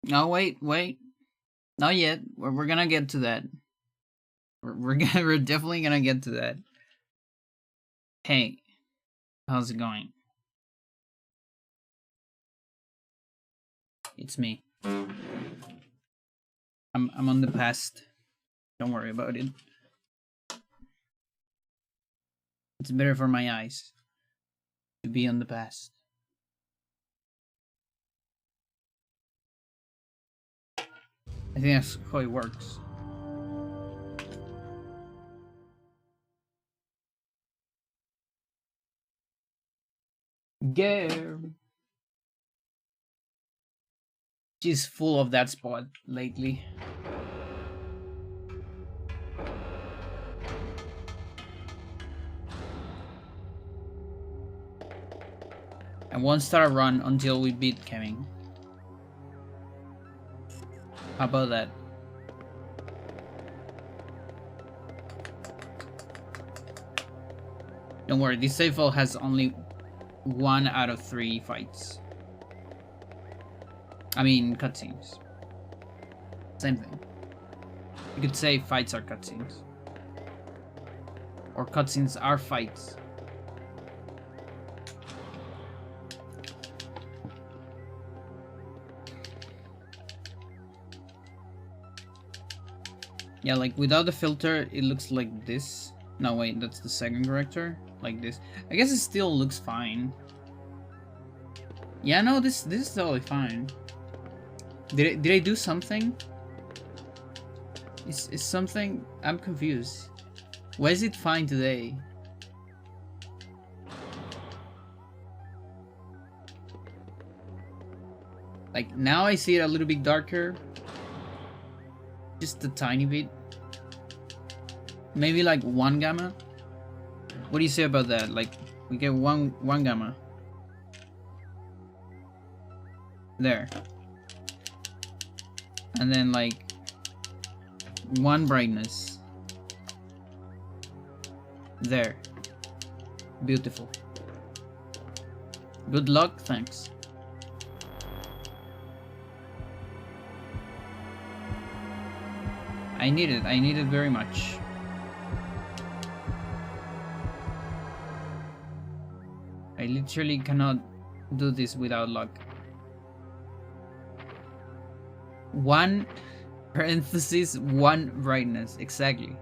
No, wait. Not yet. We're gonna get to that. We're definitely gonna get to that. Hey, how's it going? It's me. I'm on the past. Don't worry about it. It's better for my eyes to be on the past. I think that's how it works. Girl. She's full of that spot lately. I won't start a run until we beat Kevin. How about that? Don't worry, this save file has only 1 out of 3 fights. I mean, cutscenes. Same thing. You could say fights are cutscenes. Or cutscenes are fights. Yeah, like without the filter, it looks like this. No, wait, that's the second corrector. Like this. I guess it still looks fine. Yeah, no, this is totally fine. Did I do something? Is something? I'm confused. Why is it fine today? Like now I see it a little bit darker. Just a tiny bit. Maybe like 1 gamma. What do you say about that? Like we get one gamma. There. And then like 1 brightness. There. Beautiful. Good luck, thanks. I need it very much. I literally cannot do this without luck. 1 parenthesis 1 brightness, exactly.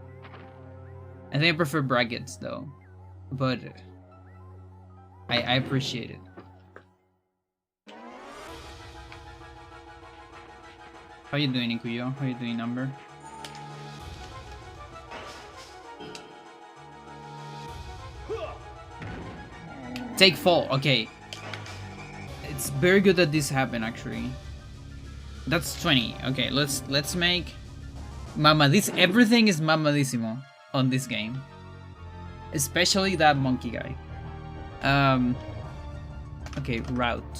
I think I prefer brackets though, but I appreciate it. How you doing, Ikuyo? How you doing, Number? Take fall. Okay, it's very good that this happened. Actually, that's 20. Okay, let's make everything is mamadissimo on this game, especially that monkey guy. Okay, route.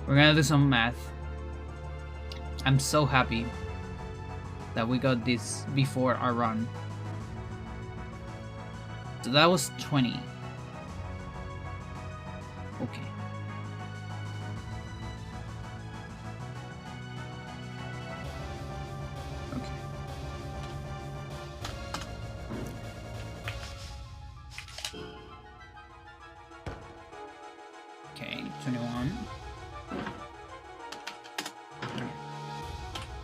We're gonna do some math. I'm so happy that we got this before our run. So that was 20. Okay. Okay. Okay, 21.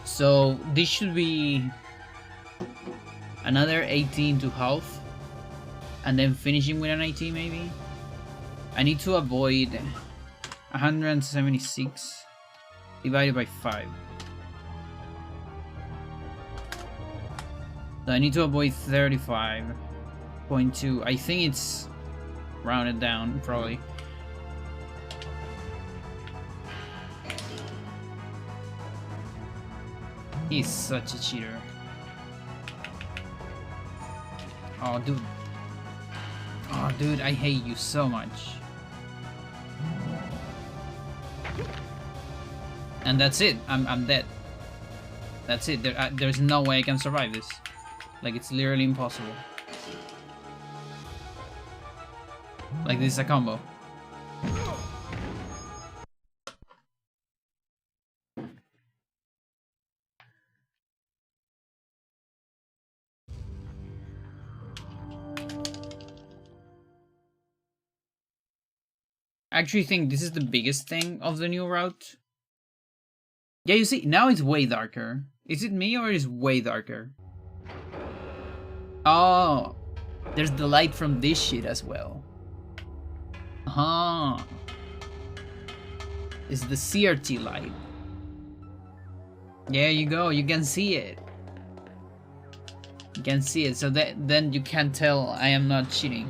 So this should be another 18 to half. And then finishing with an 18 maybe. I need to avoid 176 divided by 5. So I need to avoid 35.2. I think it's rounded down probably. He's such a cheater. Oh dude. Oh, dude, I hate you so much. And that's it. I'm dead. That's it. There's no way I can survive this. Like, it's literally impossible. Like, this is a combo. actually think this is the biggest thing of the new route. Yeah, you see, now it's way darker. Is it me or is it way darker? Oh, there's the light from this shit as well. Huh. It's the CRT light. There you go, you can see it. You can see it, so then you can tell I am not cheating.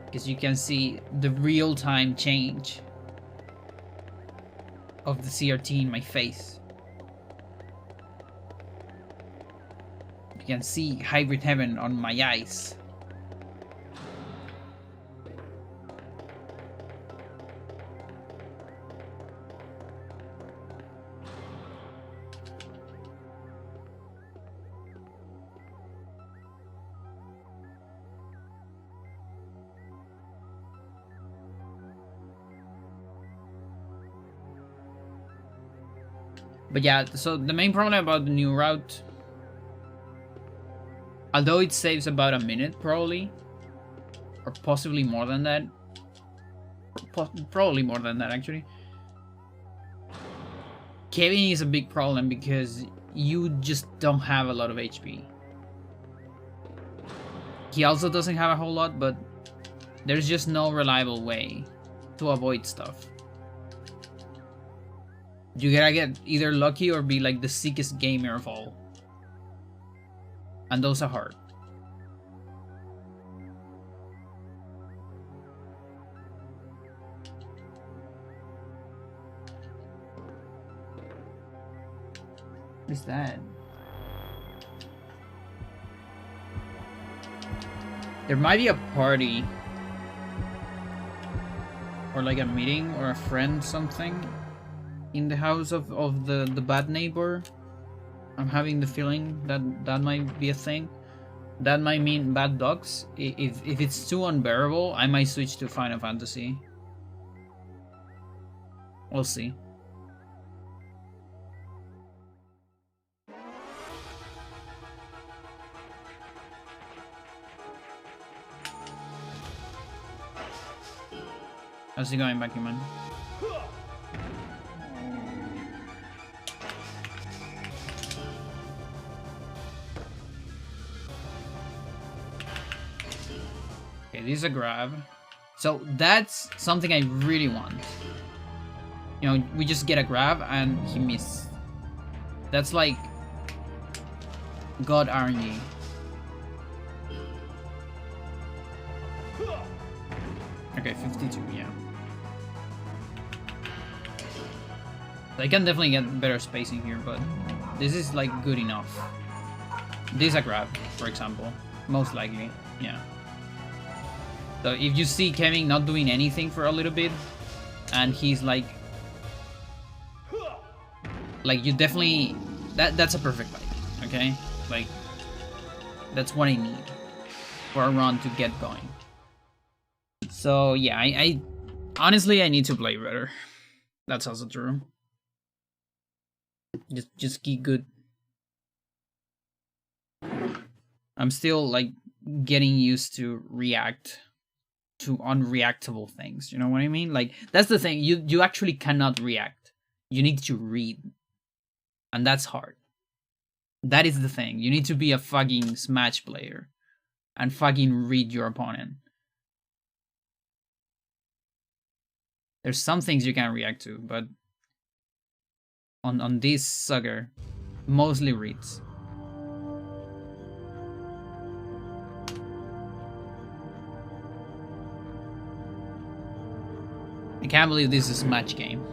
Because you can see the real-time change of the CRT in my face. You can see hybrid heaven on my eyes. But yeah, so the main problem about the new route, although it saves about a minute probably, or possibly more than that, probably more than that actually, Kevin is a big problem because you just don't have a lot of HP. He also doesn't have a whole lot, but there's just no reliable way to avoid stuff. You gotta get either lucky or be like the sickest gamer of all. And those are hard. What is that? There might be a party. Or like a meeting or a friend something. In the house of the bad neighbor. I'm having the feeling that that might be a thing. That might mean bad dogs. If it's too unbearable, I might switch to Final Fantasy. We'll see. How's it going, Bakuman? Okay, this is a grab. So that's something I really want. You know, we just get a grab and he missed. That's like God RNG. Okay, 52, yeah. So I can definitely get better spacing here, but this is like good enough. This is a grab, for example. Most likely, yeah. So if you see Kevin not doing anything for a little bit, and he's like you definitely, that's a perfect fight, okay? Like, that's what I need for a run to get going. So yeah, I honestly, I need to play better. That's also true. Just keep good. I'm still like getting used to react to unreactable things. You know what I mean? Like, that's the thing. You actually cannot react. You need to read. And that's hard. That is the thing. You need to be a fucking Smash player and fucking read your opponent. There's some things you can react to, but on this sucker, mostly reads. I can't believe this is a match game.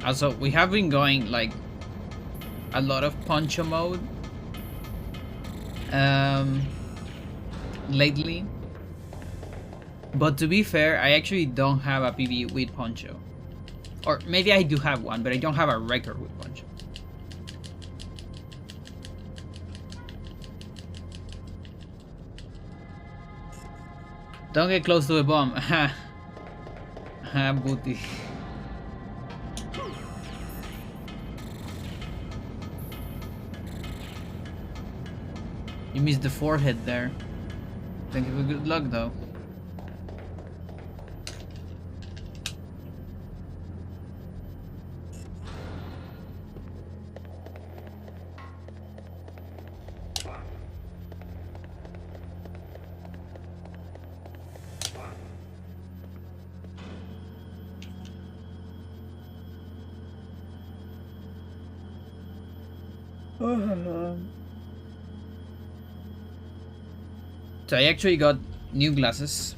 Also, we have been going like a lot of poncho mode lately. But to be fair, I actually don't have a PB with poncho. Or maybe I do have one, but I don't have a record with poncho. Don't get close to a bomb. Ha. Ha, booty. You missed the forehead there. Thank you for good luck though. So I actually got new glasses.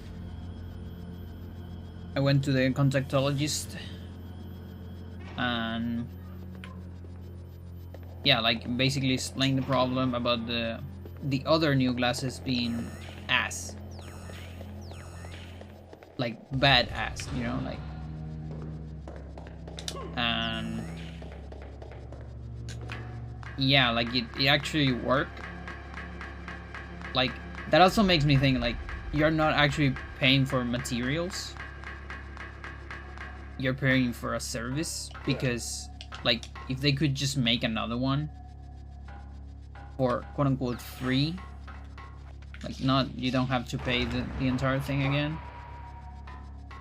I went to the contactologist and yeah, like basically explained the problem about the other new glasses being ass. Like bad ass, you know, like, and yeah, like it actually worked. Like that also makes me think like you're not actually paying for materials, you're paying for a service, because like if they could just make another one for quote unquote free, like not, you don't have to pay the entire thing again,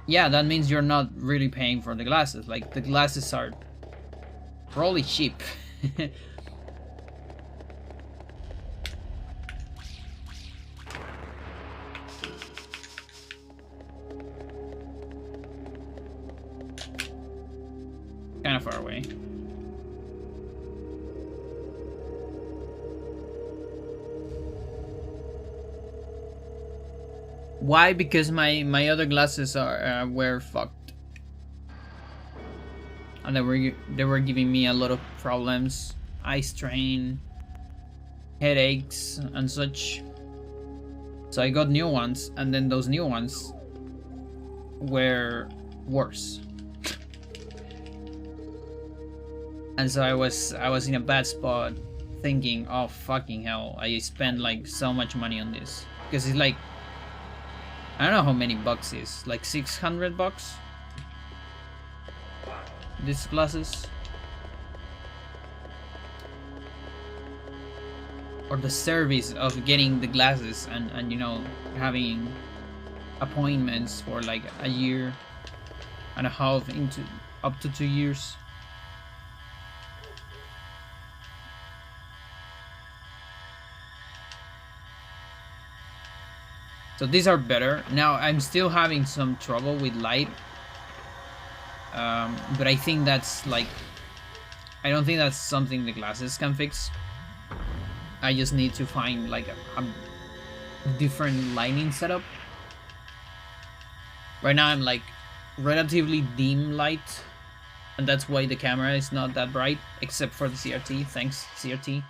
yeah, that means you're not really paying for the glasses. Like the glasses are probably cheap. Kind of far away. Why? Because my other glasses are were fucked, and they were giving me a lot of problems, eye strain, headaches, and such. So I got new ones, and then those new ones were worse. And so I was in a bad spot, thinking, oh fucking hell, I spent like so much money on this, because it's like, I don't know how many bucks is, like $600 these glasses, or the service of getting the glasses and you know, having appointments for like a year and a half into up to 2 years. So these are better. Now I'm still having some trouble with light, but I think that's like, I don't think that's something the glasses can fix. I just need to find like a different lighting setup. Right now I'm like relatively dim light, and that's why the camera is not that bright, except for the CRT. Thanks, CRT.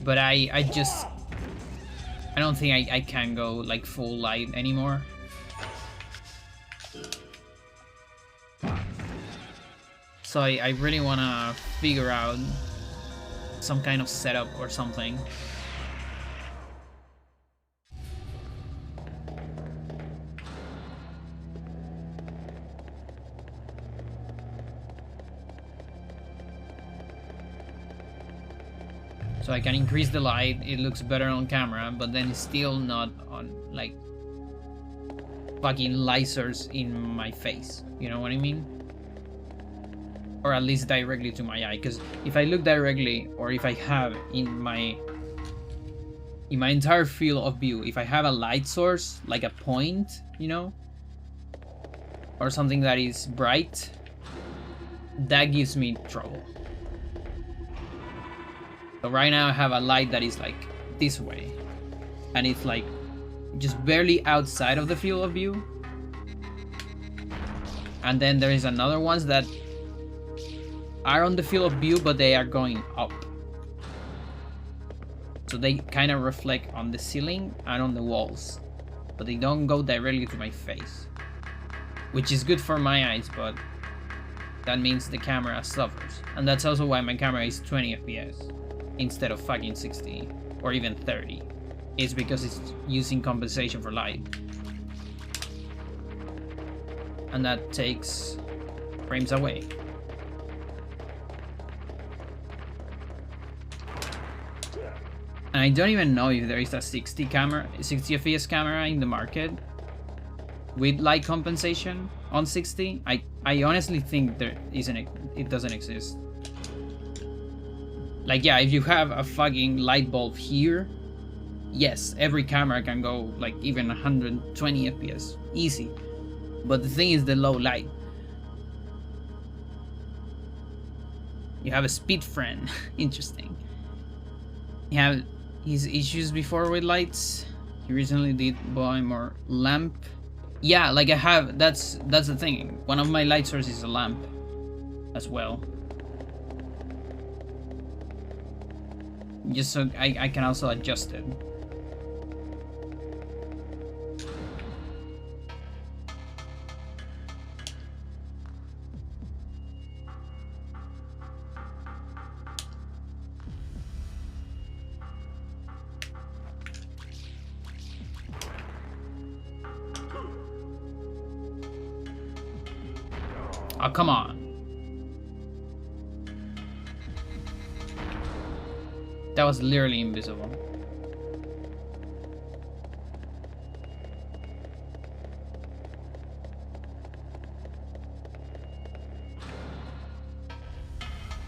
But I don't think I can go like full light anymore. So I really want to figure out some kind of setup or something. So I can increase the light, it looks better on camera, but then it's still not on like fucking lasers in my face, you know what I mean? Or at least directly to my eye, because if I look directly, or if I have in my entire field of view, if I have a light source, like a point, you know, or something that is bright, that gives me trouble. So right now I have a light that is like this way, and it's like just barely outside of the field of view. And then there is another ones that are on the field of view, but they are going up. So they kind of reflect on the ceiling and on the walls, but they don't go directly to my face, which is good for my eyes, but that means the camera suffers. And that's also why my camera is 20 FPS instead of fucking 60 or even 30. It's because it's using compensation for light. And that takes frames away. And I don't even know if there is a 60 FPS camera in the market with light compensation on 60. I honestly think it doesn't exist. Like, yeah, if you have a fucking light bulb here, yes, every camera can go like even 120 FPS, easy. But the thing is the low light. You have a speed friend, interesting. You have his issues before with lights. He recently did buy more lamp. Yeah, like I have, that's the thing. One of my light sources is a lamp as well. Just so I can also adjust it. Oh, come on. That was literally invisible.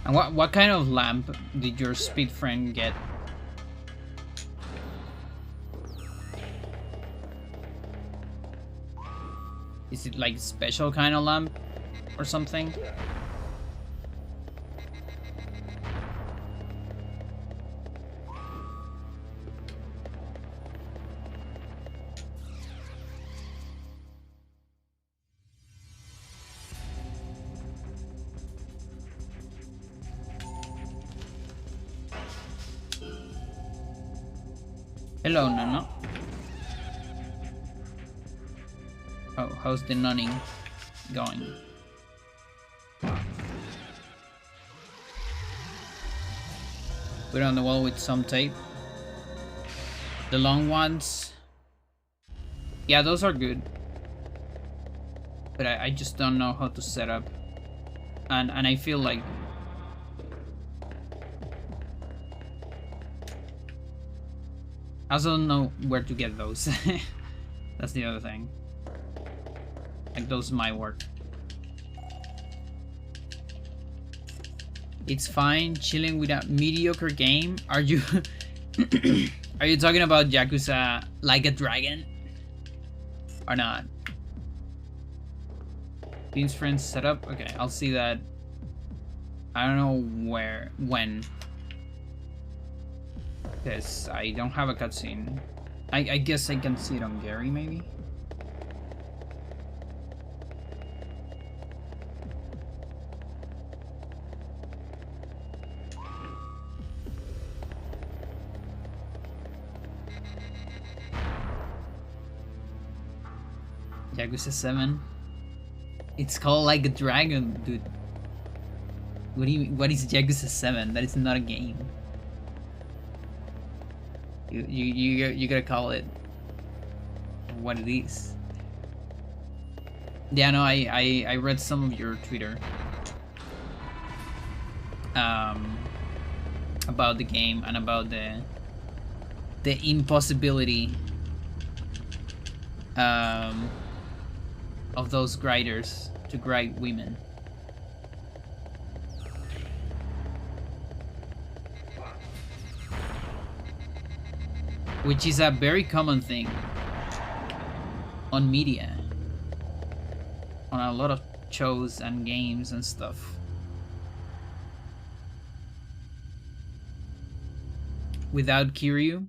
And what kind of lamp did your speed friend get? Is it like special kind of lamp or something? Hello, Nana. Oh, how's the nunning going? Put it on the wall with some tape. The long ones. Yeah, those are good. But I just don't know how to set up. And I feel like I also don't know where to get those. That's the other thing. Like, those might work. It's fine chilling with a mediocre game. Are you are you talking about Yakuza Like a Dragon? Or not? Beans friends setup? Okay, I'll see that. I don't know when. Because I don't have a cutscene. I guess I can see it on Gary, maybe? Yakuza 7. It's called Like a Dragon, dude. What is Yakuza 7? That is not a game. You gotta call it what it is. Yeah, no, I read some of your Twitter about the game and about the impossibility of those grinders to grind women. Which is a very common thing on media, on a lot of shows and games and stuff. without Kiryu.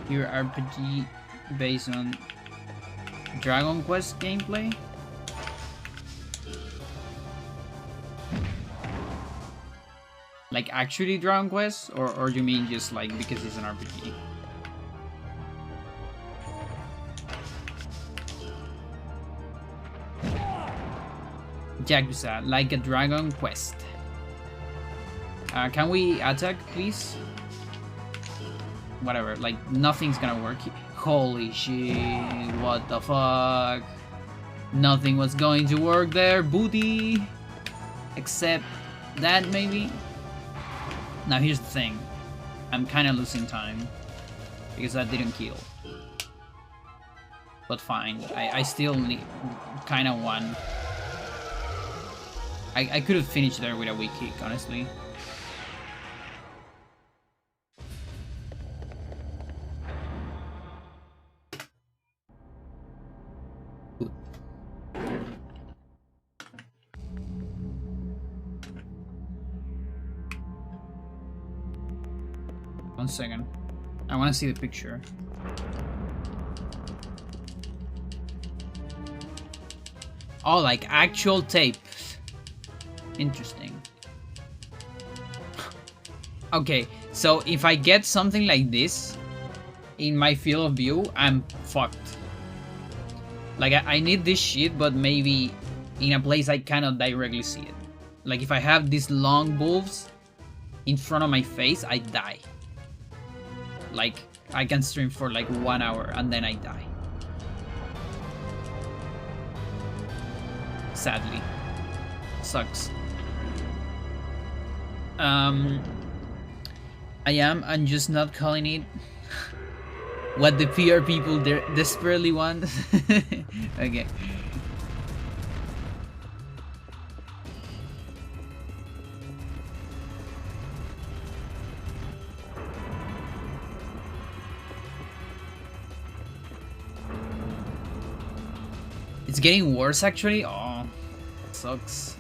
Your RPG based on Dragon Quest gameplay? Like actually Dragon Quest? Or you mean just like because it's an RPG? Yakuza, like a Dragon Quest. Can we attack, please? Whatever, like nothing's gonna work. Holy shit, what the fuck? Nothing was going to work there, booty. Except that, maybe? Now here's the thing. I'm kinda losing time. Because I didn't kill. But fine, I still need kinda won. I could have finished there with a weak kick, honestly. One second. I want to see the picture. Oh, like actual tape. Interesting. Okay, so if I get something like this in my field of view, I'm fucked. Like, I need this shit, but maybe in a place I cannot directly see it. Like, if I have these long bulbs in front of my face, I die. Like, I can stream for like 1 hour and then I die. Sadly. Sucks. I'm just not calling it what the PR people desperately want. Okay. It's getting worse actually. Oh, sucks.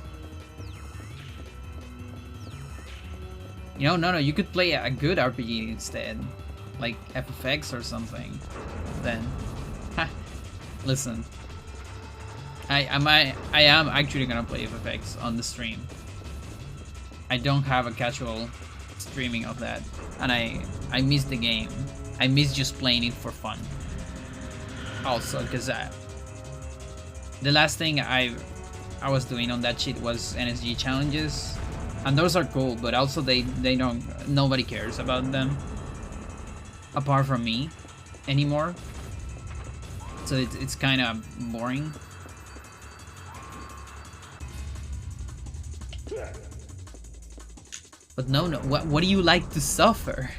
You know, no, you could play a good RPG instead, like FFX or something. Then, listen, I am actually gonna play FFX on the stream. I don't have a casual streaming of that, and I miss the game. I miss just playing it for fun. Also, because the last thing I was doing on that shit was NSG challenges. And those are cool, but also they don't, nobody cares about them apart from me anymore. So it's kind of boring. But no, what do you like to suffer?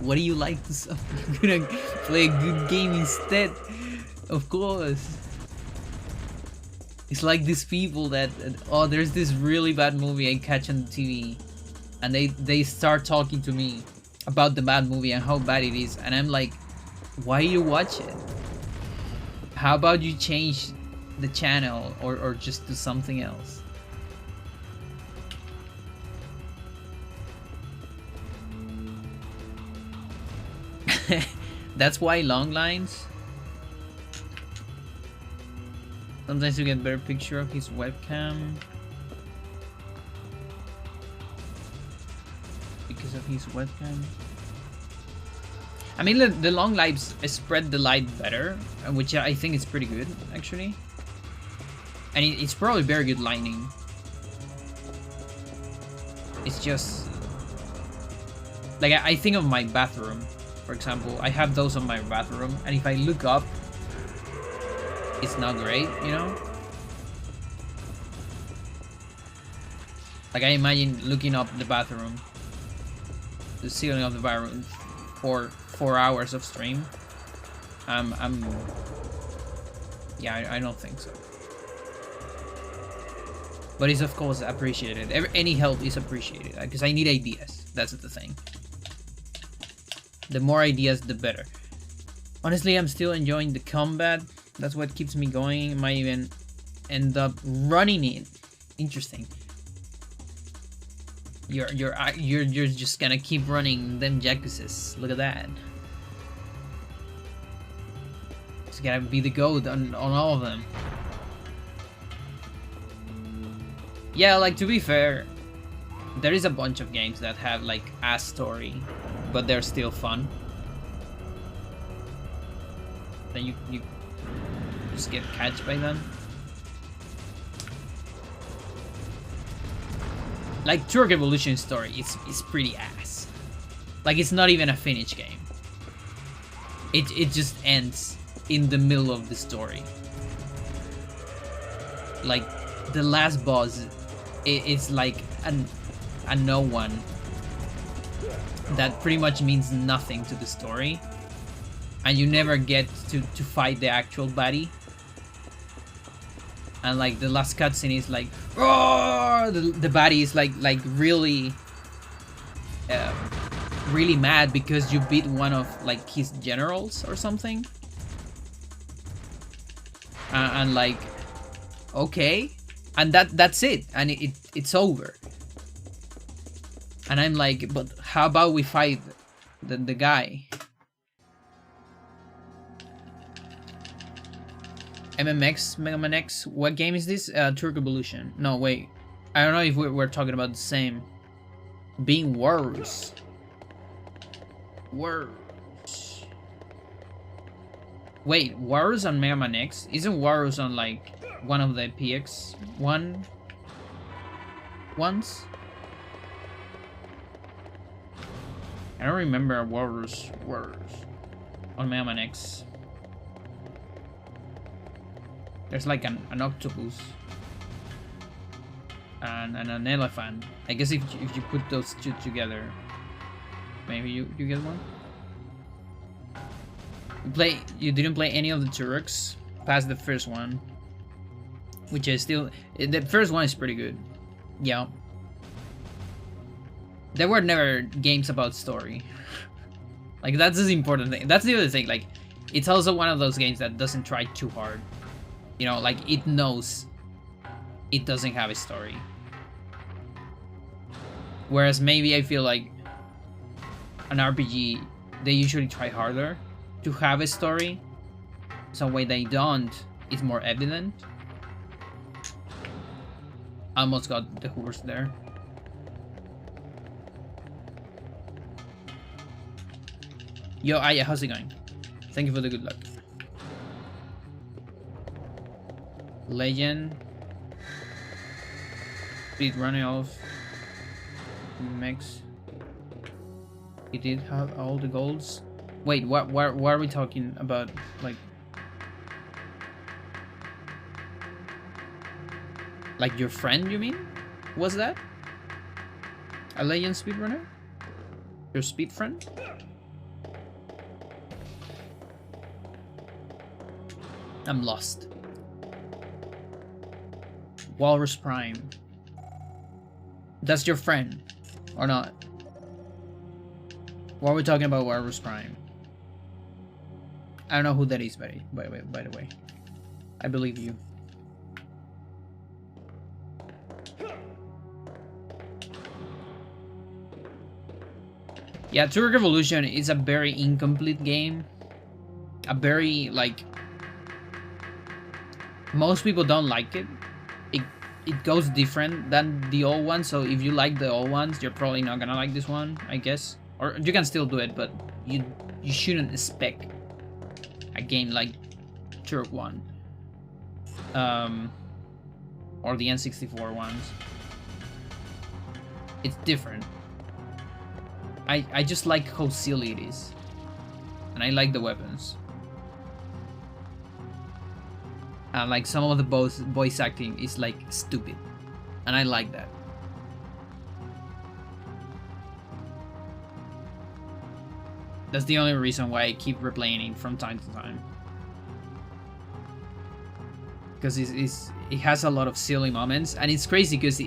What do you like to suffer? You're gonna play a good game instead, of course. It's like these people that, oh, there's this really bad movie I catch on the TV, and they start talking to me about the bad movie and how bad it is, and I'm like, why you watch it? How about you change the channel or just do something else? That's why long lines. Sometimes you get a better picture of his webcam because of his webcam. I mean, the long lights spread the light better, which I think is pretty good actually, and it's probably very good lighting. It's just like I think of my bathroom, for example. I have those on my bathroom, and if I look up, it's not great, you know? Like I imagine looking up the bathroom, the ceiling of the bathroom for 4 hours of stream. Yeah, I don't think so. But it's of course appreciated. Any help is appreciated because I need ideas. That's the thing. The more ideas, the better. Honestly, I'm still enjoying the combat That's what keeps me going. Might even end up running it. Interesting. You're just gonna keep running them jacuzzes. Look at that. Just gotta be the goat on all of them. Yeah, like, to be fair, there is a bunch of games that have like a story, but they're still fun. Then you just get catched by them. Like, Turok Evolution story is pretty ass. Like, it's not even a finished game. It just ends in the middle of the story. Like, the last boss, it's like a no one that pretty much means nothing to the story, and you never get to fight the actual baddie. And like the last cutscene is like, oh, the baddie is like really really mad because you beat one of like his generals or something, and like, okay, and that's it, and it's over. And I'm like, but how about we fight the guy? MMX, Mega Man X, what game is this? Turok Evolution. No, wait. I don't know if we're talking about the same. Being Warriors. Warriors. Wait, Warriors on Mega Man X? Isn't Warriors on like one of the PX1 ones? I don't remember Warriors on Mega Man X. There's like an octopus and an elephant. I guess if you put those two together, maybe you get one. You didn't play any of the Turoks past the first one, which is still, the first one is pretty good. Yeah. There were never games about story. Like, that's the important thing. That's the other thing. Like, it's also one of those games that doesn't try too hard. You know, like, it knows it doesn't have a story. Whereas maybe I feel like an RPG, they usually try harder to have a story. So when they don't, it's more evident. I almost got the horse there. Yo, Aya, how's it going? Thank you for the good luck. Legend. Speed running off. Max. He did have all the golds. Wait, what are we talking about? Like your friend, you mean? Was that? A legend speedrunner? Your speed friend? I'm lost. Walrus Prime. That's your friend, or not? Why are we talking about Walrus Prime? I don't know who that is, by the way. I believe you. Yeah, Turok Evolution is a very incomplete game. A very, like... Most people don't like it. It goes different than the old one, so if you like the old ones, you're probably not gonna like this one, I guess. Or you can still do it, but you shouldn't expect a game like Turok 1. Or the N64 ones. It's different. I just like how silly it is. And I like the weapons. And like some of the voice acting is like stupid. And I like that. That's the only reason why I keep replaying it from time to time. Because it has a lot of silly moments. And it's crazy because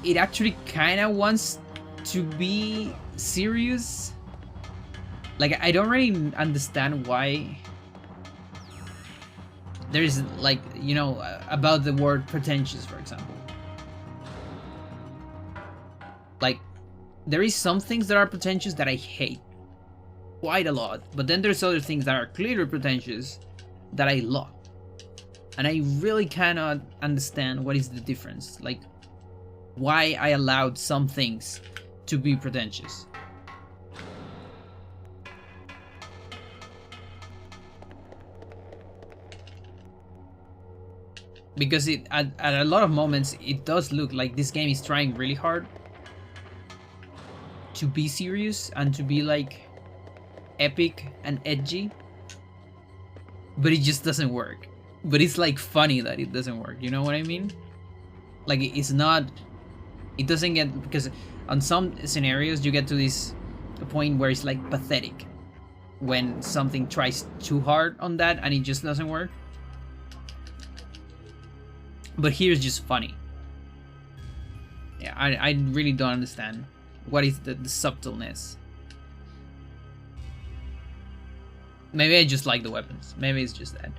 it actually kind of wants to be serious. Like, I don't really understand why there is like, you know, about the word pretentious, for example. Like, there is some things that are pretentious that I hate quite a lot, but then there's other things that are clearly pretentious that I love. And I really cannot understand what is the difference, like why I allowed some things to be pretentious. Because it at a lot of moments it does look like this game is trying really hard to be serious and to be like epic and edgy, but it just doesn't work. But it's like funny that it doesn't work, you know what I mean? Like it's not, it doesn't get, because on some scenarios you get to this point where it's like pathetic when something tries too hard on that and it just doesn't work. But here's just funny. Yeah, I really don't understand what is the subtleness. Maybe I just like the weapons. Maybe it's just that.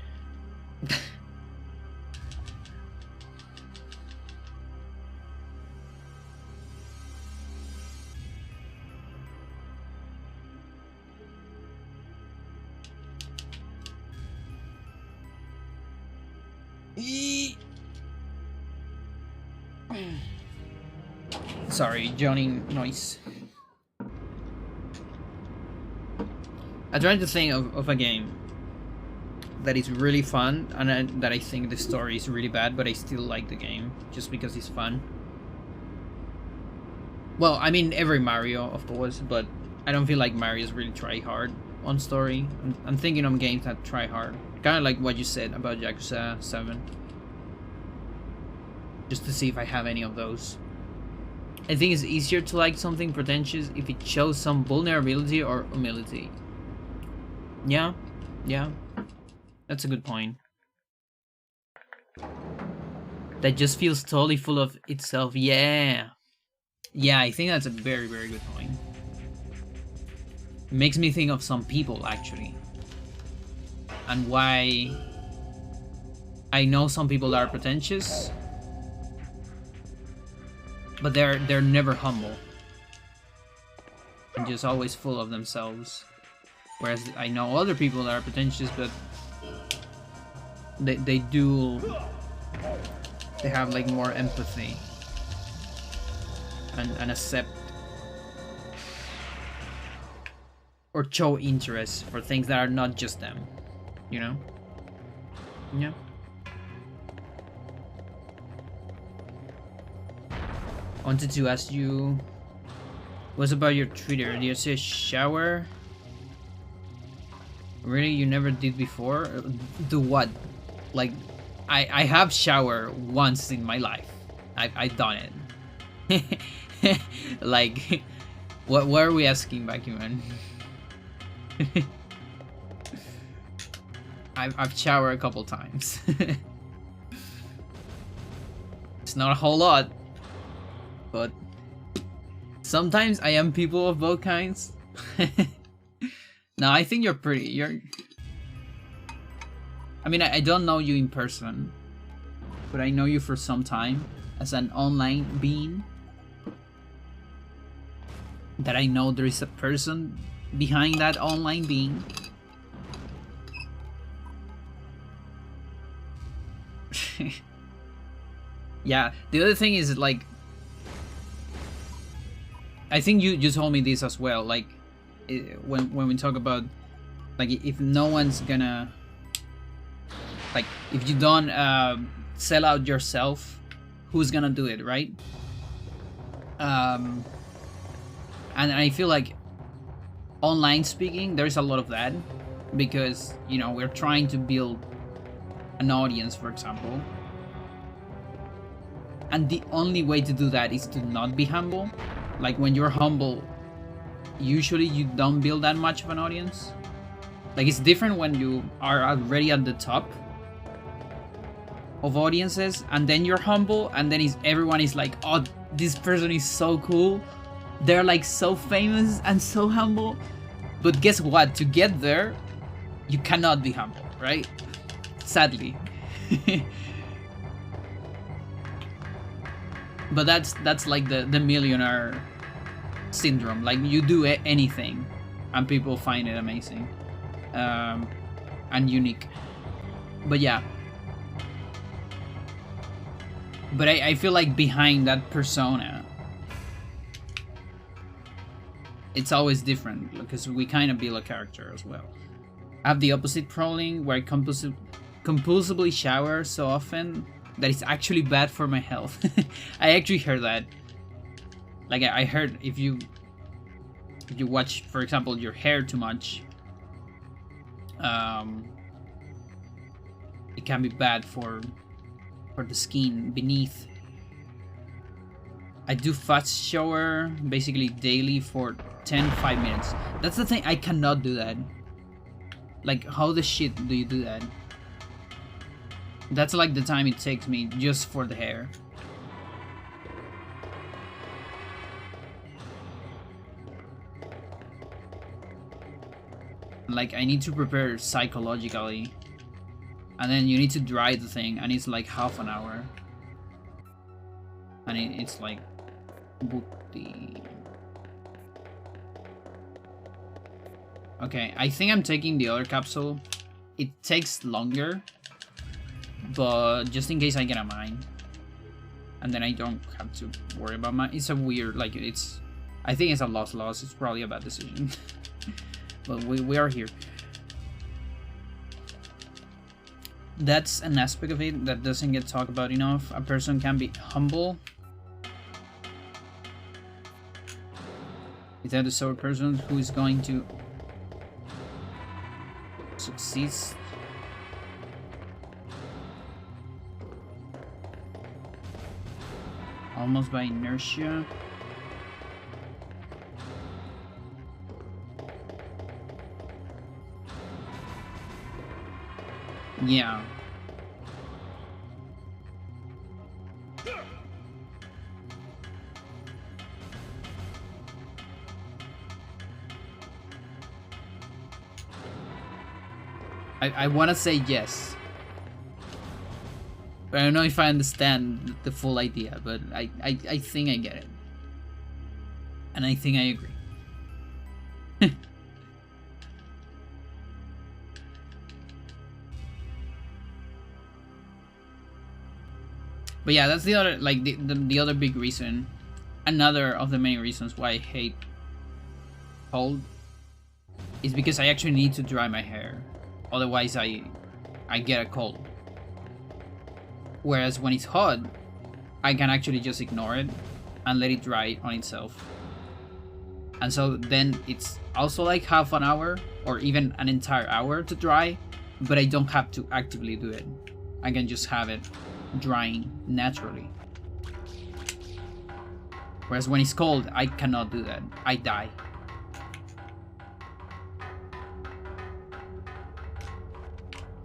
Sorry, Johnny noise. I tried to think of a game that is really fun and that I think the story is really bad, but I still like the game just because it's fun. Well, I mean every Mario, of course, but I don't feel like Mario's really try hard on story. I'm thinking of games that try hard, kind of like what you said about Yakuza 7. Just to see if I have any of those. I think it's easier to like something pretentious if it shows some vulnerability or humility. Yeah, that's a good point. That just feels totally full of itself. Yeah, I think that's a very, very good point. It makes me think of some people actually, and why I know some people that are pretentious, but they're never humble and just always full of themselves. Whereas I know other people that are pretentious, but they have like more empathy and accept or show interest for things that are not just them, you know? Yeah. I wanted to ask you, what's about your Twitter? Do you say shower? Really? You never did before? Do what? Like, I have shower once in my life. I've done it. Like, what are we asking back here, man? I've showered a couple times. It's not a whole lot, but sometimes I am people of both kinds. No, I think you're pretty. I mean, I don't know you in person, but I know you for some time as an online being. That I know there is a person behind that online being. Yeah, the other thing is, like, I think you told me this as well, like, when we talk about, like, if no one's gonna, like, if you don't sell out yourself, who's gonna do it, right? And I feel like online speaking, there's a lot of that, because, you know, we're trying to build an audience, for example, and the only way to do that is to not be humble. Like, when you're humble, usually you don't build that much of an audience. Like, it's different when you are already at the top of audiences and then you're humble, and then everyone is like, oh, this person is so cool, they're like so famous and so humble. But guess what? To get there, you cannot be humble, right? Sadly. But that's like the millionaire syndrome. Like you do anything and people find it amazing and unique. But yeah, but I feel like behind that persona it's always different because we kind of build a character as well. I have the opposite problem where I compulsively shower so often that it's actually bad for my health. I actually heard that. Like I heard if you watch, for example, your hair too much, it can be bad for the skin beneath. I do fast shower basically daily for 5 minutes. That's the thing, I cannot do that. Like, how the shit do you do that? That's like the time it takes me just for the hair. Like, I need to prepare psychologically. And then you need to dry the thing, and it's like half an hour. And it's like... Booty. Okay, I think I'm taking the other capsule. It takes longer, but just in case I get a mine. And then I don't have to worry about mine. It's a weird, like, it's... I think it's a loss. It's probably a bad decision. But we are here. That's an aspect of it that doesn't get talked about enough. A person can be humble. Is that the sort of person who is going to succeed? Almost by inertia. Yeah. I want to say yes. But I don't know if I understand the full idea, but I think I get it. And I think I agree. But yeah, that's the other, like, the other big reason. Another of the main reasons why I hate cold is because I actually need to dry my hair. Otherwise I get a cold. Whereas when it's hot, I can actually just ignore it and let it dry on itself. And so then it's also like half an hour or even an entire hour to dry, but I don't have to actively do it. I can just have it drying naturally. Whereas when it's cold, I cannot do that. I die.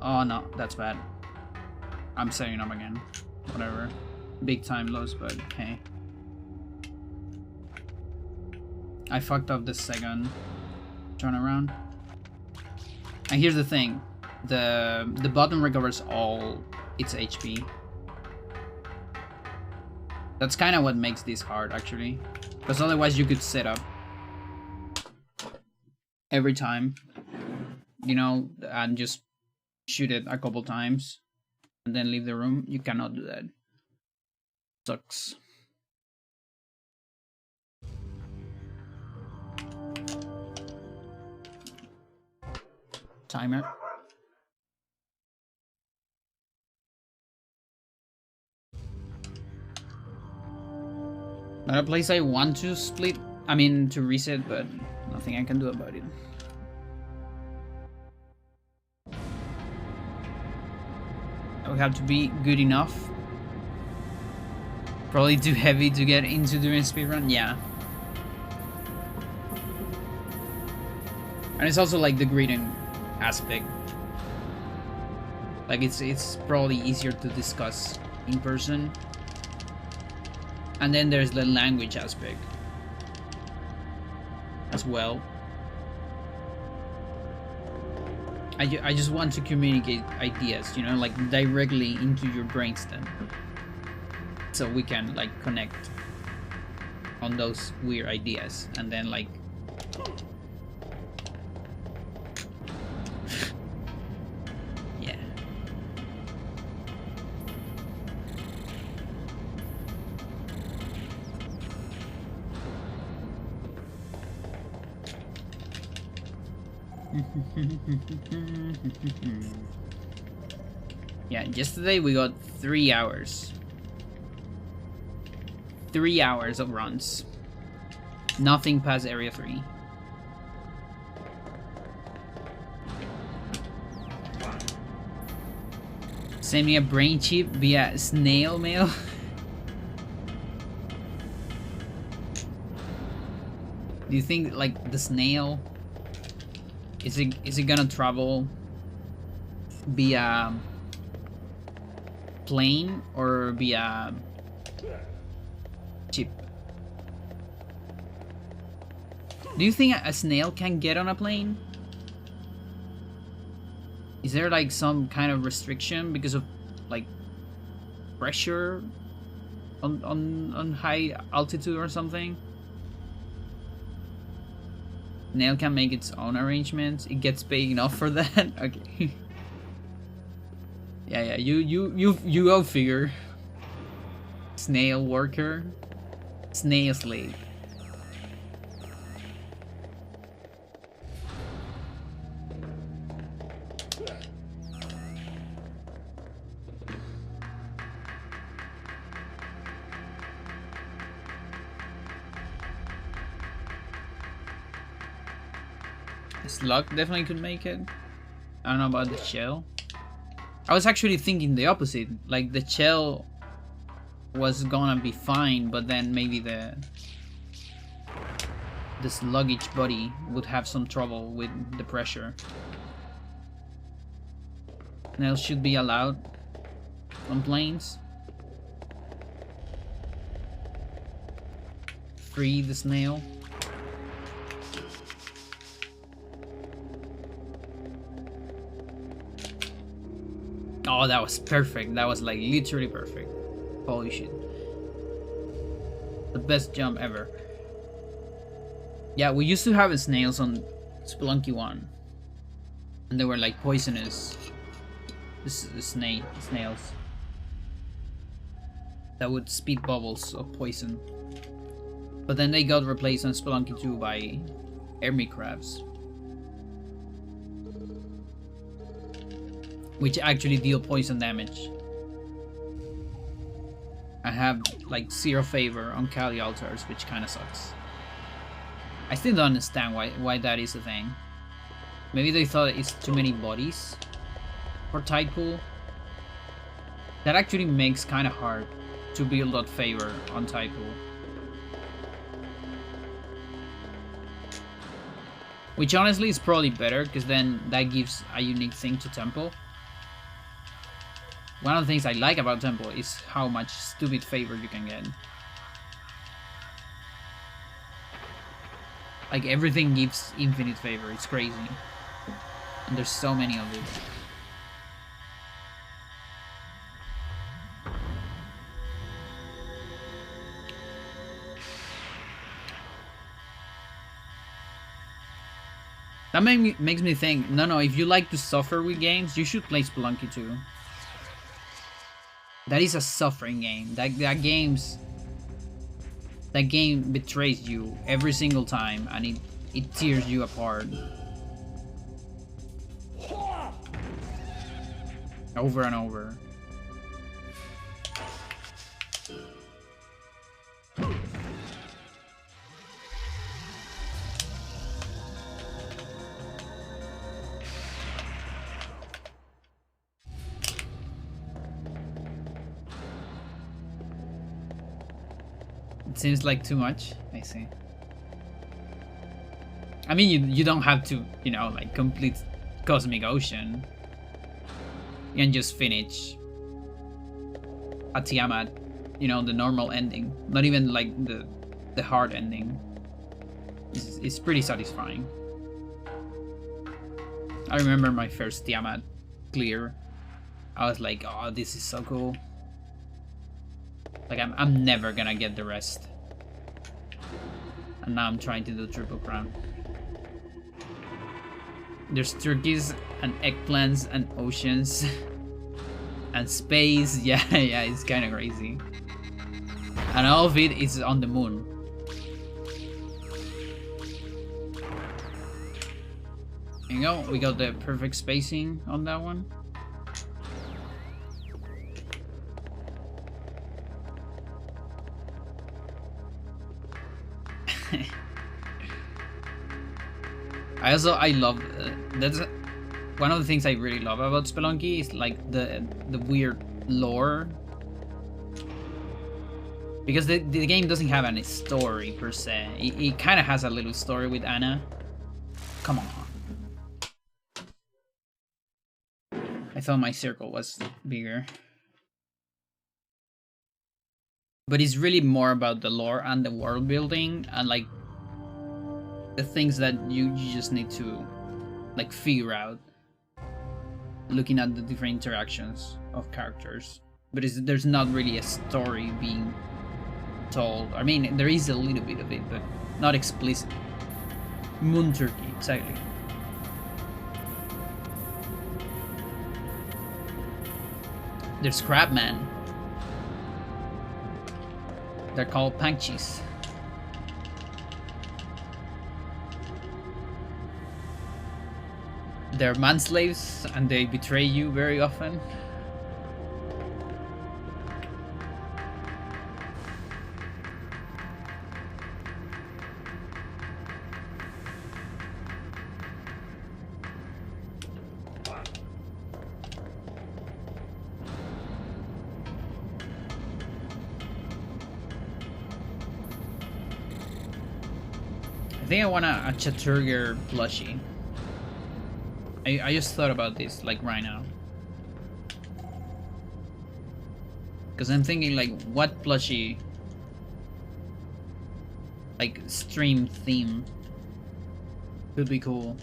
Oh no, that's bad. I'm setting up again. Whatever. Big time loss, but hey. I fucked up the second turnaround. And here's the thing. The button recovers all its HP. That's kind of what makes this hard, actually. Because otherwise you could set up every time, you know, and just shoot it a couple times and then leave the room. You cannot do that. Sucks. Timer. Not a place I want to split, I mean to reset, but nothing I can do about it. I would have to be good enough. Probably too heavy to get into during speedrun, yeah. And it's also like the greeting aspect. Like it's probably easier to discuss in person. And then there's the language aspect as well. I just want to communicate ideas, you know, like directly into your brainstem, so we can like connect on those weird ideas, and then like yeah. Yeah, yesterday we got 3 hours. 3 hours of runs. Nothing past area 3. Send me a brain chip via snail mail. Do you think like the snail is it gonna travel via plane or via chip? Do you think a snail can get on a plane? Is there like some kind of restriction because of like pressure on high altitude or something? Snail can make its own arrangements. It gets paid enough for that. Okay. Yeah, you go figure. Snail worker, snail slave. Slug definitely could make it. I don't know about the shell. I was actually thinking the opposite. Like the shell was gonna be fine, but then maybe the sluggish body would have some trouble with the pressure. Snails should be allowed on planes. Free the snail. Oh, that was perfect. That was like literally perfect. Holy shit. The best jump ever. Yeah, we used to have snails on Spelunky 1. And they were like poisonous. Snails. That would spit bubbles of poison. But then they got replaced on Spelunky 2 by hermit crabs, which actually deal poison damage. I have like 0 favor on Kali altars, which kinda sucks. I still don't understand why that is a thing. Maybe they thought it's too many bodies for tide pool. That actually makes kinda hard to build that favor on tide pool. Which honestly is probably better, because then that gives a unique thing to Temple. One of the things I like about Temple is how much stupid favor you can get. Like everything gives infinite favor, it's crazy. And there's so many of it. That makes me think, no, if you like to suffer with games, you should play Spelunky 2. That is a suffering game. That game betrays you every single time, and it tears you apart. Over and over. It seems like too much. I see. I mean, you don't have to, you know, like complete Cosmic Ocean. You can just finish a Tiamat, you know, the normal ending. Not even like the hard ending. It's pretty satisfying. I remember my first Tiamat clear. I was like, oh, this is so cool. Like, I'm never gonna get the rest. And now I'm trying to do Triple Crown. There's turkeys and eggplants and oceans and space. Yeah, yeah, it's kind of crazy. And all of it is on the moon. There you go, we got the perfect spacing on that one. I love that's one of the things I really love about Spelunky is like the weird lore, because the game doesn't have any story per se. It kind of has a little story with Anna. Come on. I thought my circle was bigger. But it's really more about the lore and the world building and like the things that you just need to like figure out looking at the different interactions of characters. But there's not really a story being told. I mean, there is a little bit of it, but not explicit. Moon turkey, exactly. There's Crabman. They're called Panchies. They're manslaves and they betray you very often. I think I want a Chaturger plushie. I just thought about this like right now. Because I'm thinking like what plushie like stream theme could be cool.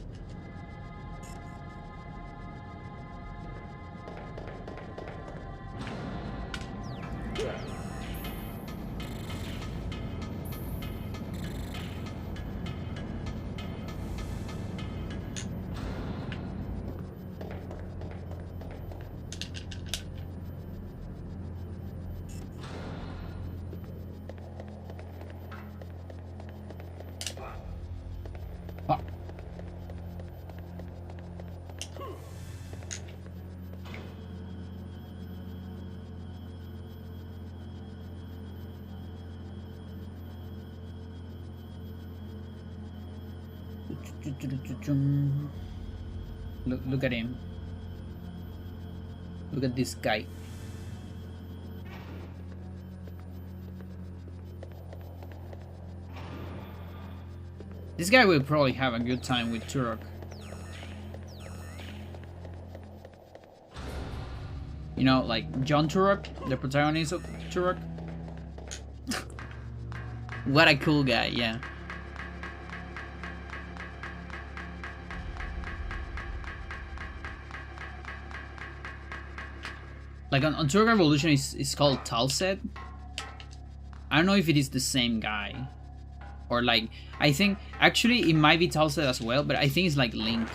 Look at him. Look at this guy. This guy will probably have a good time with Turok. You know, like John Turok, the protagonist of Turok. What a cool guy, yeah. Like on Turok Revolution is called Talset. I don't know if it is the same guy. Or like, I think, actually it might be Talset as well, but I think it's like Link.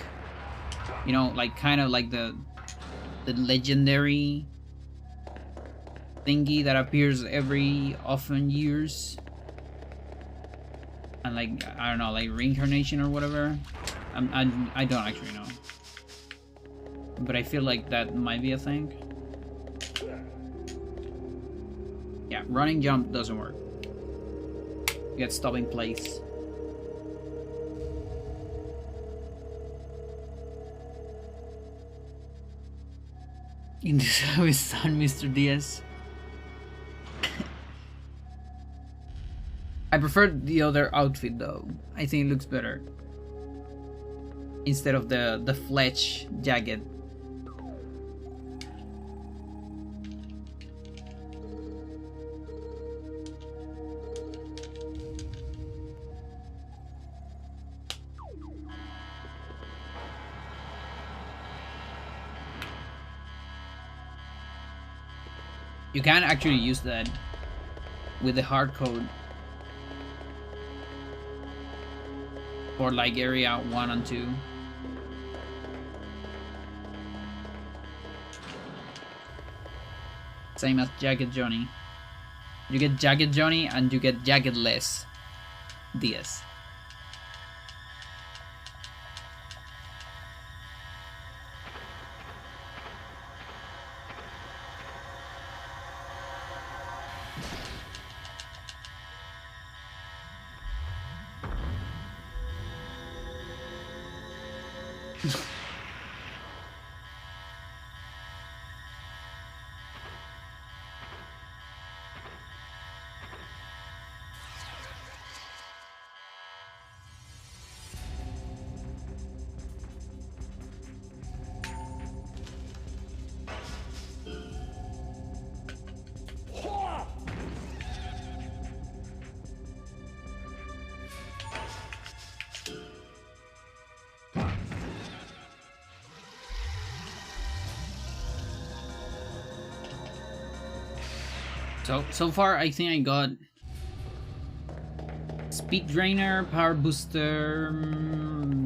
You know, like kind of like the legendary thingy that appears every often years. And like, I don't know, like reincarnation or whatever. I don't actually know. But I feel like that might be a thing. Yeah, running jump doesn't work. You get stuck in place. In this his son, Mr. Diaz. I prefer the other outfit though. I think it looks better. Instead of the Fletch jacket. You can actually use that with the hard code for like area 1 and 2. Same as Jagged Johnny. You get Jagged Johnny and you get Jaggedless DS. So far, I think I got Speed Drainer, Power Booster,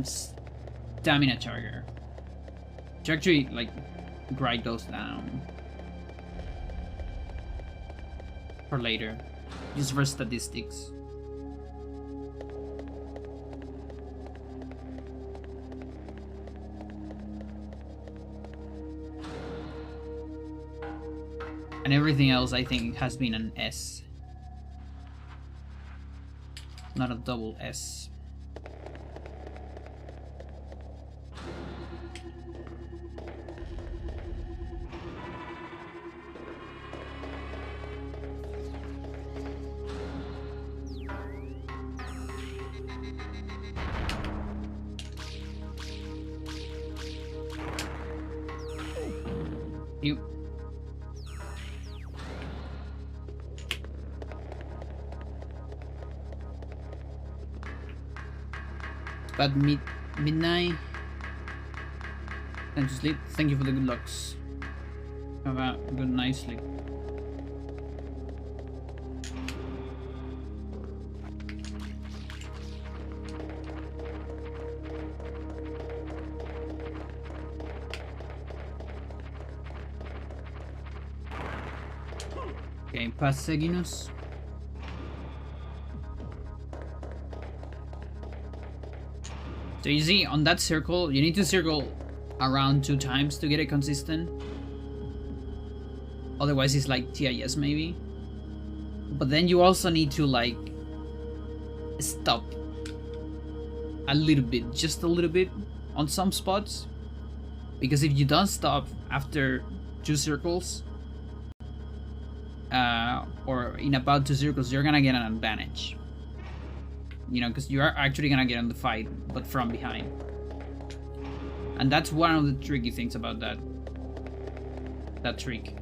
Stamina Charger. To actually, like, write those down for later, just for statistics. And everything else, I think, has been an S. Not a double S. You. About midnight. Time to sleep. Thank you for the good lucks. Have a good night sleep. Okay, perseguinos. So you see, on that circle, you need to circle around 2 times to get it consistent. Otherwise it's like TIS maybe. But then you also need to like stop a little bit, just a little bit on some spots. Because if you don't stop after 2 circles, or in about 2 circles, you're gonna get an advantage. You know, because you are actually gonna get on the fight, but from behind. And that's one of the tricky things about that trick.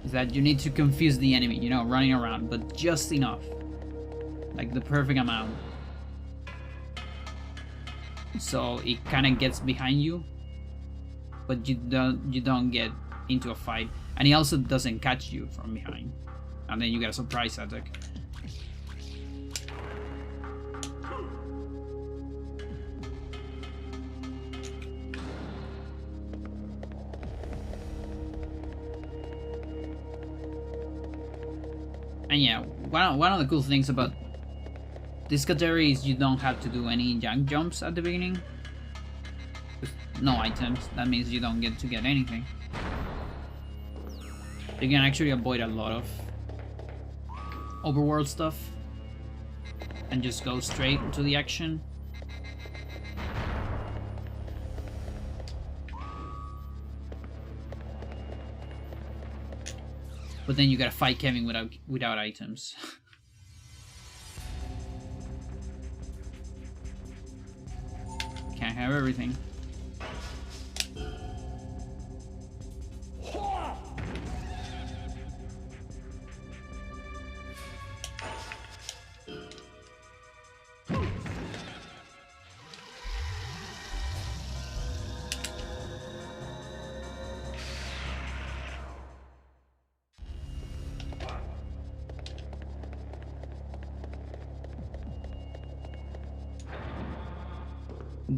Is that you need to confuse the enemy, you know, running around, but just enough. Like the perfect amount. So it kinda gets behind you, but you don't get into a fight. And he also doesn't catch you from behind. And then you get a surprise attack. And yeah, one of the cool things about this category is you don't have to do any junk jumps at the beginning. No items, that means you don't get to get anything. You can actually avoid a lot of overworld stuff and just go straight to the action. But then you gotta fight Kevin without items. Can't have everything.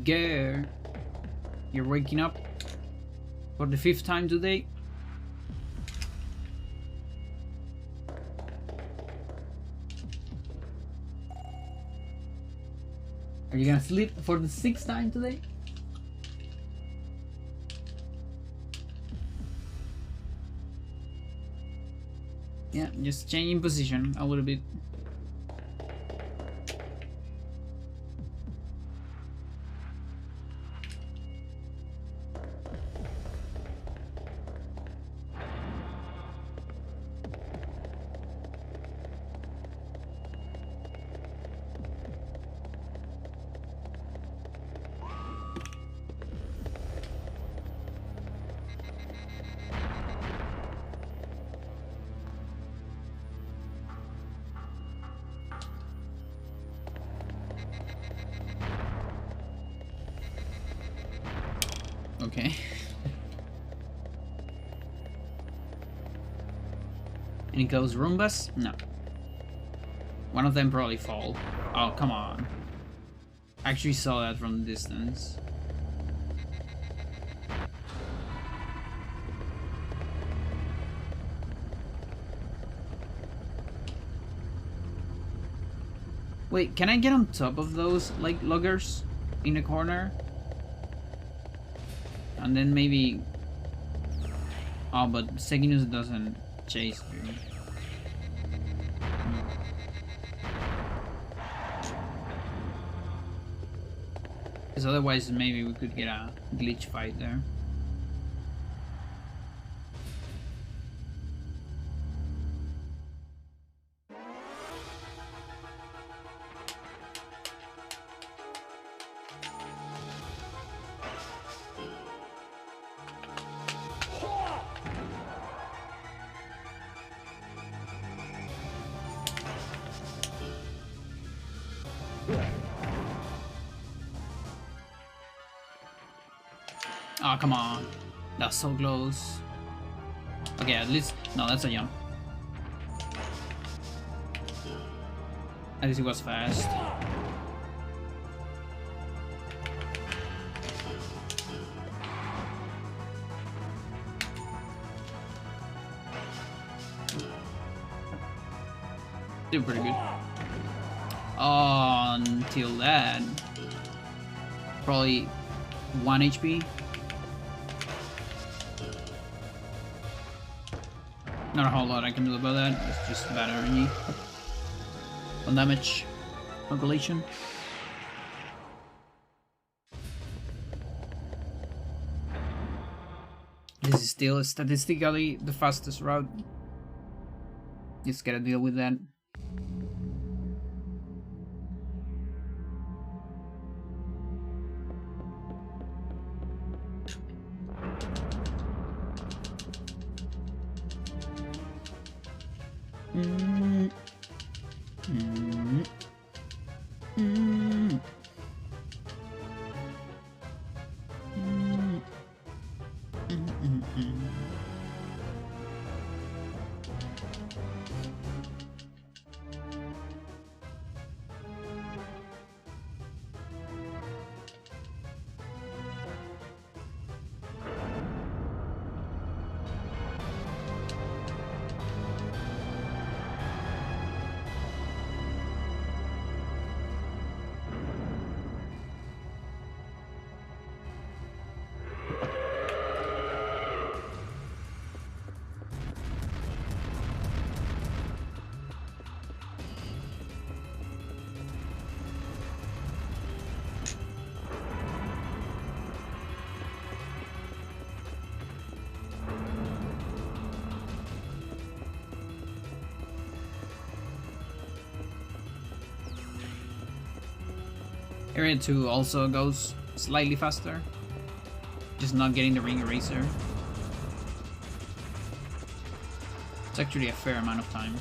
Girl, you're waking up for the 5th time today. Are you gonna sleep for the 6th time today? Yeah, just changing position a little bit. Okay. Any ghost Roombas? No. One of them probably fall. Oh, come on. I actually saw that from the distance. Wait, can I get on top of those, like, loggers in the corner? And then maybe... Oh, but Seginus doesn't chase you. Because otherwise maybe we could get a glitch fight there. Oh, come on. That's so close. Okay, at least... No, that's a jump. At least it was fast. Did pretty good. Until that. Probably 1 HP. Not a whole lot I can do about that. It's just bad RNG. On damage calculation. This is still statistically the fastest route. Just gotta deal with that. Area 2 also goes slightly faster. Just not getting the ring eraser. It's actually a fair amount of time.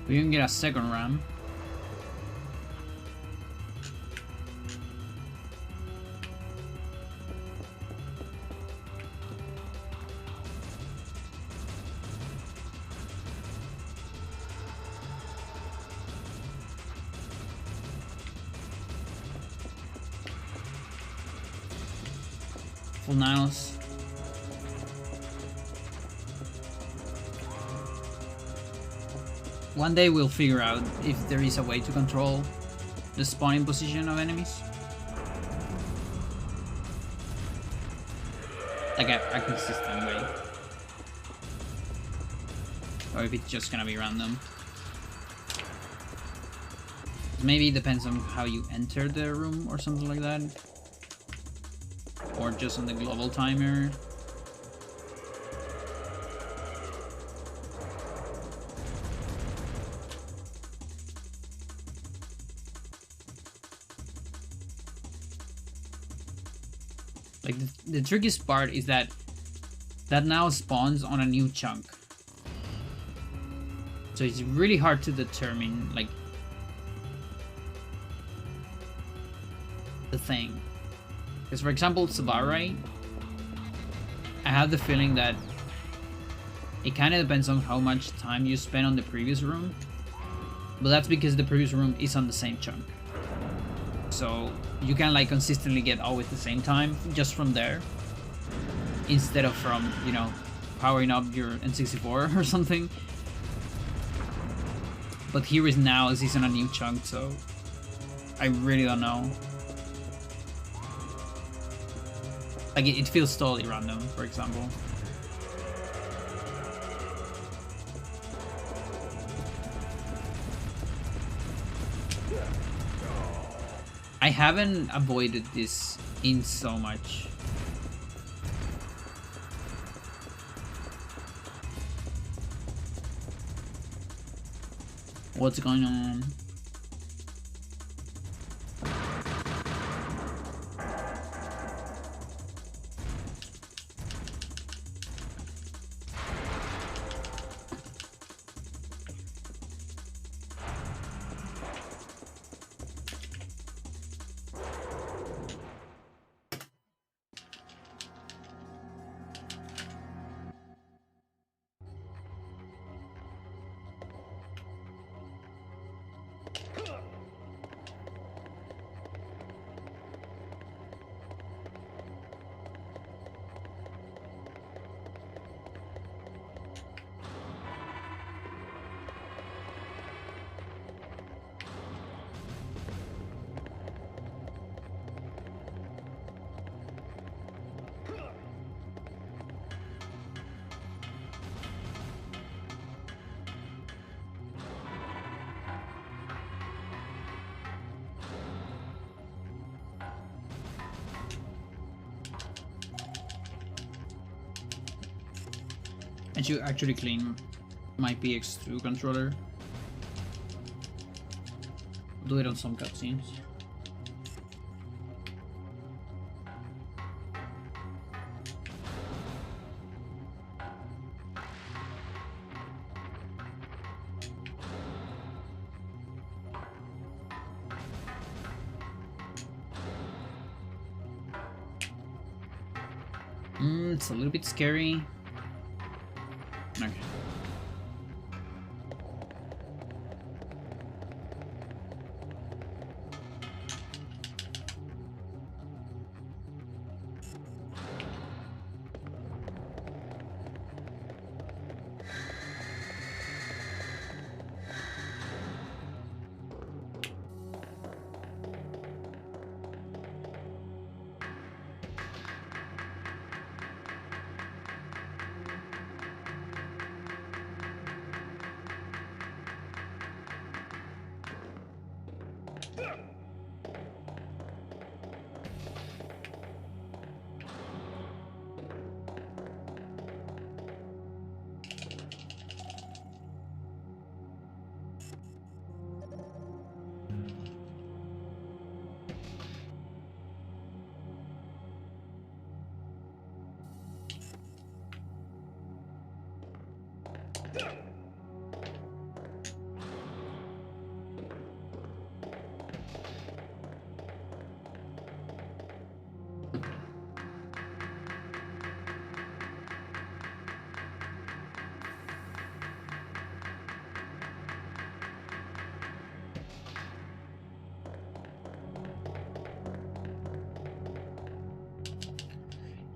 We can get a second ram. Full nails. One day we'll figure out if there is a way to control the spawning position of enemies. Like a consistent way. Or if it's just gonna be random. Maybe it depends on how you enter the room or something like that. Or just on the global timer. Like the trickiest part is that now spawns on a new chunk. So it's really hard to determine like the thing. Because for example, Sabarai, I have the feeling that it kind of depends on how much time you spend on the previous room. But that's because the previous room is on the same chunk. So you can like consistently get always the same time just from there. Instead of from, you know, powering up your N64 or something. But here is now, this is on a new chunk, so I really don't know. Like it feels totally random, for example. I haven't avoided this in so much. What's going on? I should actually clean my PX2 controller. Do it on some cutscenes. It's a little bit scary. Okay.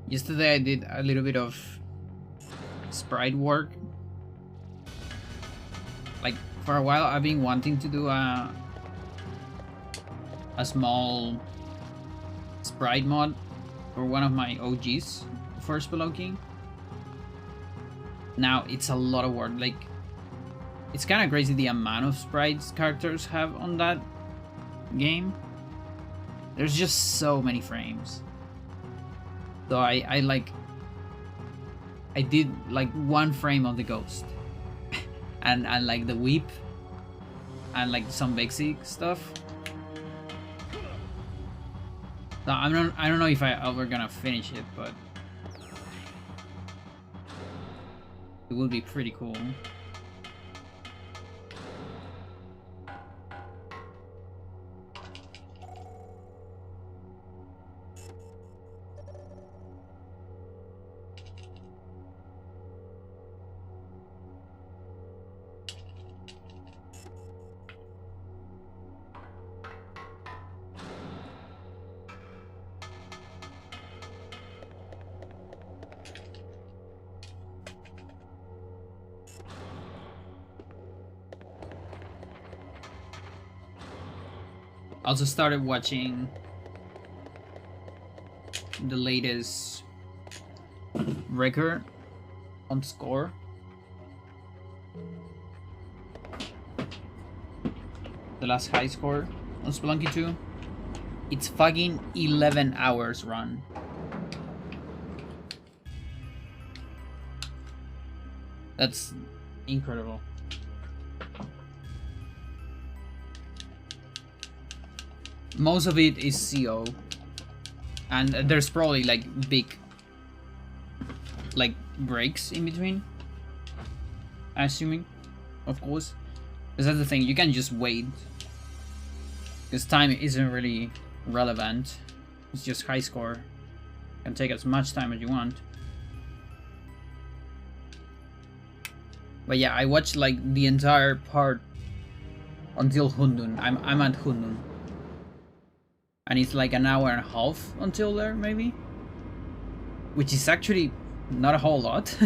Yesterday I did a little bit of sprite work. Like for a while I've been wanting to do a small sprite mod for one of my OGs for Spelunking. Now it's a lot of work. Like it's kind of crazy the amount of sprites characters have on that game. There's just so many frames. So I did like one frame of the ghost and like the whip and like some basic stuff. So I don't know if I ever gonna finish it, but it will be pretty cool. Also started watching the latest record on Score. The last high score on Spelunky 2. It's fucking 11 hours run. That's incredible. Most of it is CO, and there's probably like big like breaks in between, assuming, of course, because that's the thing, you can just wait because time isn't really relevant. It's just high score. You can take as much time as you want. But yeah, I watched like the entire part until Hundun. I'm at Hundun. And it's like an hour and a half until there, maybe? Which is actually not a whole lot.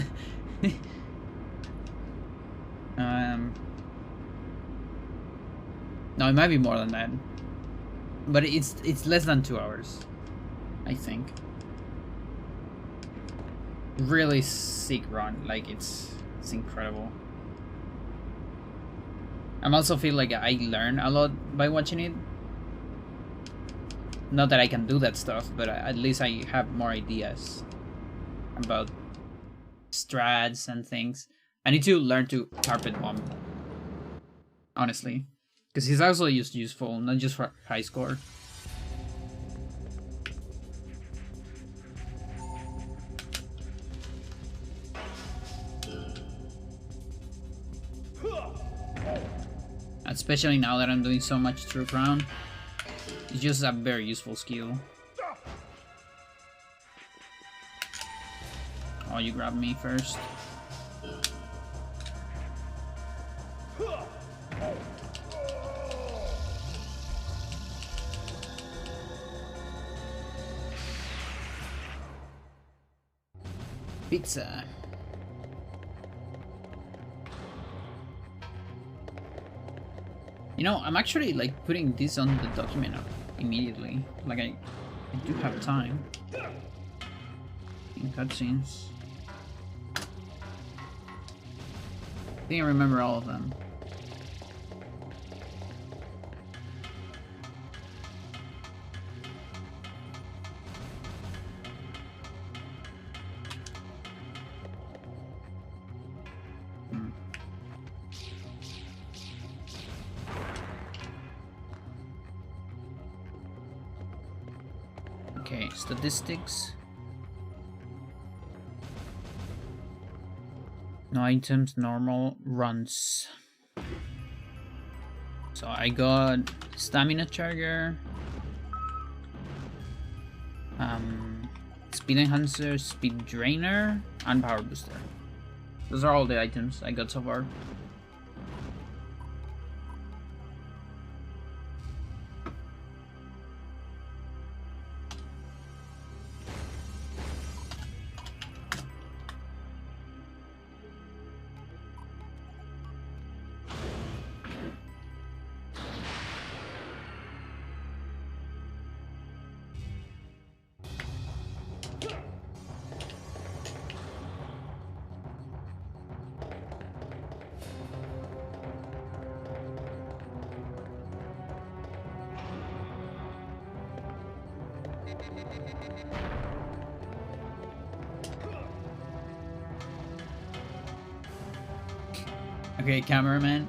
No, it might be more than that. But it's less than 2 hours, I think. Really sick run, like it's incredible. I also feel like I learn a lot by watching it. Not that I can do that stuff, but at least I have more ideas about strats and things. I need to learn to carpet bomb, honestly, because it's also useful, not just for high score. Especially now that I'm doing so much True Crown. It's just a very useful skill. Oh, you grabbed me first. Pizza. You know, I'm actually like putting this on the document immediately. Like I do have time in cutscenes. I think I remember all of them. Okay, statistics. No items, normal, runs. So I got stamina charger, speed enhancer, speed drainer, and power booster. Those are all the items I got so far. Okay, cameraman.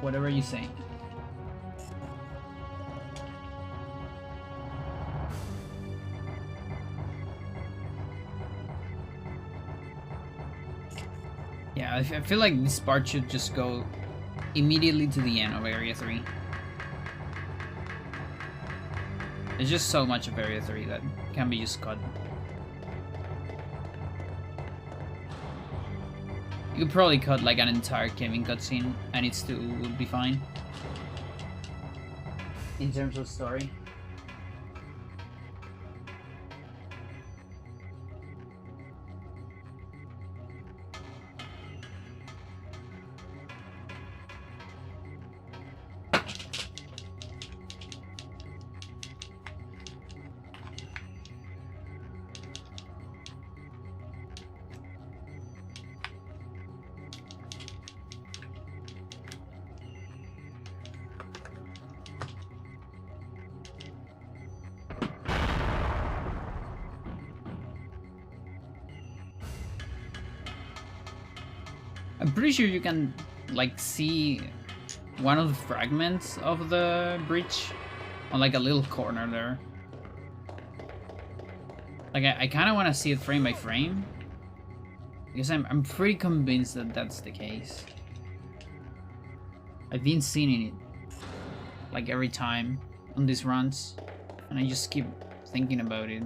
Whatever you say. Yeah, I feel like this part should just go immediately to the end of Area 3. There's just so much of Area 3 that can be just cut. You could probably cut like an entire Kevin cutscene and it still would be fine. In terms of story. I'm pretty sure you can like see one of the fragments of the bridge on like a little corner there. Like I kind of want to see it frame by frame because I'm pretty convinced that that's the case. I've been seeing it like every time on these runs and I just keep thinking about it.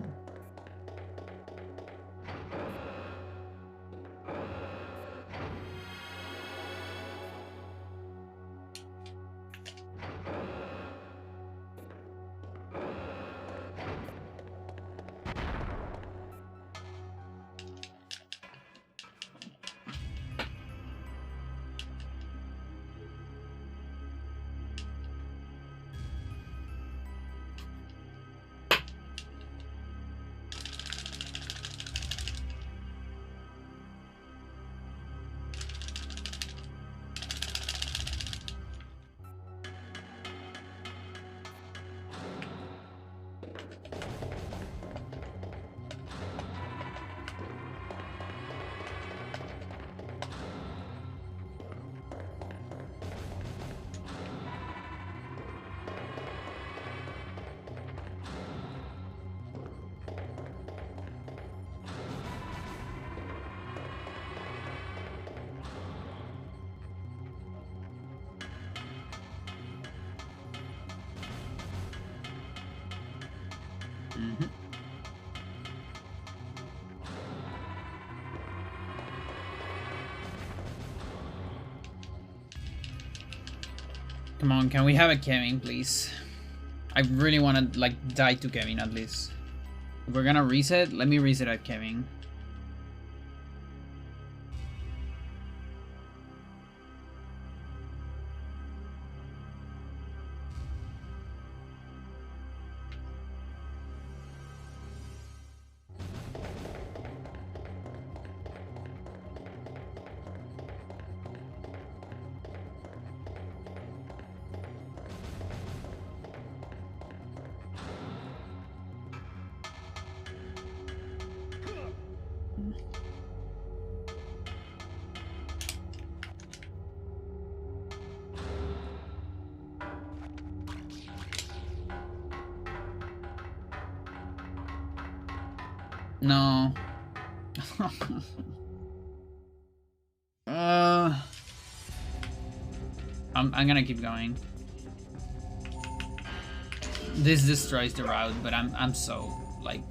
Come on, can we have a Kevin, please? I really want to, like, die to Kevin at least. If we're gonna reset, let me reset at Kevin. No. I'm gonna keep going. This destroys the route, but I'm so like.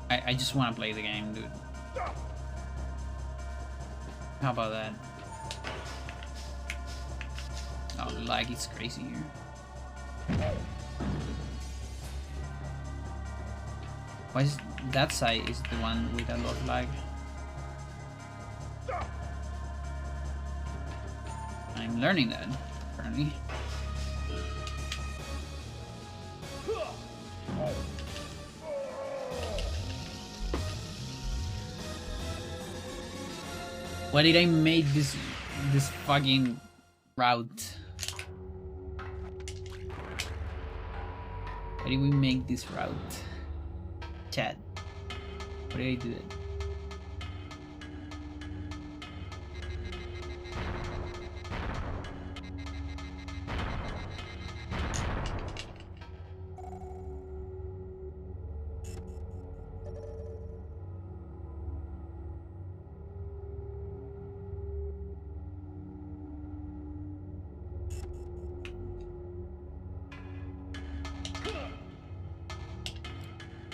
I just want to play the game, dude. How about that? Oh, the lag is crazy here. Why is that side is the one with a lot of lag? I'm learning that, apparently. Why did I make this fucking route? Why did we make this route? Chat. Why did I do that?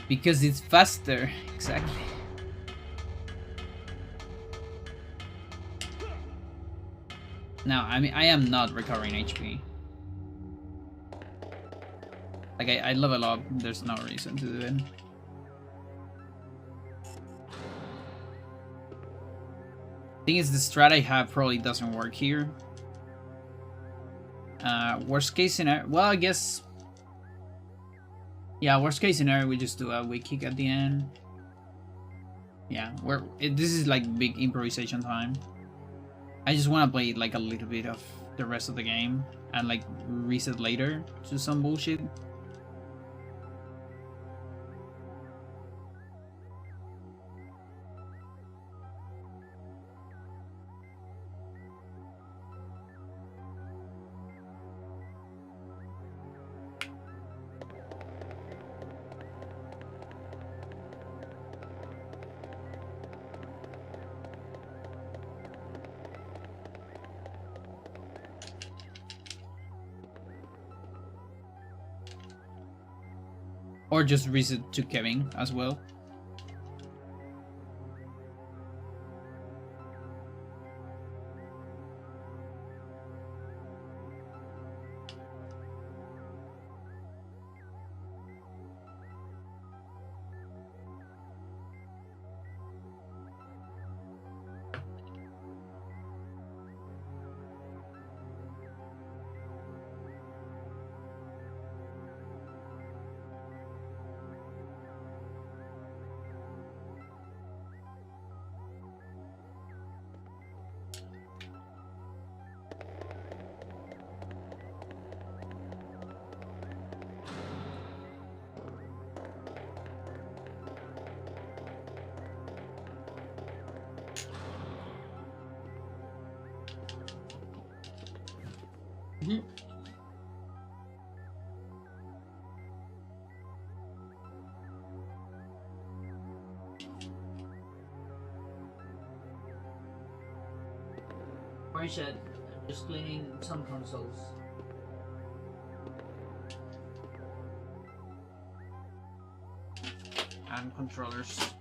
Because it's faster, exactly. Now, I mean, I am not recovering HP. Like, I level up, there's no reason to do it. Thing is, the strat I have probably doesn't work here. Worst case scenario, well, I guess... Yeah, worst case scenario, we just do a weak kick at the end. Yeah, this is like big improvisation time. I just want to play like a little bit of the rest of the game and like reset later to some bullshit. Or just reset to Kevin as well. Shed, just cleaning some consoles. And controllers.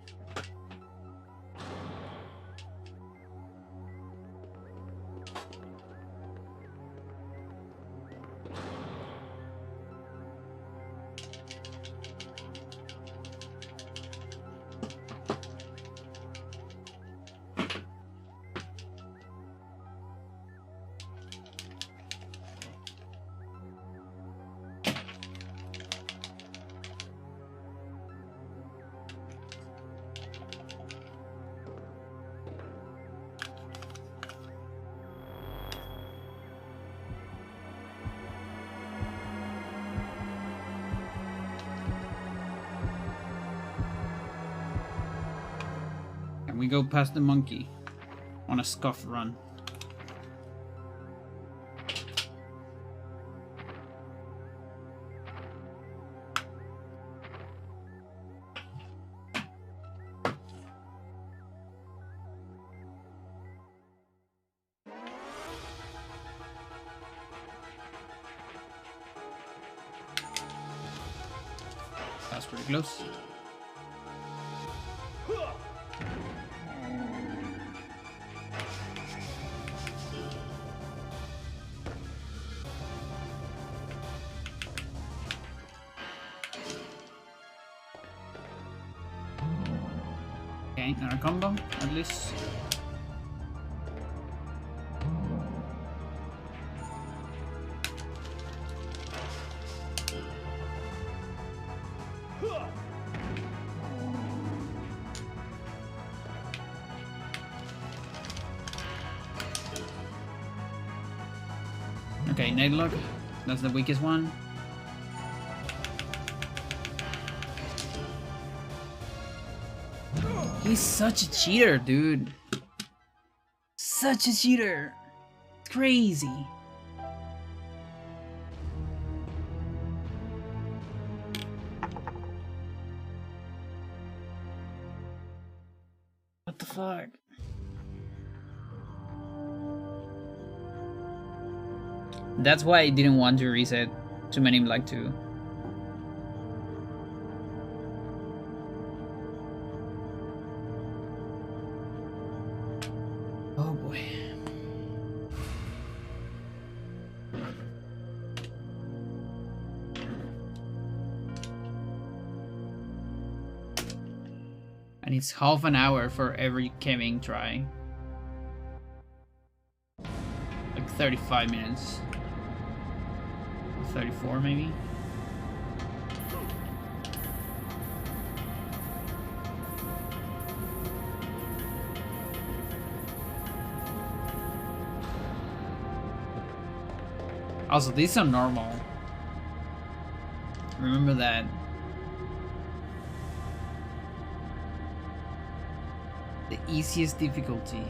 We go past the monkey. on a scuff run. That's pretty close. Okay, another combo, at least. Okay, Nightlock. That's the weakest one. He's such a cheater, dude. Such a cheater. It's crazy. What the fuck? That's why I didn't want to reset to Men in Black 2. Oh boy. And it's half an hour for every Kevin try. Like 35 minutes. 34 maybe? Also, these are normal. Remember that. The easiest difficulty.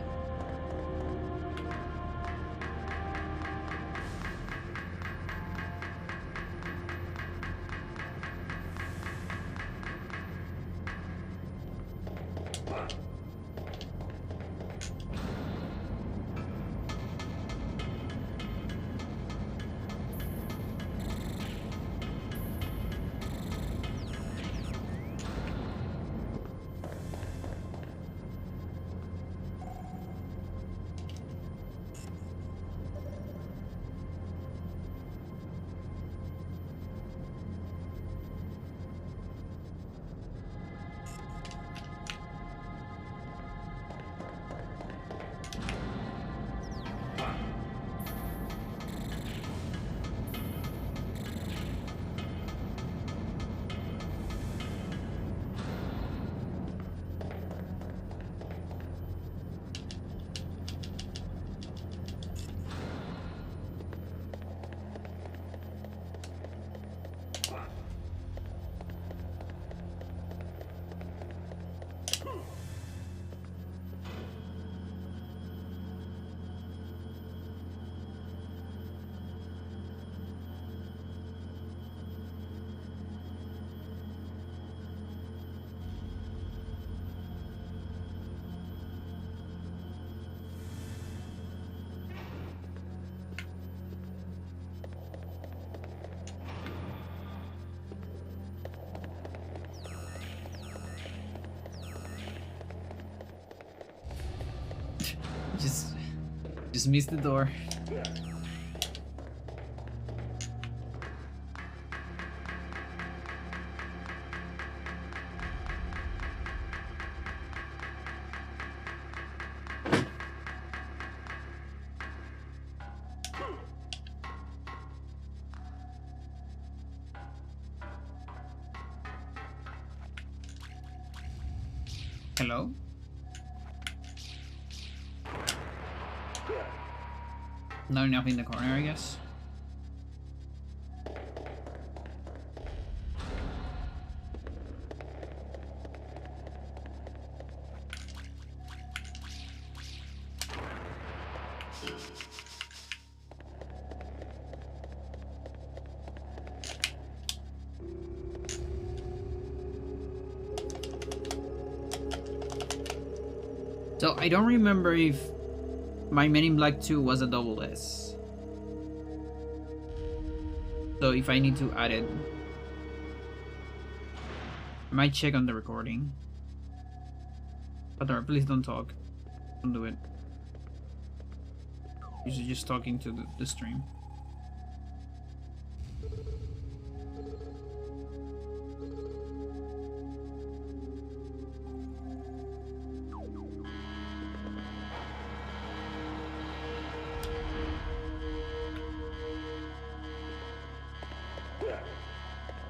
Just missed the door. Hello? Not enough in the corner, I guess. So I don't remember if my Men in Black 2 was a double S. So if I need to add it, I might check on the recording. Pandora, please don't talk. Don't do it. You're just talking to the stream.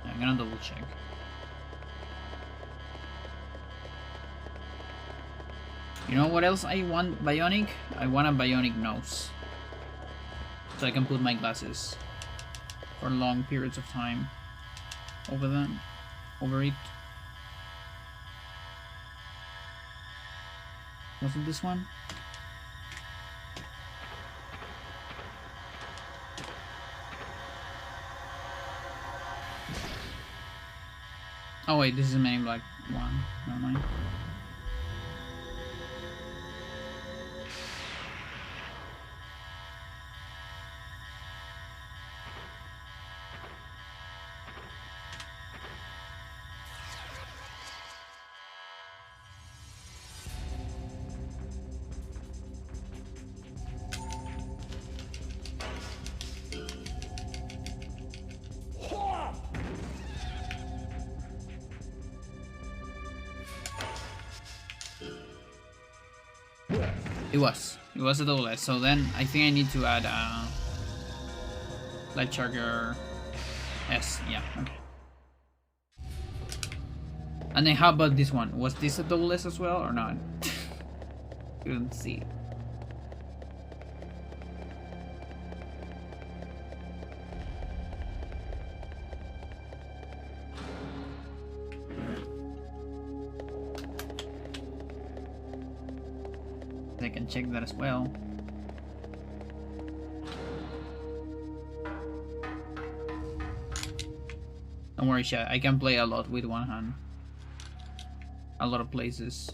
I'm gonna double check. You know what else I want bionic? I want a bionic nose. So I can put my glasses for long periods of time over them, over it. Was it this one? Oh wait, this is a Men in Black one. Never mind. It was a double S, so then I think I need to add light charger S, yeah, okay. And then how about this one? Was this a double S as well or not? Couldn't see. I can check that as well. Don't worry, chat. I can play a lot with one hand. A lot of places.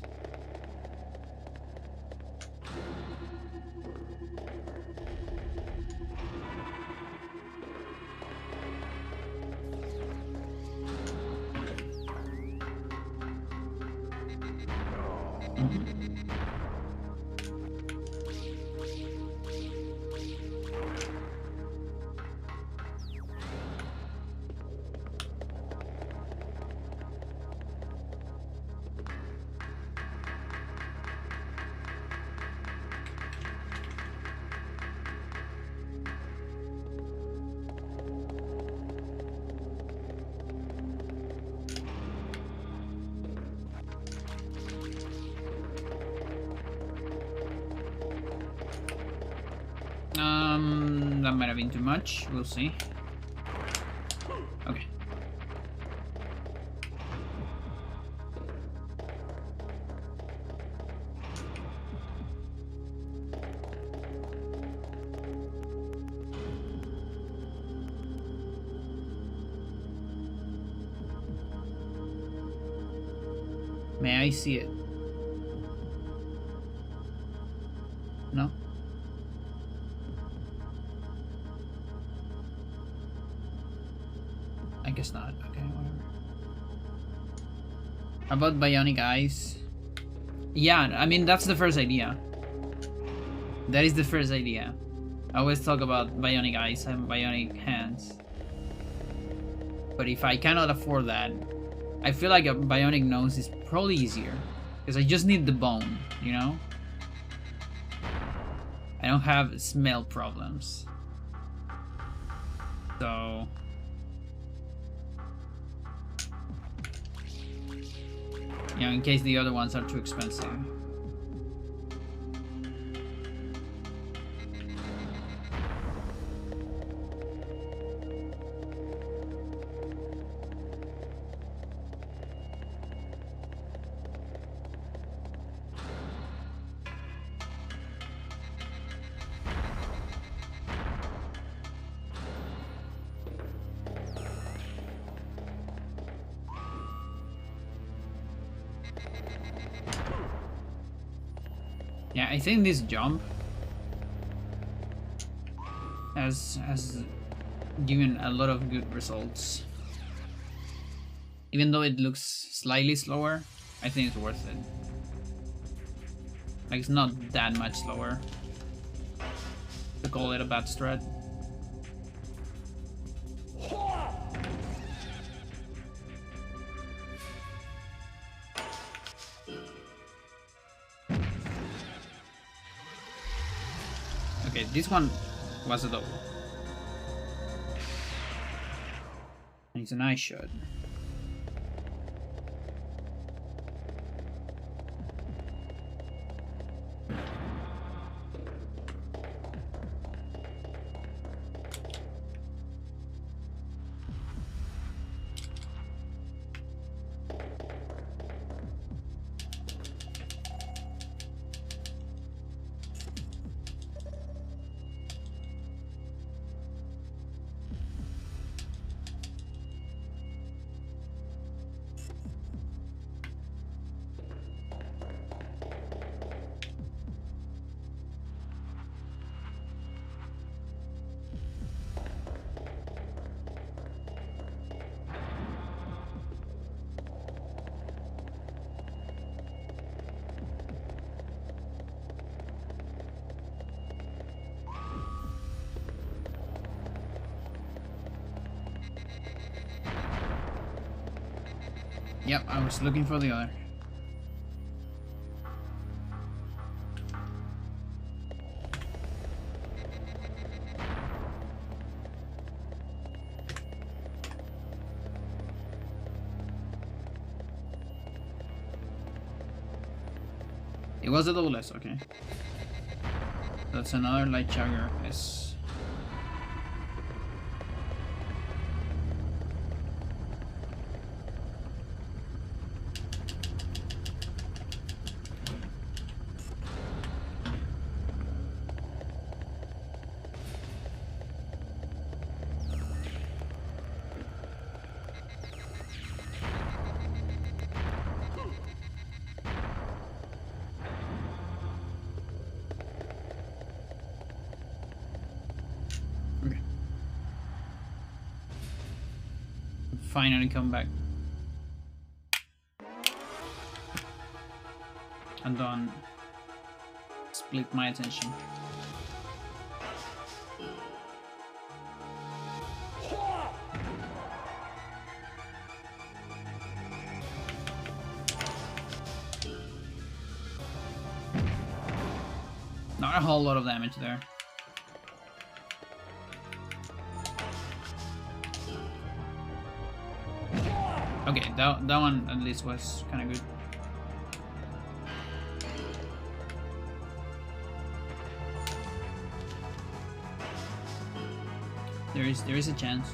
That might have been too much. We'll see. Okay. May I see it? No? I guess not. Okay, whatever. How about bionic eyes? Yeah, I mean, that's the first idea. That is the first idea. I always talk about bionic eyes and bionic hands. But if I cannot afford that, I feel like a bionic nose is probably easier. Because I just need the bone, you know? I don't have smell problems. So... you know, in case the other ones are too expensive. Yeah, I think this jump has given a lot of good results. Even though it looks slightly slower, I think it's worth it. Like, it's not that much slower to call it a bad strat. Okay, this one was a double. And it's a nice shot. Yep, I was looking for the other. It was a double S, okay. That's another light chugger S. Finally come back. And don't split my attention. Not a whole lot of damage there. Okay, that one at least was kind of good. There is a chance.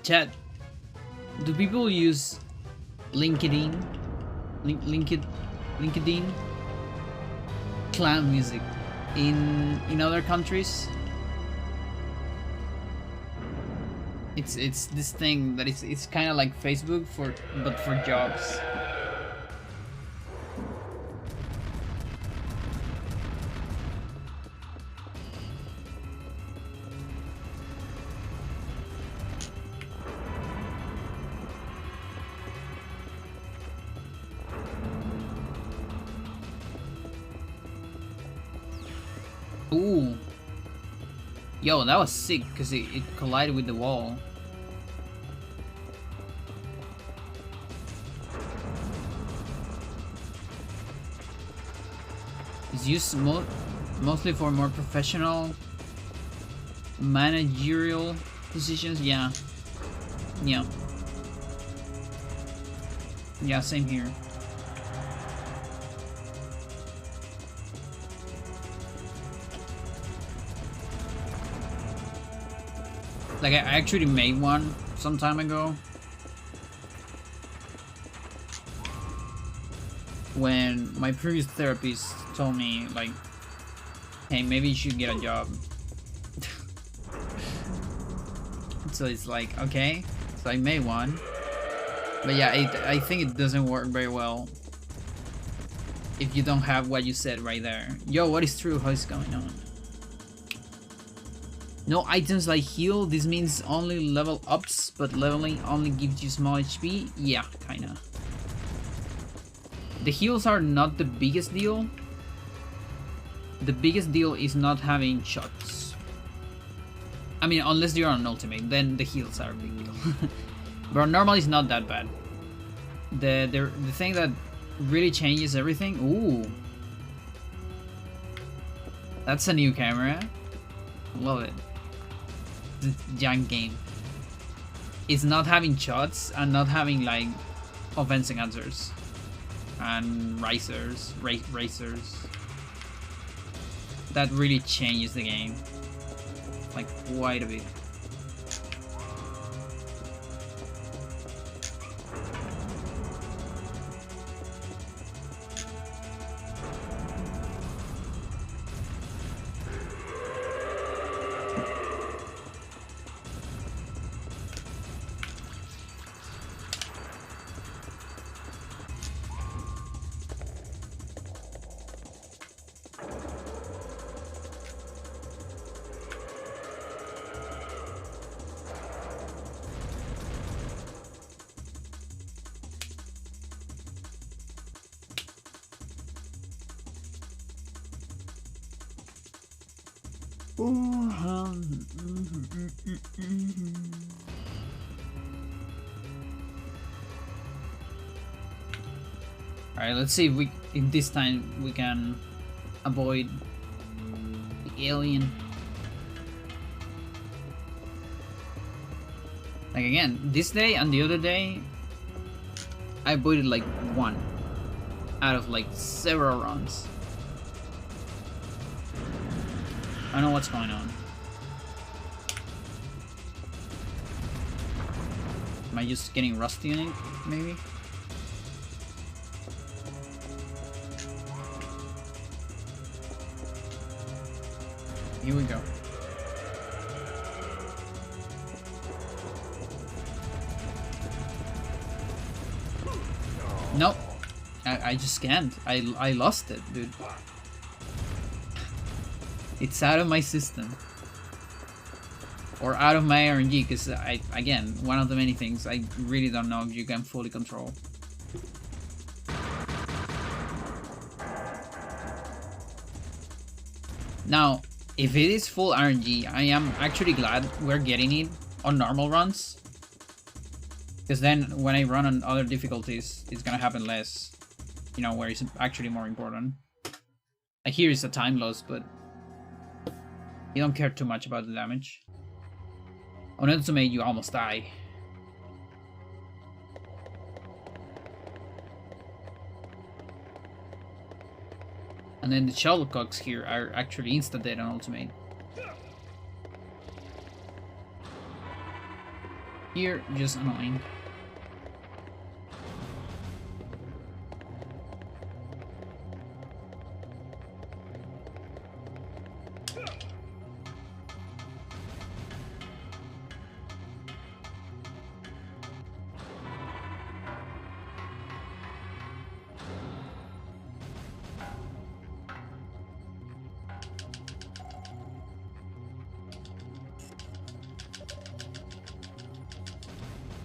Chat, do people use LinkedIn clan music in other countries? It's this thing that it's kind of like Facebook but for jobs. Ooh. Yo, that was sick because it collided with the wall. It's used mostly for more professional managerial positions. Yeah. Yeah. Yeah, same here. Like, I actually made one some time ago. When my previous therapist told me, like, hey, maybe you should get a job. So it's like, okay. So I made one. But yeah, I think it doesn't work very well if you don't have what you said right there. Yo, what is true? How is going on? No items like heal. This means only level ups, but leveling only gives you small HP. Yeah, kinda. The heals are not the biggest deal. The biggest deal is not having shots. I mean, unless you're on ultimate, then the heals are a big deal. But normally it's not that bad. The thing that really changes everything. Ooh, that's a new camera. Love it. The junk game. It's not having shots and not having like offensive answers and racers. That really changes the game, like quite a bit. Alright, let's see if this time we can avoid the alien. Like again, this day and the other day, I avoided like one out of like several runs. I don't know what's going on. Am I just getting rusty on it, maybe? Here we go. Nope. I just can't. I lost it, dude. It's out of my system. Or out of my RNG, because again, one of the many things I really don't know if you can fully control. Now, if it is full RNG, I am actually glad we're getting it on normal runs. Because then when I run on other difficulties, it's gonna happen less. You know, where it's actually more important. I hear it's a time loss, but you don't care too much about the damage. On ultimate, you almost die. And then the shuttlecocks here are actually insta-dead on ultimate. Here, just annoying.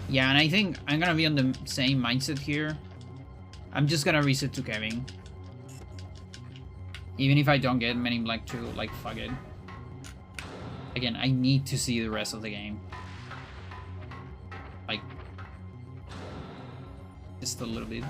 Yeah, and I think I'm gonna be on the same mindset here. I'm just gonna reset to Kevin. Even if I don't get Men in Black 2, like, fuck it. Again, I need to see the rest of the game. Like, just a little bit.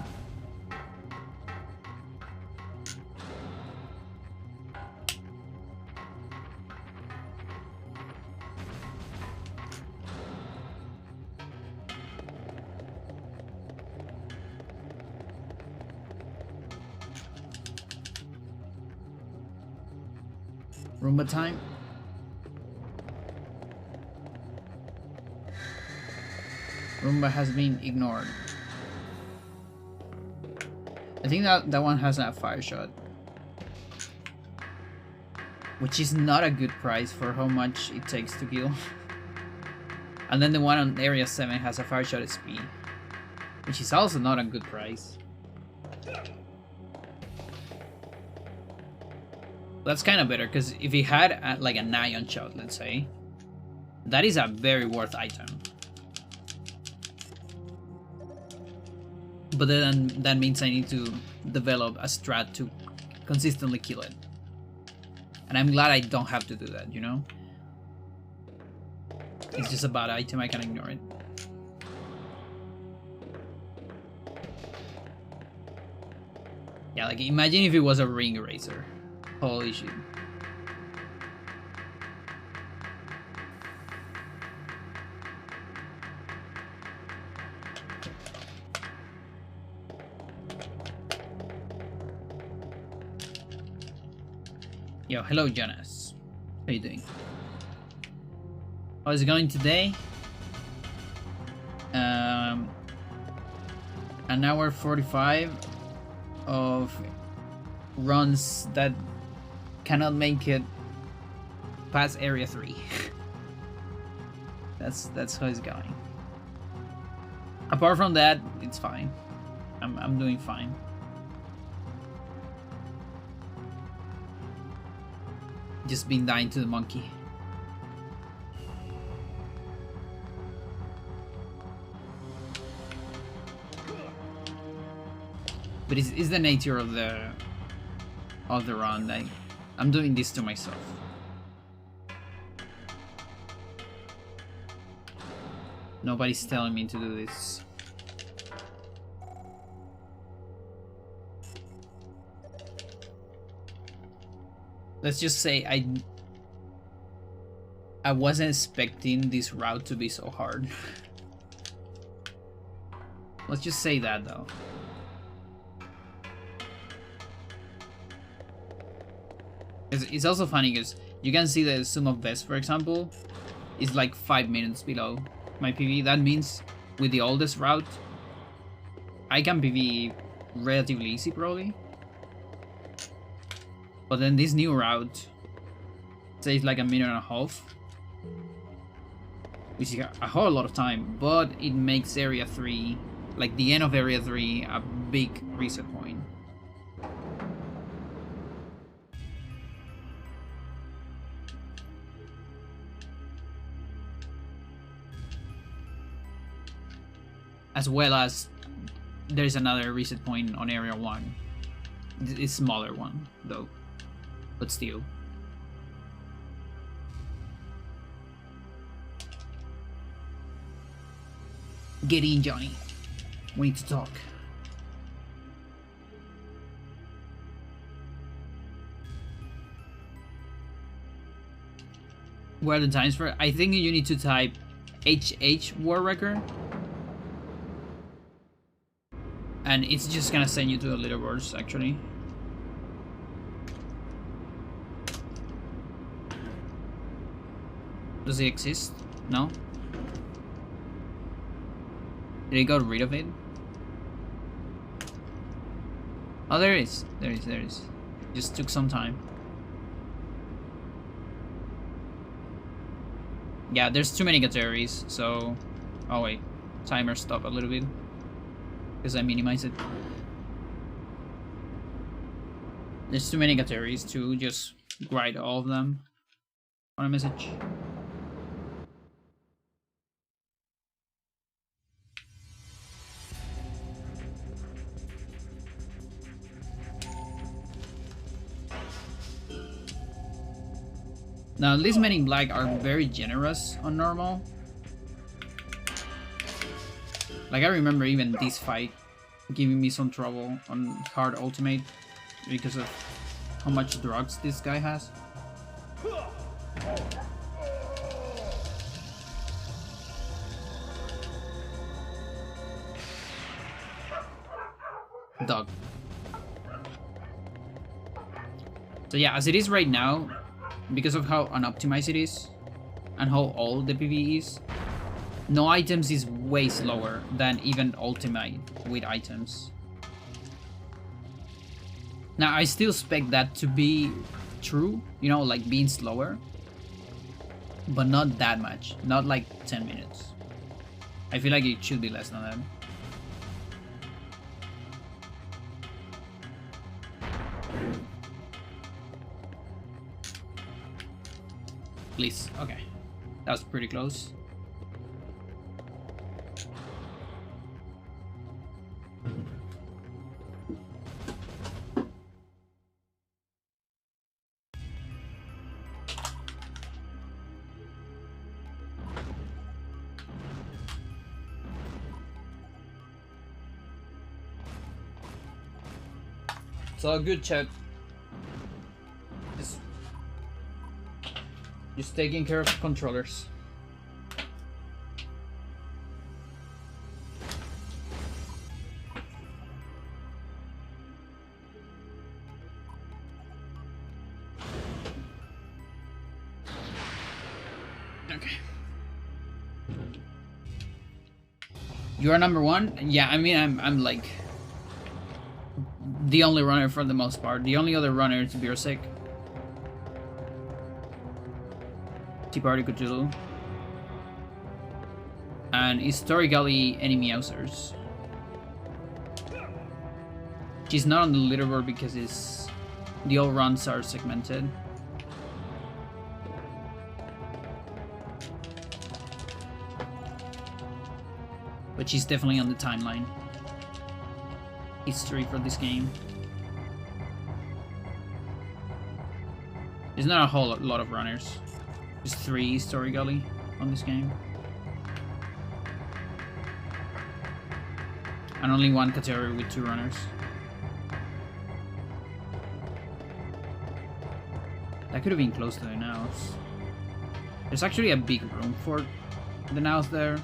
Roomba time. Roomba has been ignored. I think that one has a fire shot, which is not a good price for how much it takes to kill. And then the one on Area 7 has a fire shot SP, which is also not a good price. That's kind of better, because if he had like an ion shot, let's say, that is a very worth item. But then that means I need to develop a strat to consistently kill it. And I'm glad I don't have to do that, you know? It's just a bad item, I can ignore it. Yeah, like imagine if it was a ring eraser. Holy shit. Yo, hello Jonas. How you doing? How's it going today? An hour 45 of runs that cannot make it past Area 3. That's how it's going. Apart from that, it's fine. I'm doing fine. Just been dying to the monkey. But it's the nature of the run. Like, I'm doing this to myself. Nobody's telling me to do this. Let's just say I wasn't expecting this route to be so hard. Let's just say that though. It's also funny because you can see the sum of best, for example, is like 5 minutes below my PV. That means with the oldest route, I can PV relatively easy probably. But then this new route saves like 1.5 minutes, which is a whole lot of time, but it makes Area 3, like the end of Area 3, a big reset point. As well as there's another reset point on Area 1. It's a smaller one though, but still. Get in, Johnny. We need to talk. What are the times for it? I think you need to type HH War Record. And it's just gonna send you to the leaderboards, actually. Does it exist? No? Did it got rid of it? Oh, there is. There is. Just took some time. Yeah, there's too many categories, so... Oh wait, timer stop a little bit. Because I minimize it. There's too many categories to just write all of them on a message. Now, these men in black are very generous on normal. Like, I remember even this fight giving me some trouble on hard ultimate because of how much drugs this guy has. Dog. So yeah, as it is right now, because of how unoptimized it is and how old the PvE is, no items is way slower than even ultimate with items. Now I still expect that to be true, you know, like being slower, but not that much, not like 10 minutes. I feel like it should be less than that. Please, okay. That was pretty close. So good chat. Just taking care of controllers. Okay. You are number one? Yeah, I mean I'm like the only runner for the most part. The only other runner is Birsek. Tea Party Cthulhu. And historically enemy users. She's not on the leaderboard because the all runs are segmented. But she's definitely on the timeline. History for this game. There's not a whole lot of runners. There's 3 historically on this game. And only 1 category with 2 runners. That could have been close to the nows. There's actually a big room for the nows there.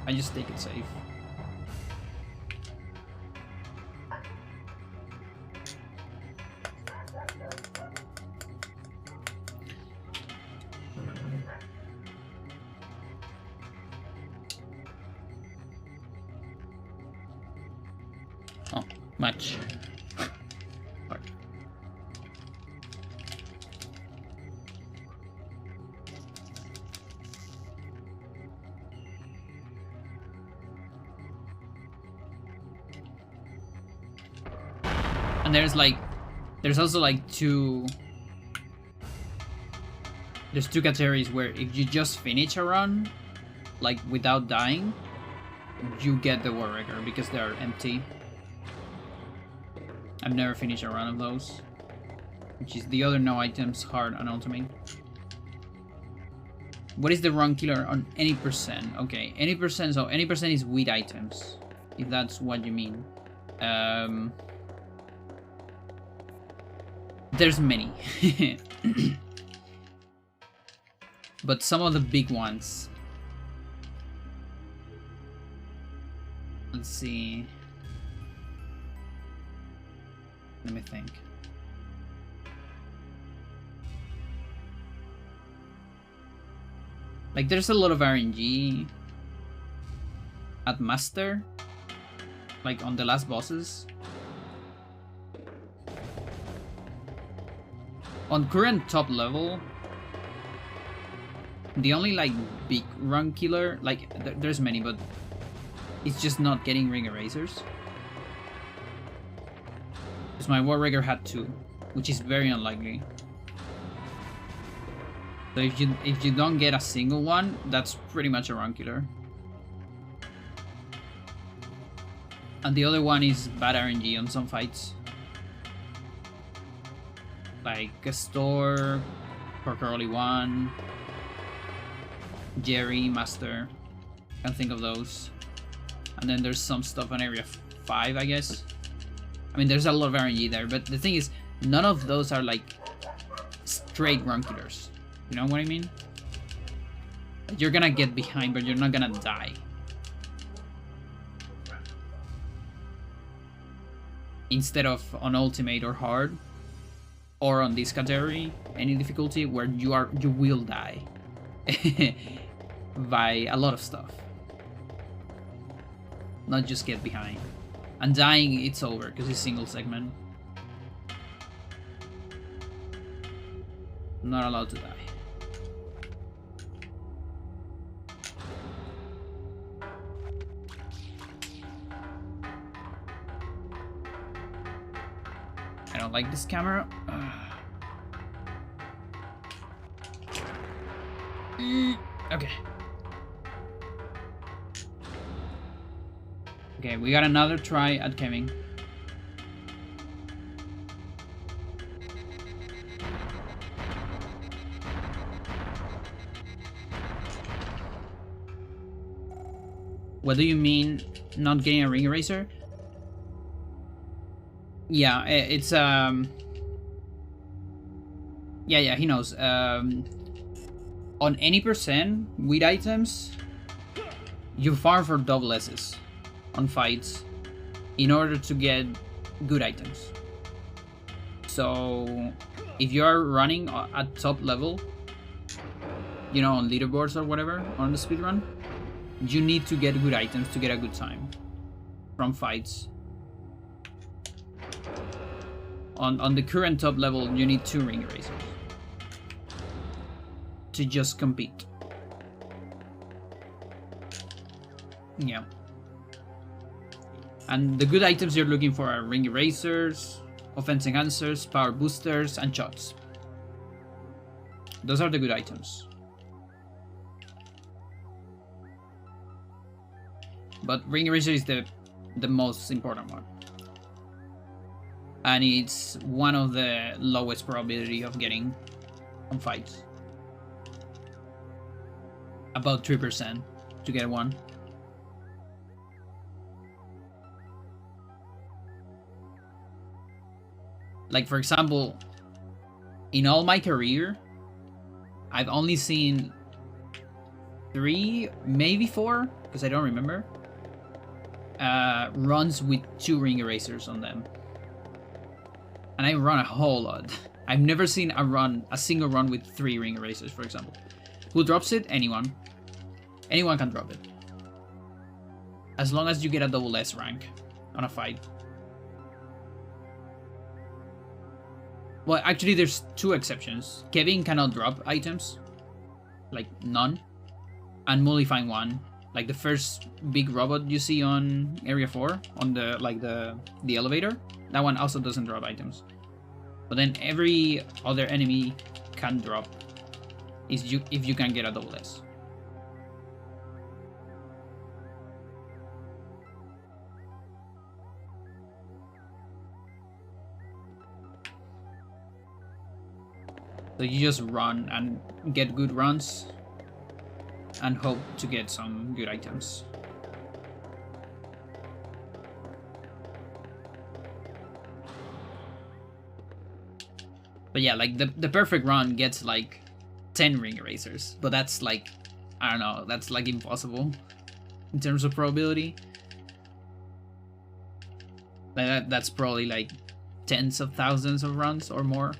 I just take it safe. Oh, much. And there's also like there's 2 categories where if you just finish a run, like without dying, you get the War Record because they are empty. I've never finished a run of those, which is the other no items, hard and ultimate. What is the run killer on any percent? Okay, any percent, so any percent is with items, if that's what you mean. There's many. But some of the big ones. Let's see. Let me think. Like there's a lot of RNG at Master, like on the last bosses. On current top level, the only like big run killer, like there's many, but it's just not getting ring erasers. Because my War Rigger had 2, which is very unlikely. So if you don't get a single one, that's pretty much a run killer. And the other one is bad RNG on some fights. Like a store, Parker only 1. Jerry, Master. Can't think of those. And then there's some stuff on area 5, I guess. I mean, there's a lot of RNG there, but the thing is, none of those are like straight run killers. You know what I mean? You're gonna get behind, but you're not gonna die. Instead of on ultimate or hard, or on this category, any difficulty where you will die by a lot of stuff. Not just get behind. And dying, it's over because it's single segment. Not allowed to die. I don't like this camera. Okay. Okay, we got another try at Kevin. What do you mean not getting a ring eraser? Yeah, it's yeah, he knows. On any percent with items, you farm for double S's on fights in order to get good items. So if you are running at top level, you know, on leaderboards or whatever, on the speedrun, you need to get good items to get a good time from fights. On the current top level, you need 2 ring erasers to just compete. Yeah. And the good items you're looking for are ring erasers, offense enhancers, power boosters, and shots. Those are the good items. But ring eraser is the most important one. And it's one of the lowest probability of getting on fights. About 3% to get one. Like, for example, in all my career, I've only seen 3, maybe 4, because I don't remember, runs with 2 ring erasers on them. And I run a whole lot. I've never seen a single run with 3 ring erasers, for example. Who drops it? Anyone. Anyone can drop it. As long as you get a double S rank on a fight. Well, actually, there's 2 exceptions. Kevin cannot drop items. Like, none. And Mollifying 1. Like, the first big robot you see on Area 4, on the, like, the elevator. That one also doesn't drop items. But then every other enemy can drop if you can get a double S. So you just run and get good runs and hope to get some good items. But yeah, like the perfect run gets like 10 ring erasers, but that's like, I don't know, that's like impossible in terms of probability. Like that's probably like tens of thousands of runs or more.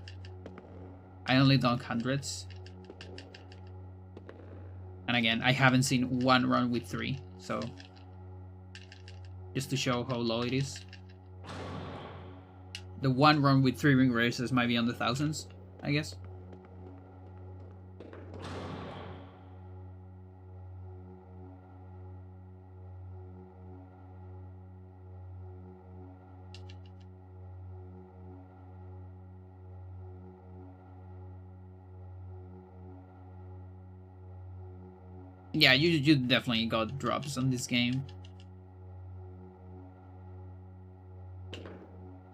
I only done hundreds. And again, I haven't seen 1 run with 3, so just to show how low it is. The 1 run with 3 ring races might be on the thousands, I guess. Yeah, you definitely got drops on this game.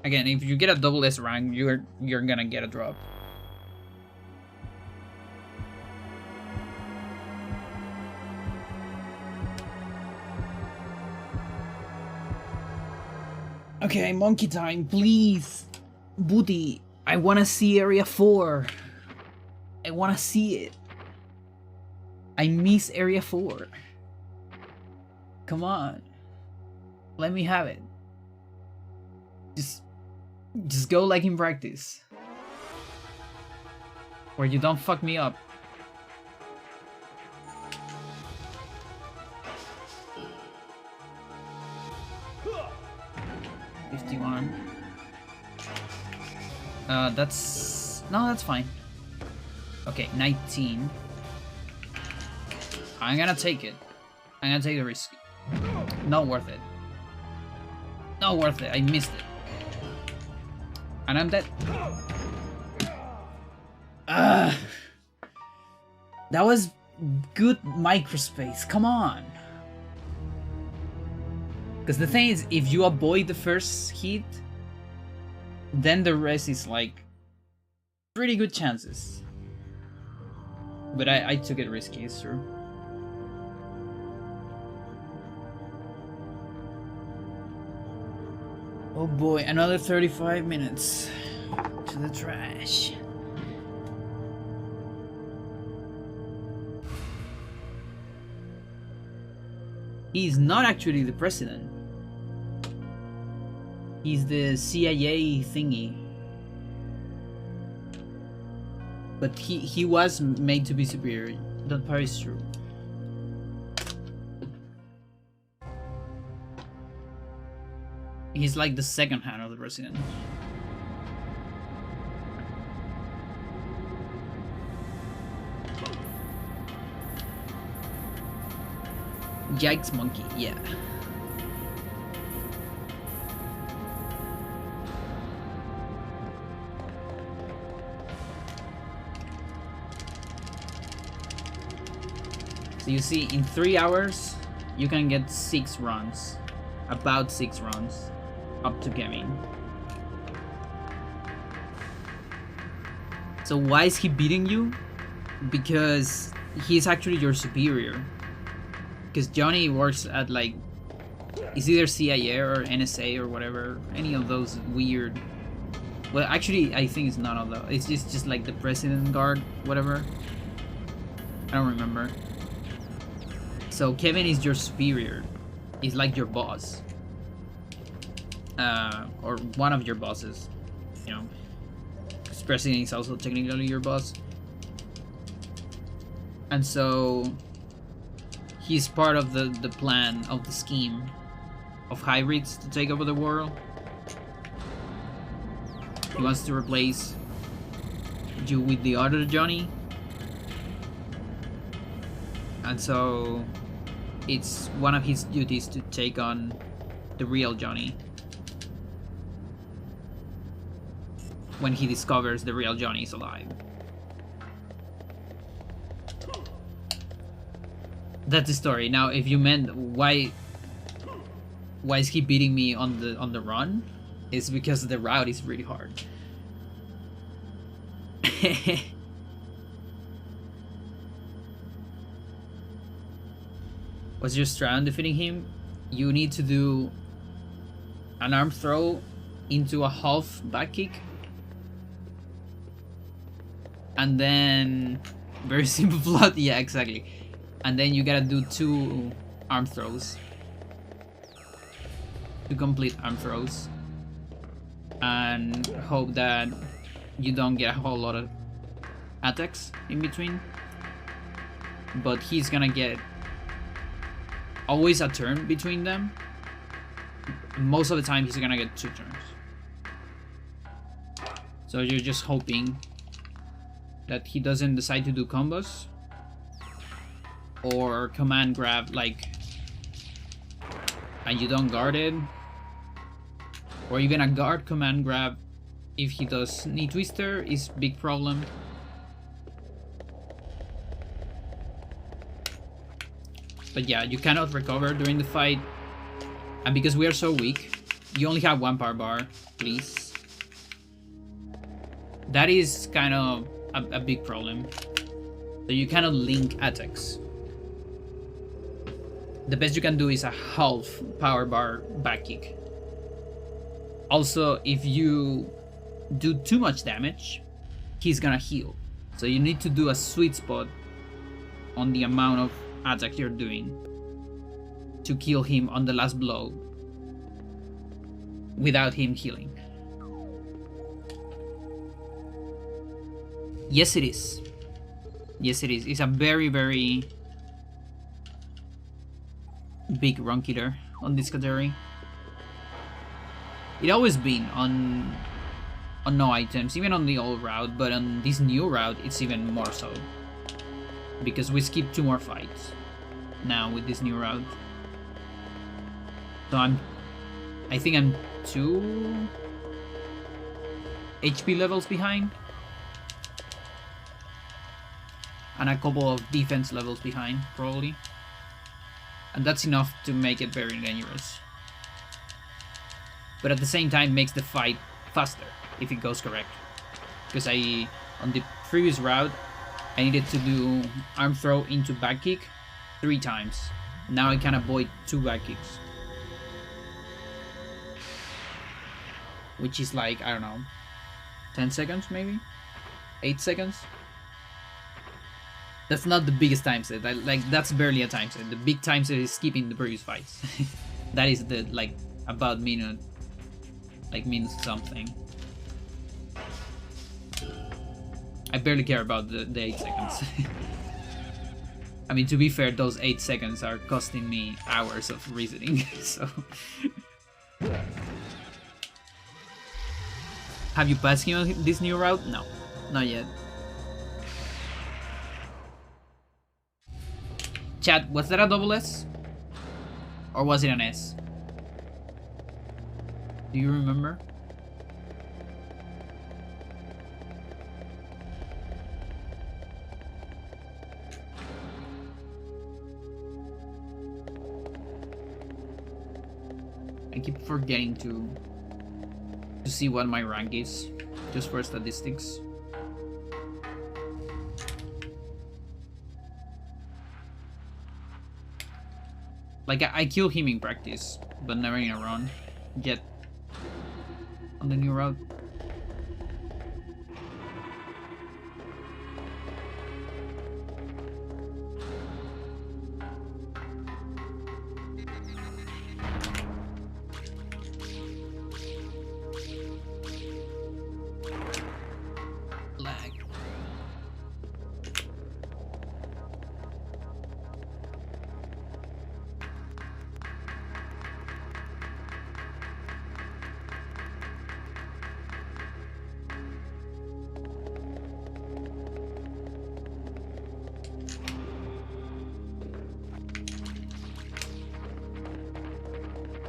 Again, if you get a double S rank, you're gonna get a drop. Okay, monkey time, please. Booty, I wanna see Area 4. I wanna see it. I miss Area 4. Come on. Let me have it. Just go like in practice. Where you don't fuck me up. That's fine. Okay, 19. I'm gonna take it. I'm gonna take the risk. Not worth it. Not worth it. I missed it. And I'm dead. That was good microspace. Come on. Because the thing is, if you avoid the first hit, then the rest is like pretty good chances. But I took it risky, it's true. Oh boy, another 35 minutes to the trash. He's not actually the president. He's the CIA thingy. But he was made to be superior. That part is true. He's like the second hand of the president. Yikes monkey, yeah. So you see, in 3 hours, you can get 6 runs. About 6 runs. Up to Kevin. So why is he beating you? Because he's actually your superior. Because Johnny works at like, it's either CIA or NSA or whatever. Any of those weird. Well, actually, I think it's none of those. It's just like the President Guard, whatever. I don't remember. So Kevin is your superior. He's like your boss. Or one of your bosses. You know. Because President is also technically your boss. And so he's part of the plan, of the scheme of hybrids to take over the world. He wants to replace you with the other Johnny. And so it's one of his duties to take on the real Johnny. When he discovers the real Johnny is alive. That's the story. Now, if you meant why is he beating me on the run? It's because the route is really hard. What's your strat on defeating him? You need to do an arm throw into a half back kick. And then very simple plot, yeah, exactly. And then you gotta do 2 arm throws. 2 complete arm throws. And hope that you don't get a whole lot of attacks in between. But he's gonna get always a turn between them. Most of the time he's gonna get 2 turns. So you're just hoping that he doesn't decide to do combos or command grab, like, and you don't guard it, or even a guard command grab. If he does knee twister, is big problem. But yeah, you cannot recover during the fight, and because we are so weak, you only have 1 power bar, please. That is kind of a big problem. So you cannot link attacks. The best you can do is a half power bar back kick. Also, if you do too much damage, he's gonna heal. So you need to do a sweet spot on the amount of attack you're doing to kill him on the last blow without him healing. Yes, it is. Yes, it is. It's a very, very big run killer on this category. It always been on no items, even on the old route, but on this new route it's even more so. Because we skipped 2 more fights now with this new route. So I think I'm 2 HP levels behind. And a couple of defense levels behind, probably. And that's enough to make it very dangerous. But at the same time makes the fight faster if it goes correct. Because on the previous route, I needed to do arm throw into back kick 3 times. Now I can avoid 2 back kicks. Which is like, I don't know, 10 seconds maybe? 8 seconds? That's not the biggest time set. That's barely a time set. The big time set is skipping the previous fights. That is the, like, about minute something. I barely care about the 8 seconds. I mean, to be fair, those 8 seconds are costing me hours of reasoning, so... Have you passed him on this new route? No, not yet. Chat, was that a double S? Or was it an S? Do you remember? I keep forgetting to see what my rank is, just for statistics. Like, I kill him in practice, but never in a run yet on the new route. Lag.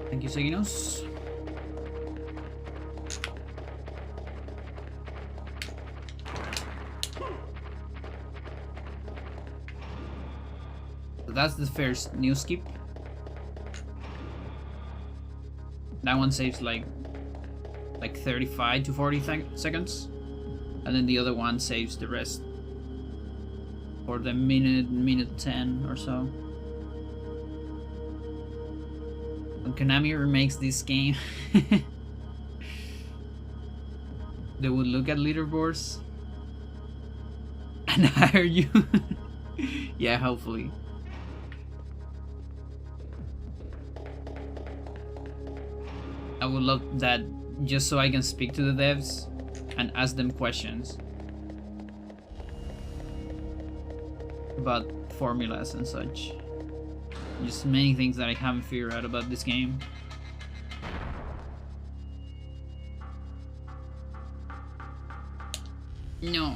Thank you, Seginos. So that's the first new skip. That one saves like 35 to 40 seconds, and then the other one saves the rest for the minute 10 or so. When Konami remakes this game, they would look at leaderboards and hire you. Yeah, hopefully. I would love that, just so I can speak to the devs and ask them questions about formulas and such. Just many things that I haven't figured out about this game. No.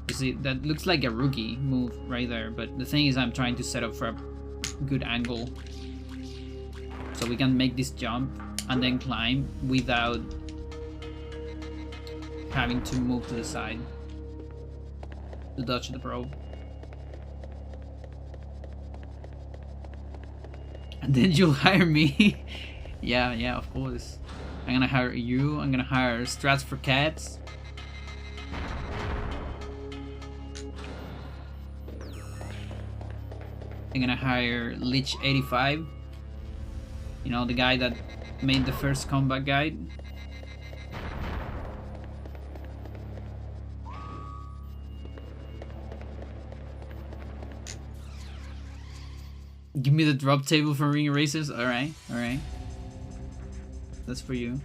You see, that looks like a rookie move right there, but the thing is I'm trying to set up for a good angle so we can make this jump and then climb without having to move to the side to dodge the probe. And then you'll hire me. Yeah, of course. I'm gonna hire you. I'm gonna hire Strats for Cats. I'm gonna hire Lich85. You know, the guy that made the first combat guide. Give me the drop table for ring erasers. Alright, alright. That's for you.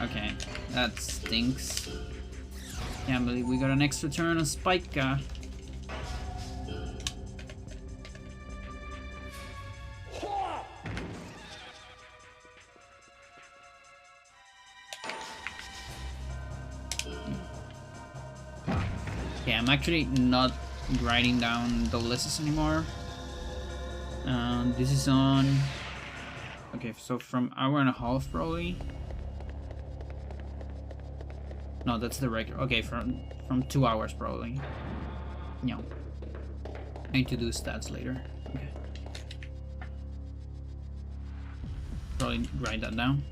Okay, that stinks. Can't believe we got an extra turn on Spika. Okay, I'm actually not writing down the lists anymore. This is on... Okay, so from hour and a half probably. No, that's the regular. Okay, from 2 hours probably. No. I need to do stats later. Okay. Probably write that down.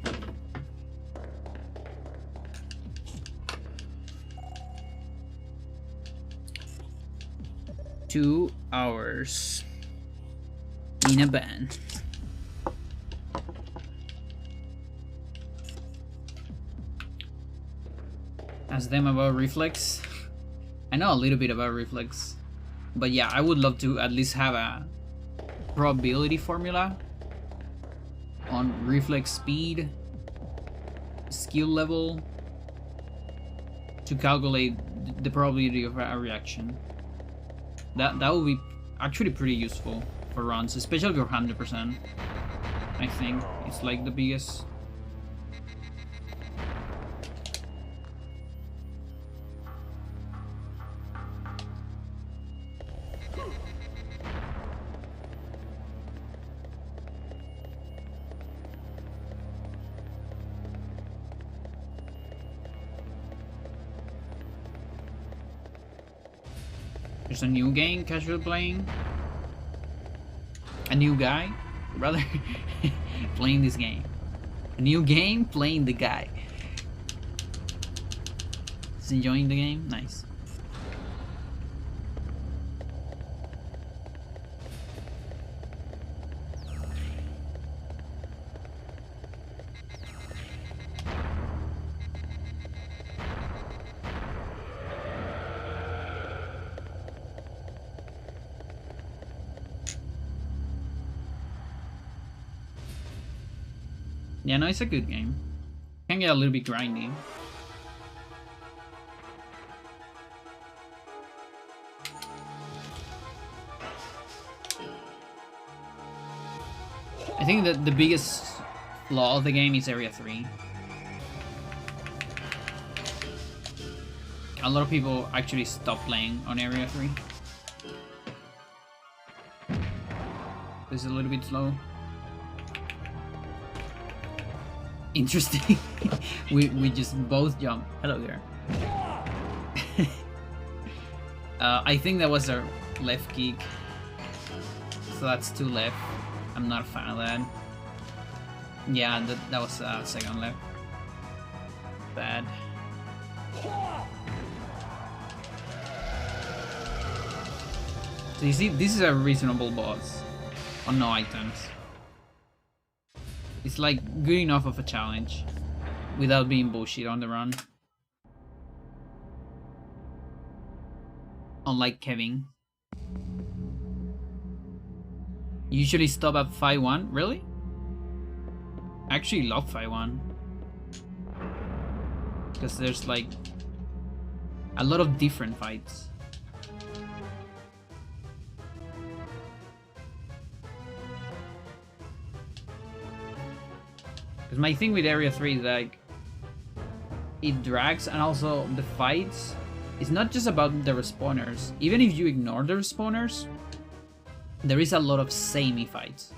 Two hours in a band. Ask them about reflex. I know a little bit about reflex, but yeah, I would love to at least have a probability formula on reflex speed, skill level, to calculate the probability of a reaction. That would be actually pretty useful for runs, especially if you're 100%. I think it's like the biggest. There's a new game casual playing. A new guy, brother, playing this game. A new game playing the guy. Is enjoying the game? Nice. Yeah, no, it's a good game. Can get a little bit grindy. I think that the biggest flaw of the game is Area 3. A lot of people actually stop playing on Area 3. This is a little bit slow. Interesting. we just both jump. Hello there. I think that was our left kick. So that's 2 left. I'm not a fan of that. Yeah, that was second left. Bad. So you see, this is a reasonable boss on no items. It's like good enough of a challenge without being bullshit on the run. Unlike Kevin. Usually stop at 5-1. Really? I actually love 5-1. Because there's like a lot of different fights. Because my thing with Area 3 is like it drags, and also the fights, it's not just about the respawners. Even if you ignore the respawners, there is a lot of samey fights.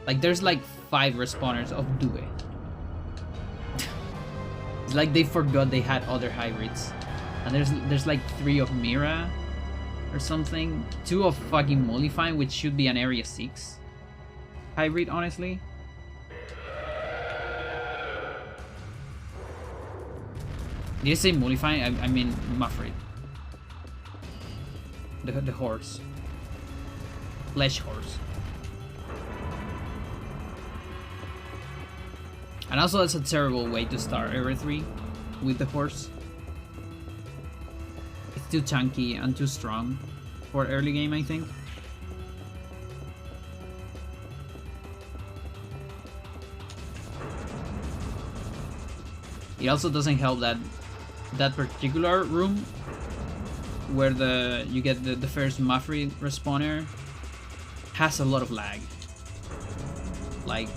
Like there's like 5 respawners of Due. It's like they forgot they had other hybrids. And there's like 3 of Mira or something. 2 of fucking Molifine, which should be an Area 6 hybrid, honestly. Did I say Molifine? I mean Muffred. The horse. flesh horse. And also that's a terrible way to start every 3 with the horse. It's too chunky and too strong for early game, I think. It also doesn't help that that particular room where you get the first Mafri respawner has a lot of lag. Like,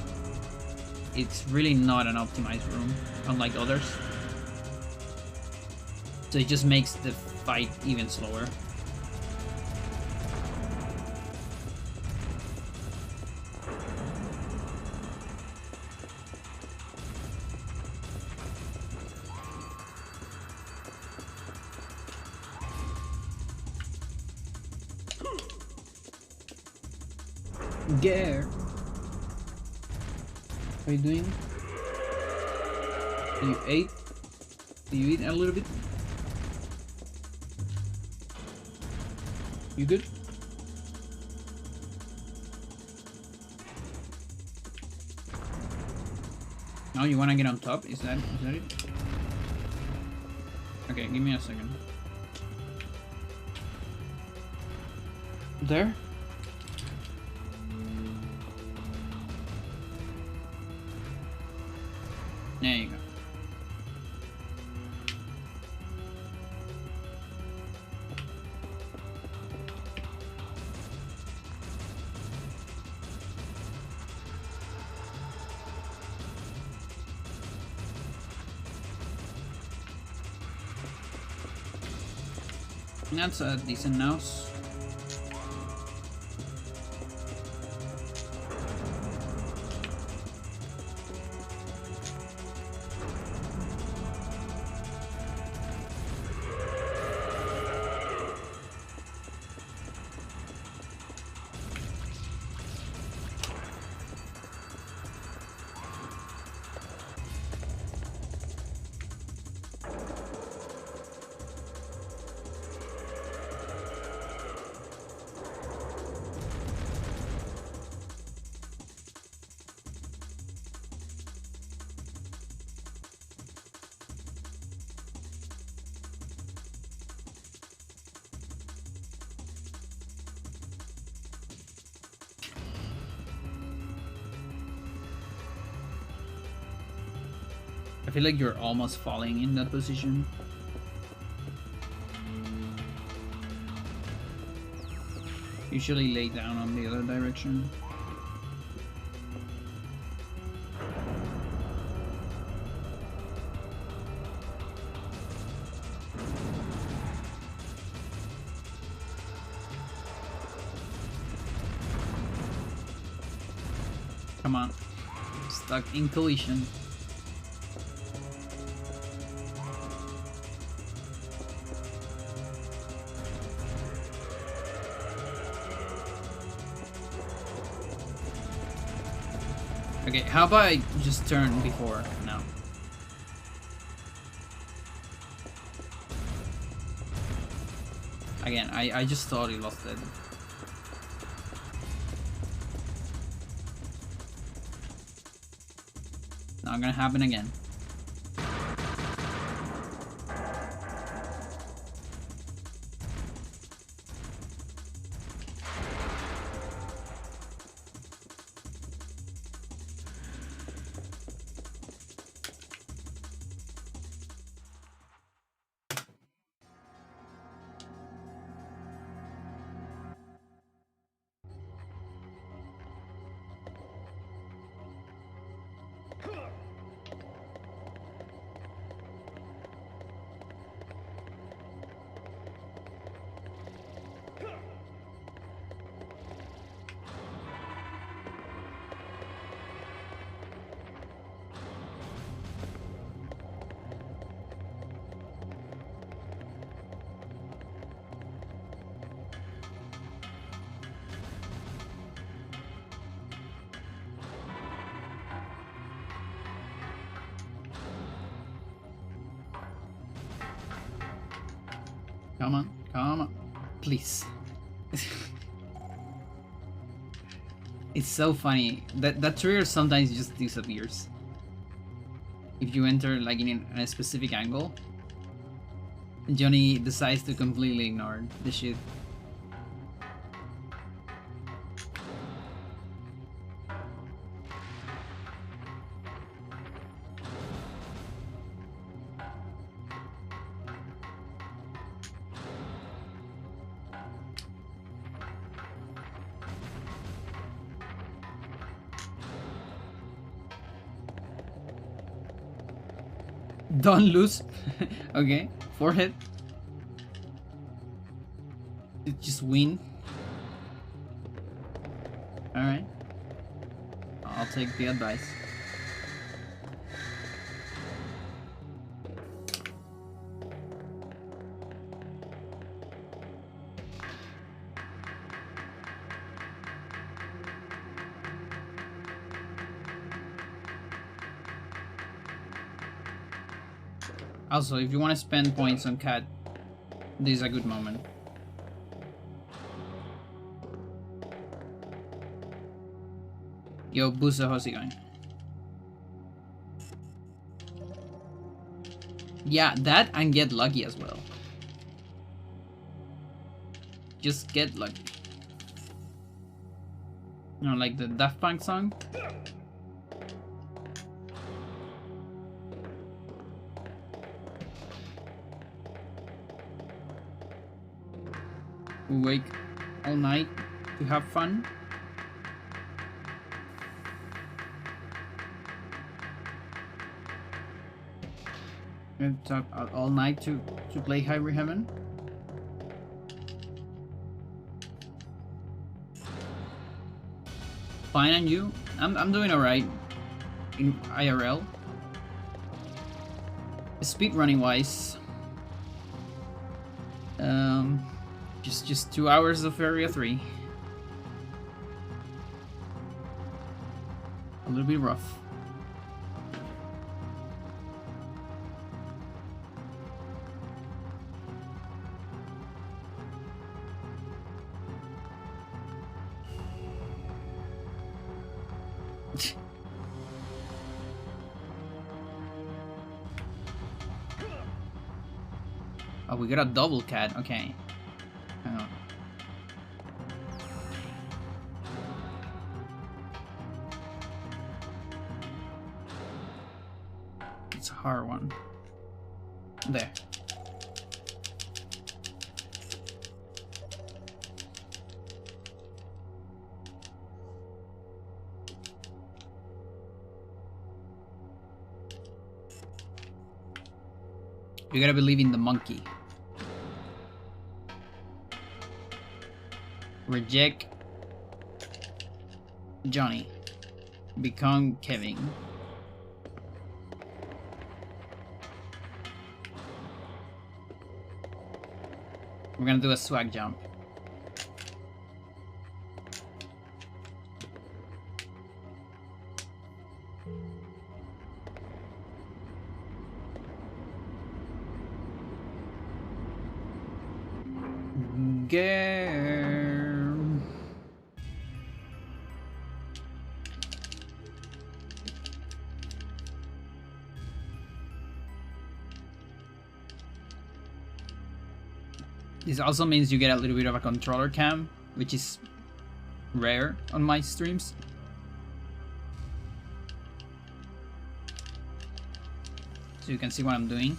it's really not an optimized room, unlike others. So it just makes the fight even slower. Gare. How are you doing? You ate? Did you eat a little bit? You good? Now you wanna get on top? Is that it? Okay, give me a second. There? There you go. That's a decent nose. I feel like you're almost falling in that position. Usually lay down on the other direction. Come on. Stuck in collision. Okay, how about I just turn before now? Again, I just thought he lost it. Not gonna happen again. Come on, come on, please. It's so funny that trigger sometimes just disappears if you enter like in a specific angle. Johnny decides to completely ignore the shit. Don't lose. Okay, forehead. Just win. Alright. I'll take the advice. Also, if you want to spend points on cat, this is a good moment. Yo, Busa, how's it going? Yeah, that and get lucky as well. Just get lucky. You know, like the Daft Punk song? We wake all night to have fun. And talk all night to play Hybrid Heaven. Fine, and you? I'm doing alright in IRL. Speedrunning wise, just 2 hours of Area 3. A little bit rough. Oh, we got a double cat. Okay. Hang on. It's a hard one. There. You gotta believe in the monkey. Reject Johnny. Become Kevin. We're gonna do a swag jump. Girl. This also means you get a little bit of a controller cam, which is rare on my streams. So you can see what I'm doing.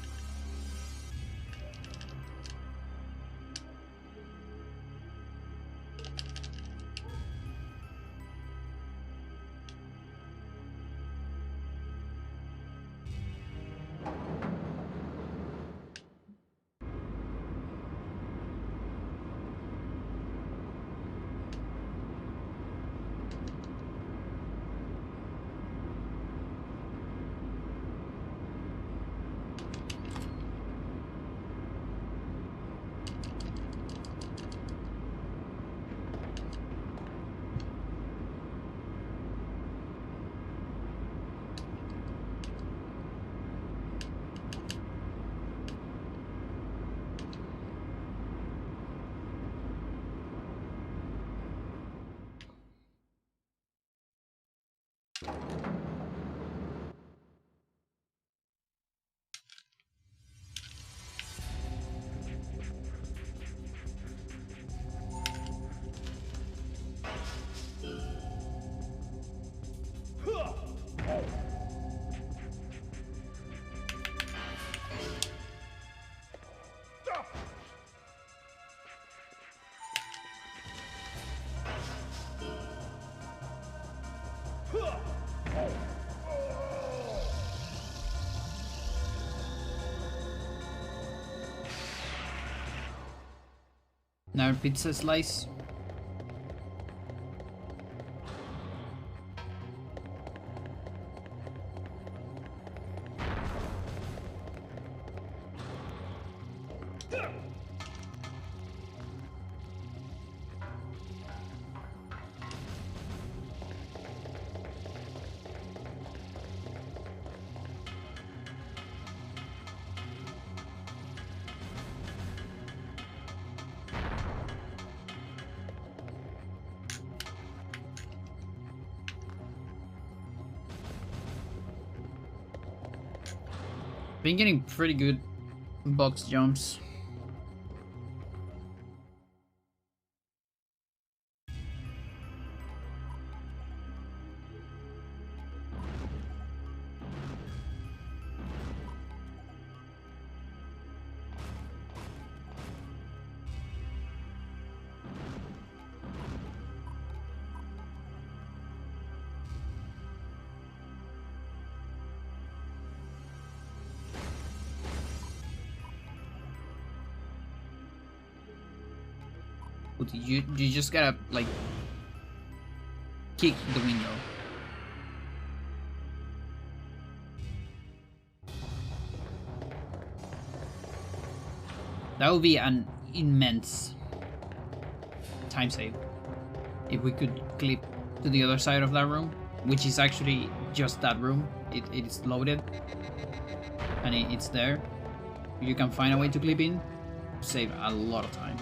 Now pizza slice. Been getting pretty good box jumps. You just gotta like kick the window. That would be an immense time save if we could clip to the other side of that room, which is actually just that room. It is loaded and it's there. You can find a way to clip in, save a lot of time.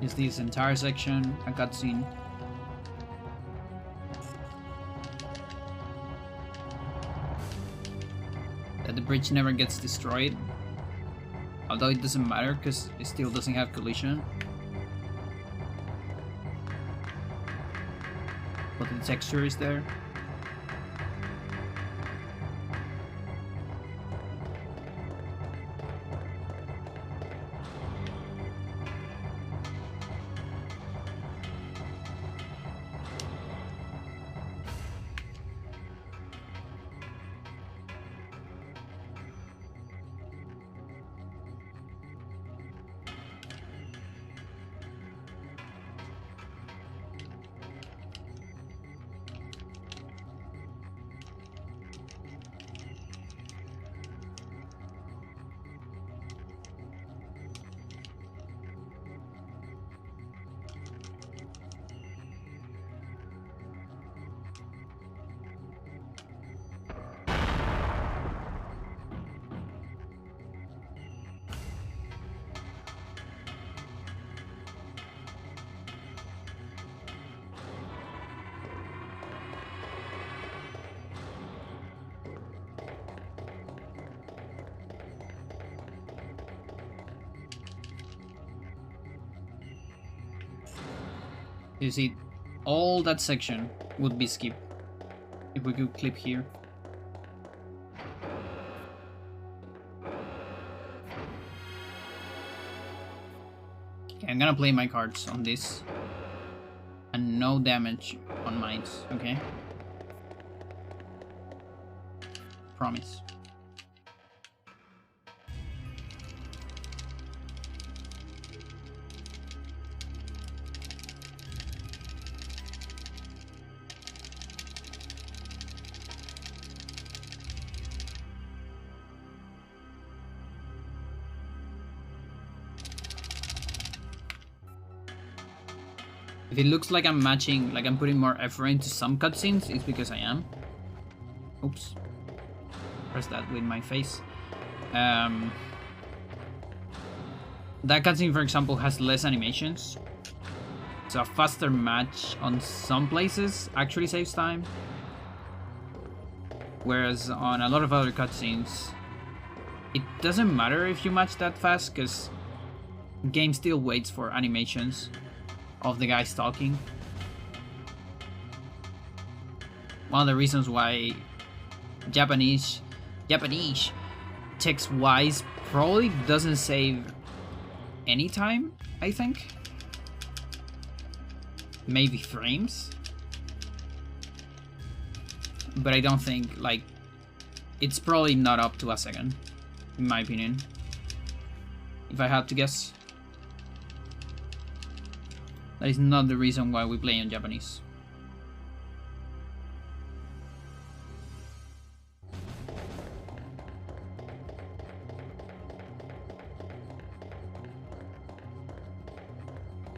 Is this entire section a cutscene? That the bridge never gets destroyed, although it doesn't matter because it still doesn't have collision. But the texture is there. You see, all that section would be skipped if we could clip here. Okay, I'm gonna play my cards on this. And no damage on mines, okay? Promise. If it looks like I'm matching, like I'm putting more effort into some cutscenes, it's because I am. Oops. Press that with my face. That cutscene, for example, has less animations. So a faster match on some places actually saves time. Whereas on a lot of other cutscenes, it doesn't matter if you match that fast, because the game still waits for animations of the guys talking. One of the reasons why Japanese text-wise probably doesn't save any time, I think. Maybe frames. But I don't think, like, it's probably not up to a second, in my opinion. If I had to guess. That is not the reason why we play in Japanese.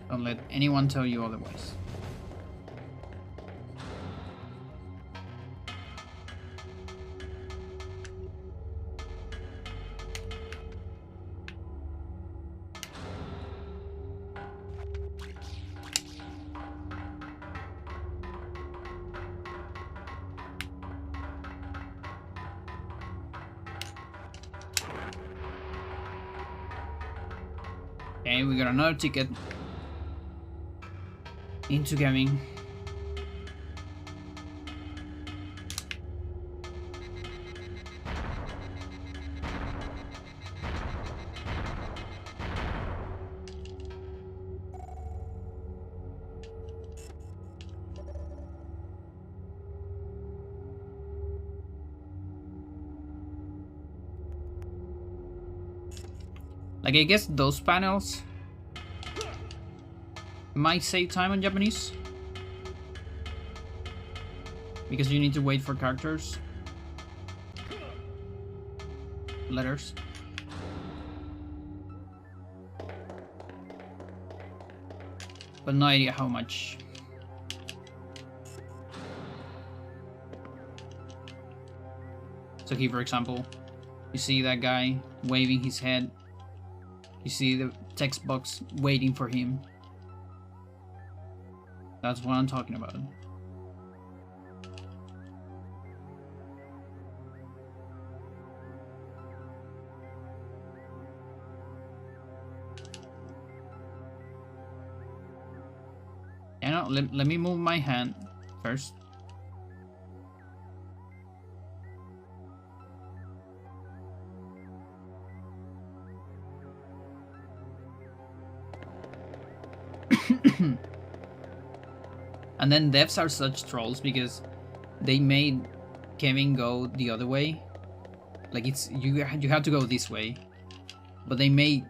Don't let anyone tell you otherwise. Okay, we got another ticket into gaming. Like, I guess those panels might save time on Japanese, because you need to wait for characters, letters. But no idea how much. So here, for example, you see that guy waving his head. You see the text box waiting for him. That's what I'm talking about. You know, let me move my hand first. And then devs are such trolls because they made Kevin go the other way. Like, it's you have to go this way, but they made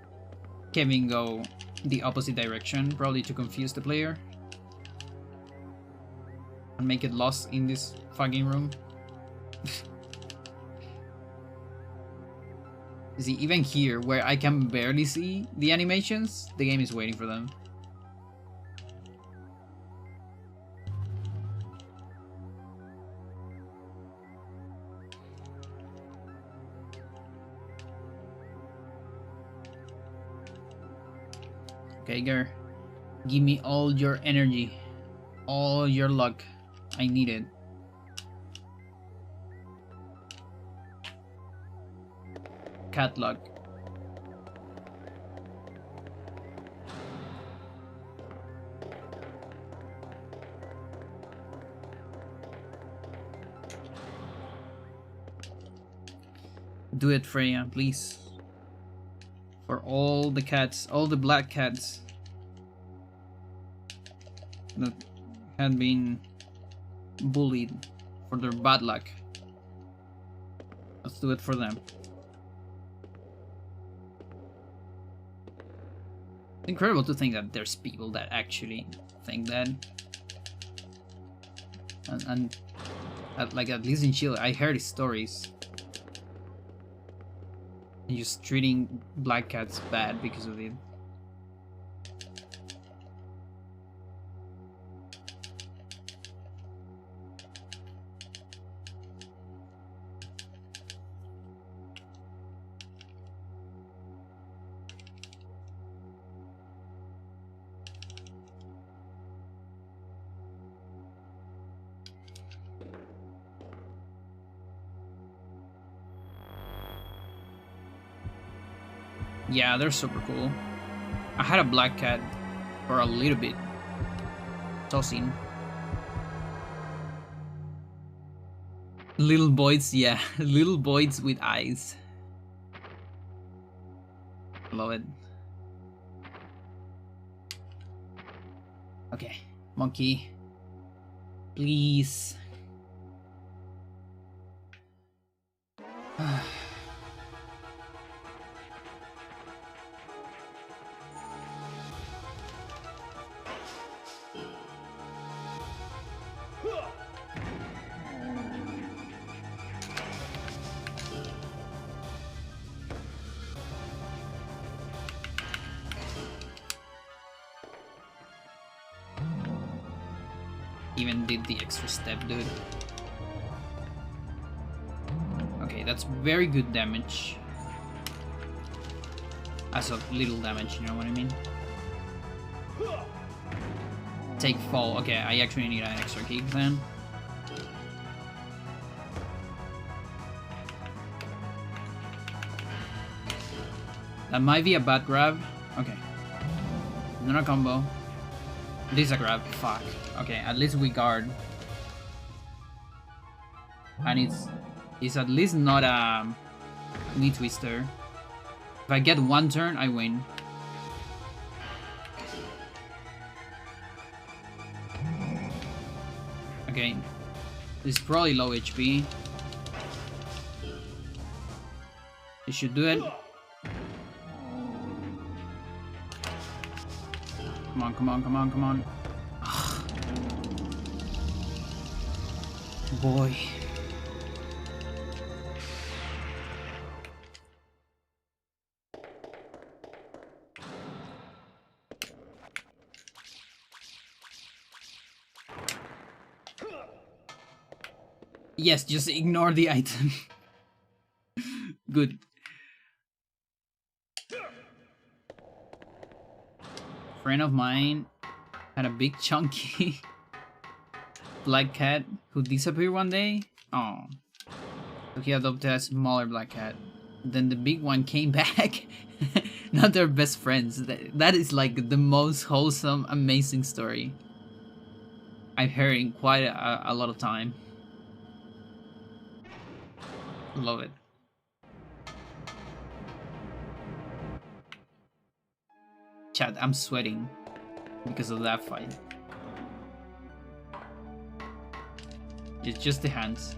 Kevin go the opposite direction, probably to confuse the player and make it lost in this fucking room. See, even here, where I can barely see the animations, the game is waiting for them. Okay, girl. Give me all your energy. All your luck. I need it. Cat luck. Do it, Freya, please. For all the cats, all the black cats that had been bullied for their bad luck. Let's do it for them. It's incredible to think that there's people that actually think that. And like, at least in Chile, I heard stories. Just treating black cats bad because of it. Yeah, they're super cool. I had a black cat for a little bit. Tossing. Little boys, yeah. Little boys with eyes. Love it. Okay, monkey. Please. Even did the extra step, dude. Okay, that's very good damage. As of little damage, you know what I mean? Take fall. Okay, I actually need an extra kick then. That might be a bad grab. Okay. Not a combo. This is a grab. Fuck. Okay, at least we guard. And it's at least not a knee twister. If I get one turn, I win. Okay. This is probably low HP. It should do it. Come on, come on, come on, come on. Boy. Yes, just ignore the item. Good. Friend of mine had a big chunky black cat who disappeared one day. Oh. So he adopted a smaller black cat. Then the big one came back. Now they're best friends. That is like the most wholesome, amazing story I've heard in quite a lot of time. Love it. Chat, I'm sweating because of that fight. It's just the hands.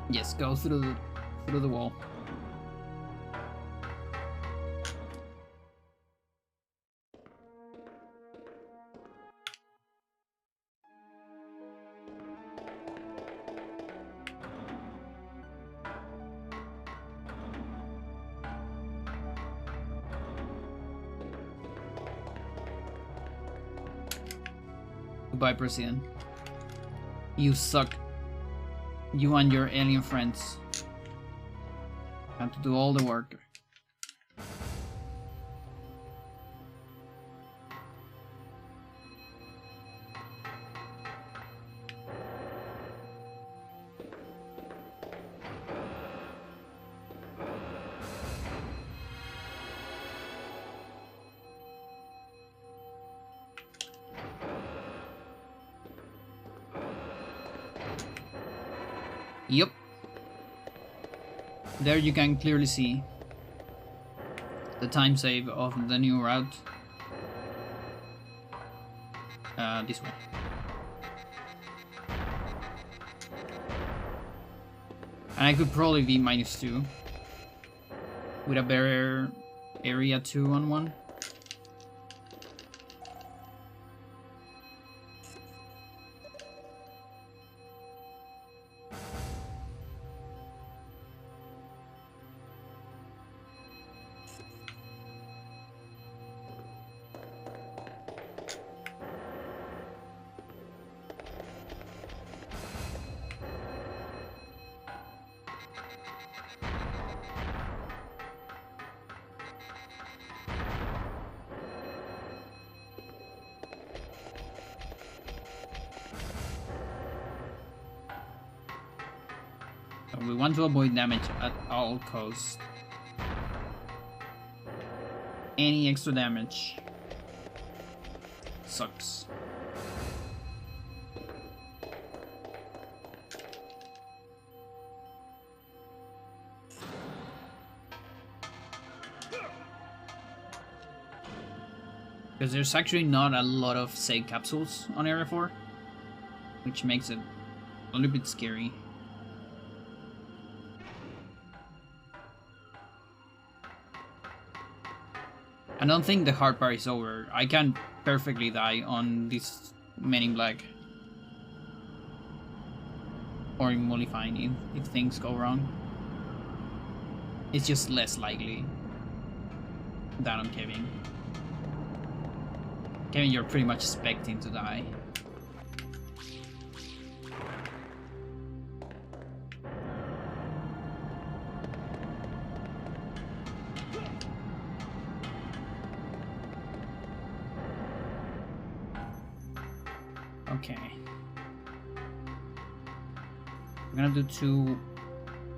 Yes, go through the wall. Goodbye, President. You suck. You and your alien friends have to do all the work. Yep. There you can clearly see the time save of the new route. This way. And I could probably be -2 with a better area 2-on-1. So we want to avoid damage at all costs. Any extra damage sucks. Because there's actually not a lot of save capsules on Area 4, which makes it a little bit scary. I don't think the hard part is over. I can perfectly die on this Men in Black. Or in Mollifying if things go wrong. It's just less likely than on Kevin. Kevin, you're pretty much expecting to die. Okay. We're gonna do 2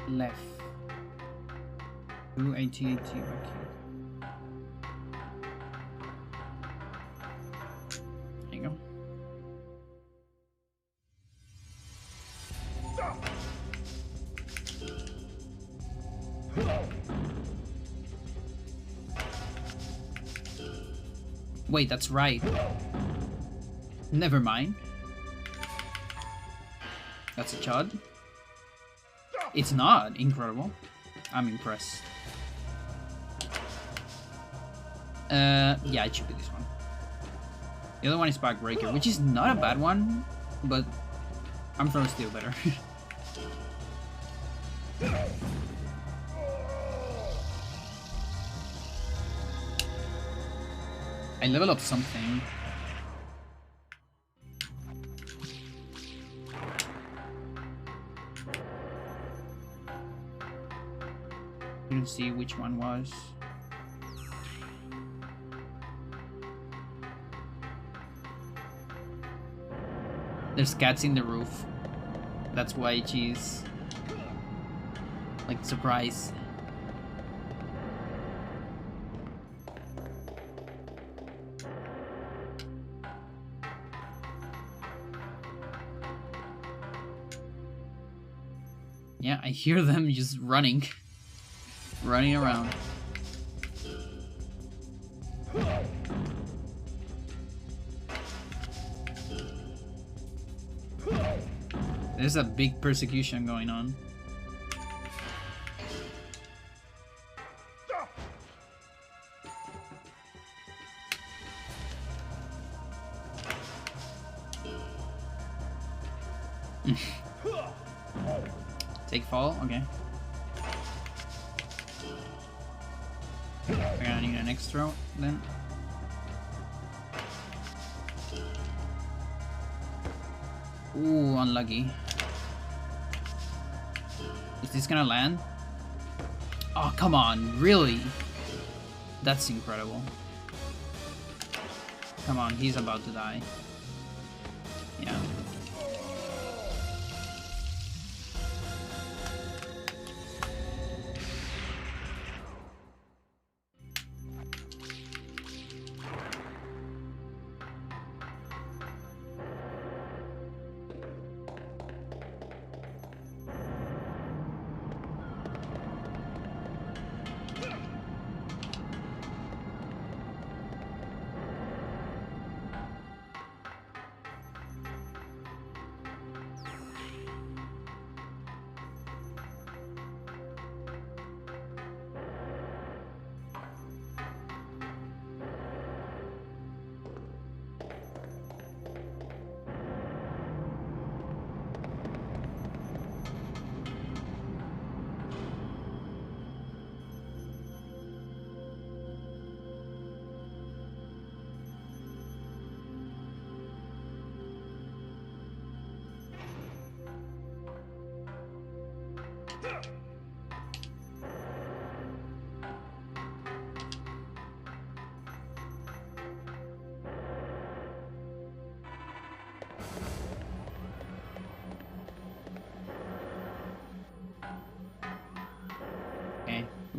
left. 2 AT-AT back here. There you go. Wait, that's right. Never mind. That's a chud. It's not incredible. I'm impressed. Yeah, it should be this one. The other one is Backbreaker, which is not a bad one, but I'm throwing still better. I level up something. Couldn't see which one was. There's cats in the roof. That's why she's like surprised. Yeah, I hear them just running. Running around. There's a big persecution going on. Take fall, okay. We're gonna need an extra then. Ooh, unlucky. Is this gonna land? Oh, come on, really? That's incredible. Come on, he's about to die. Yeah.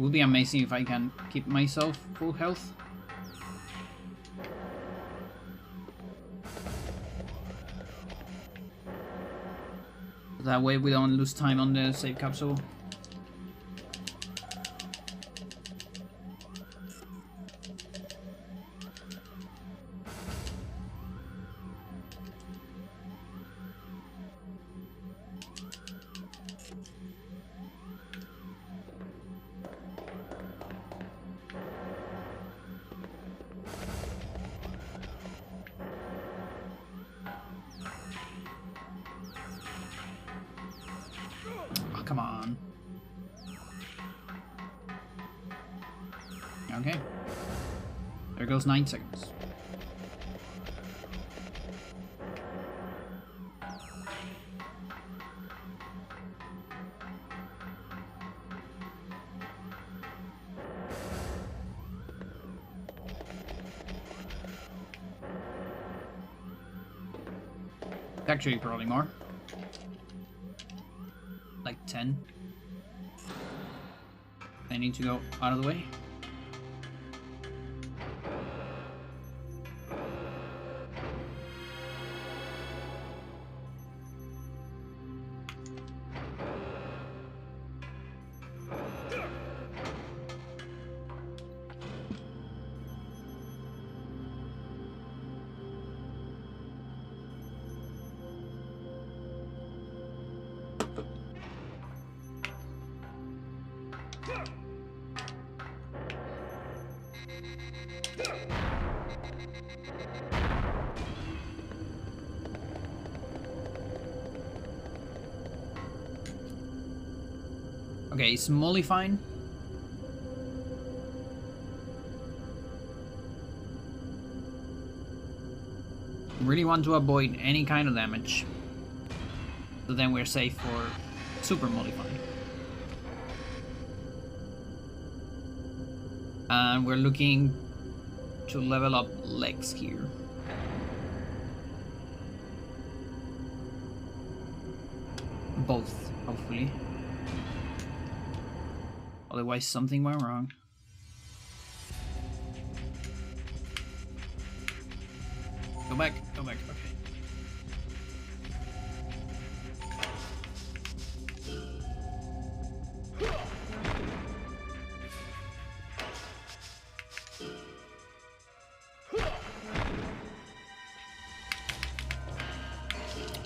would be amazing if I can keep myself full health. That way we don't lose time on the save capsule. Come on. Okay. There goes 9 seconds. Actually, probably more. Like 10. I need to go out of the way. Okay, is Molly fine? Really want to avoid any kind of damage. So then we're safe for Super Molly fine. And we're looking to level up legs here. Both, hopefully. Otherwise something went wrong. Go back, okay.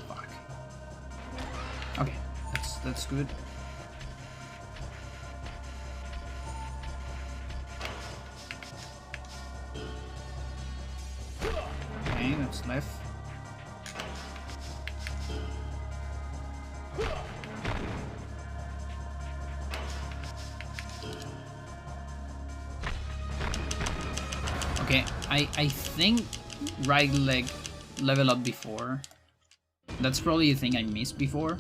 Fuck. Okay, that's good. Okay, that's left. Okay, I think right leg level up before. That's probably the thing I missed before.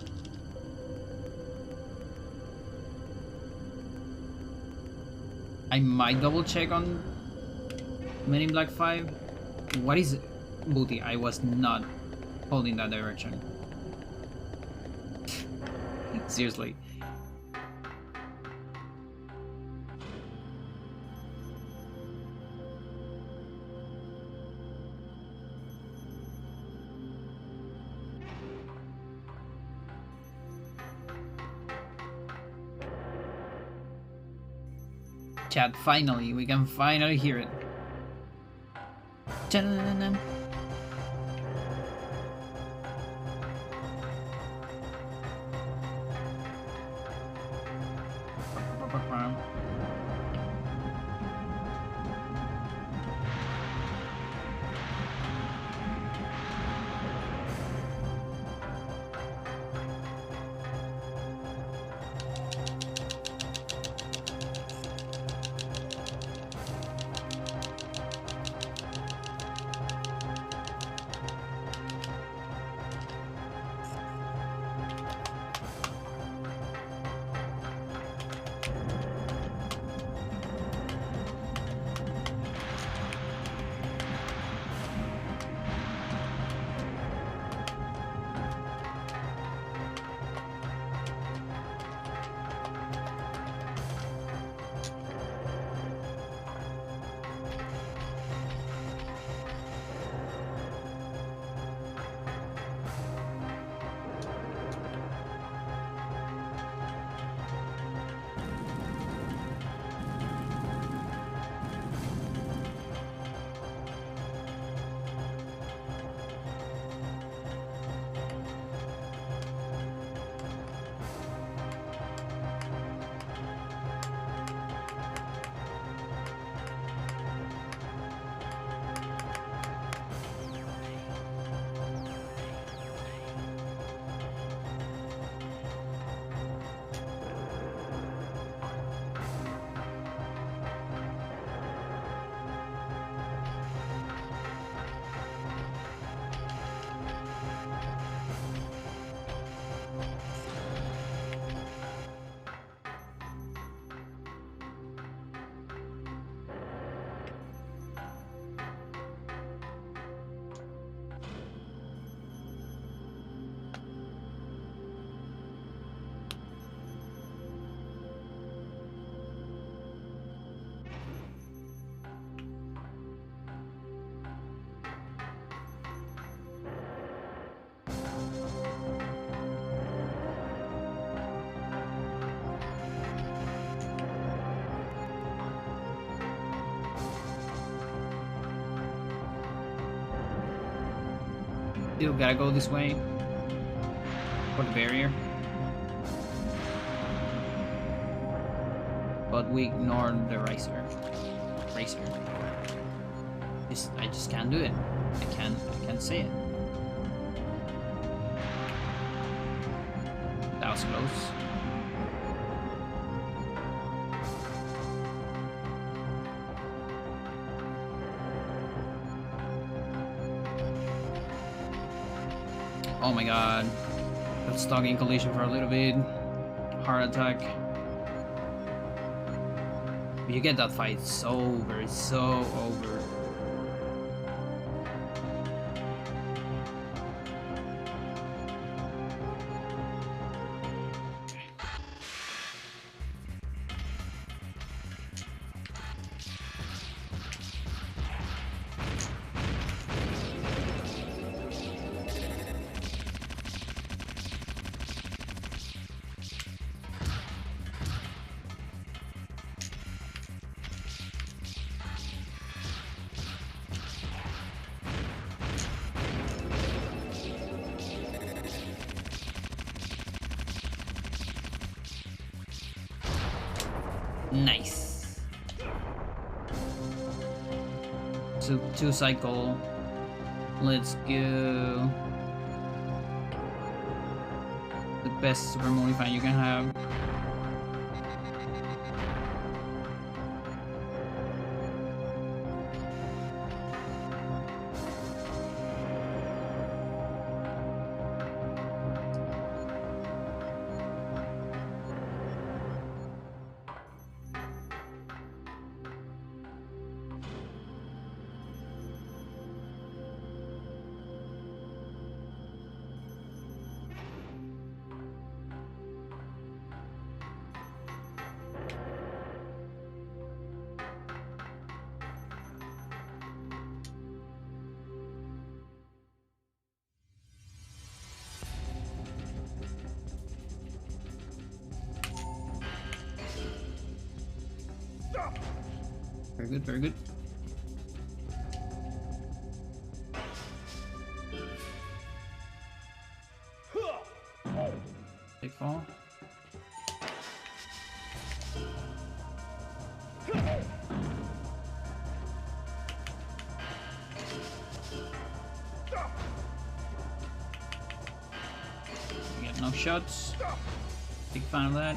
I might double check on Men in Black 5. What is it? Booty, I was not holding that direction. Seriously. Chat, finally, we can finally hear it. Dun-dun-dun-dun. Still gotta go this way. For the barrier. But we ignored the racer. I just can't do it. I can't say it. That was close. Oh my god. Got stuck in collision for a little bit. Heart attack. But you get that fight, it's over. It's so over. Nice. So 2 cycle. Let's go. The best super modify you can have. Very good, very good. Big fall. We get no shots. Big fan of that.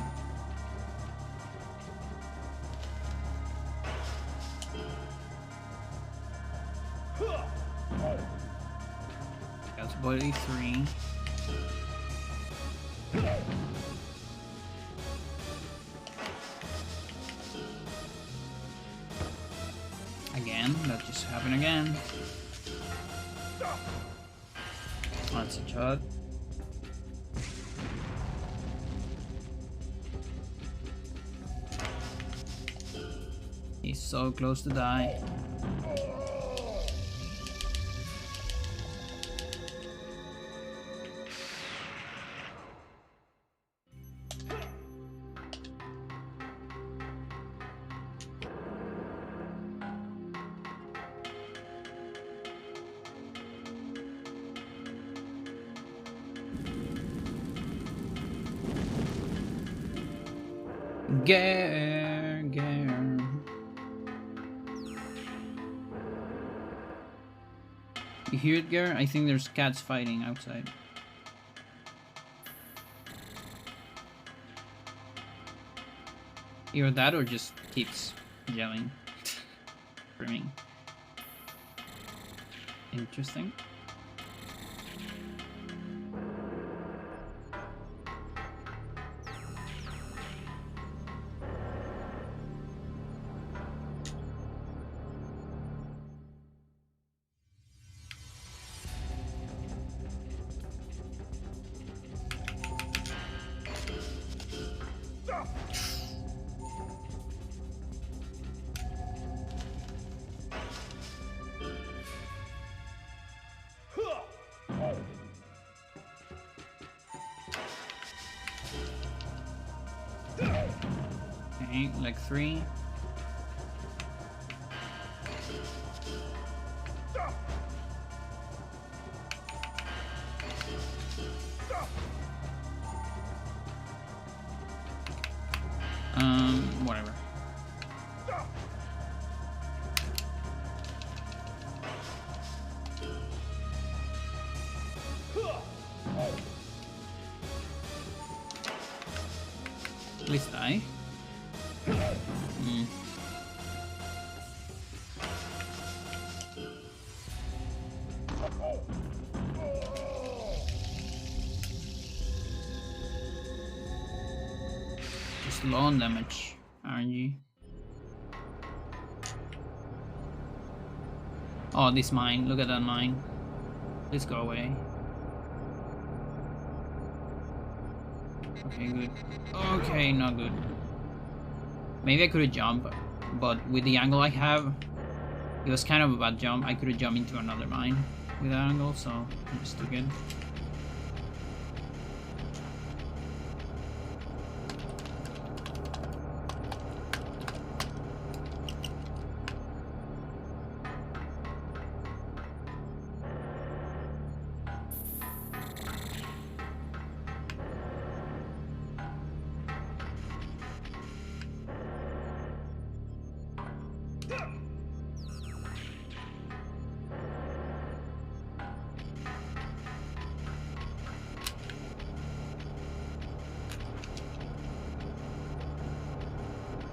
That's body 3. Again, that just happened again. That's a shot. He's so close to die. Gare. You hear it, Gare? I think there's cats fighting outside. Either that or just keeps yelling. Screaming. Interesting. Okay, like 3. Whatever. Please die. Just low on damage, RNG. Oh, this mine. Look at that mine. Please go away. Okay, good. Okay, not good. Maybe I could have jumped, but with the angle I have, it was kind of a bad jump. I could have jumped into another mine with that angle, so I just took it.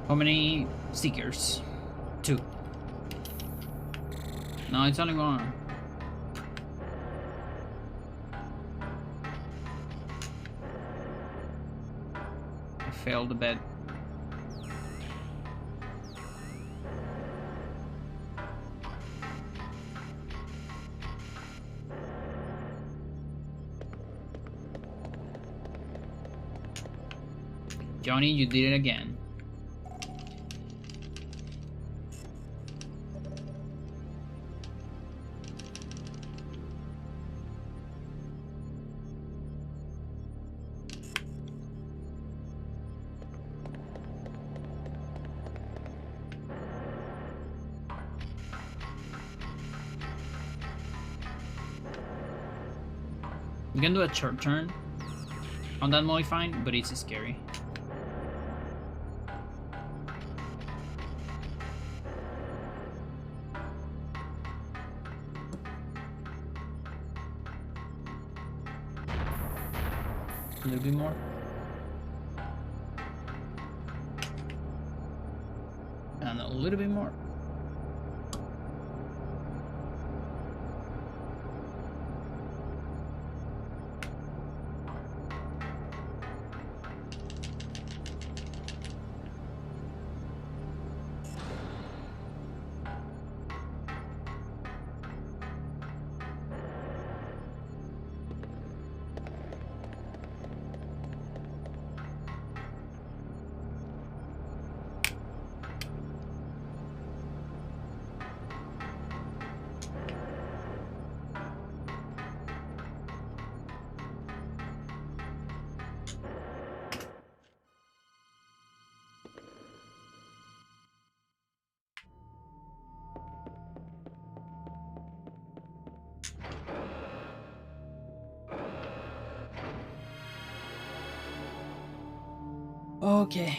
How many seekers? 2. No, it's only 1. I failed the bet. Johnny, you did it again. We can do a short turn on that modifying, but it's scary. A little bit more. And a little bit more. Okay.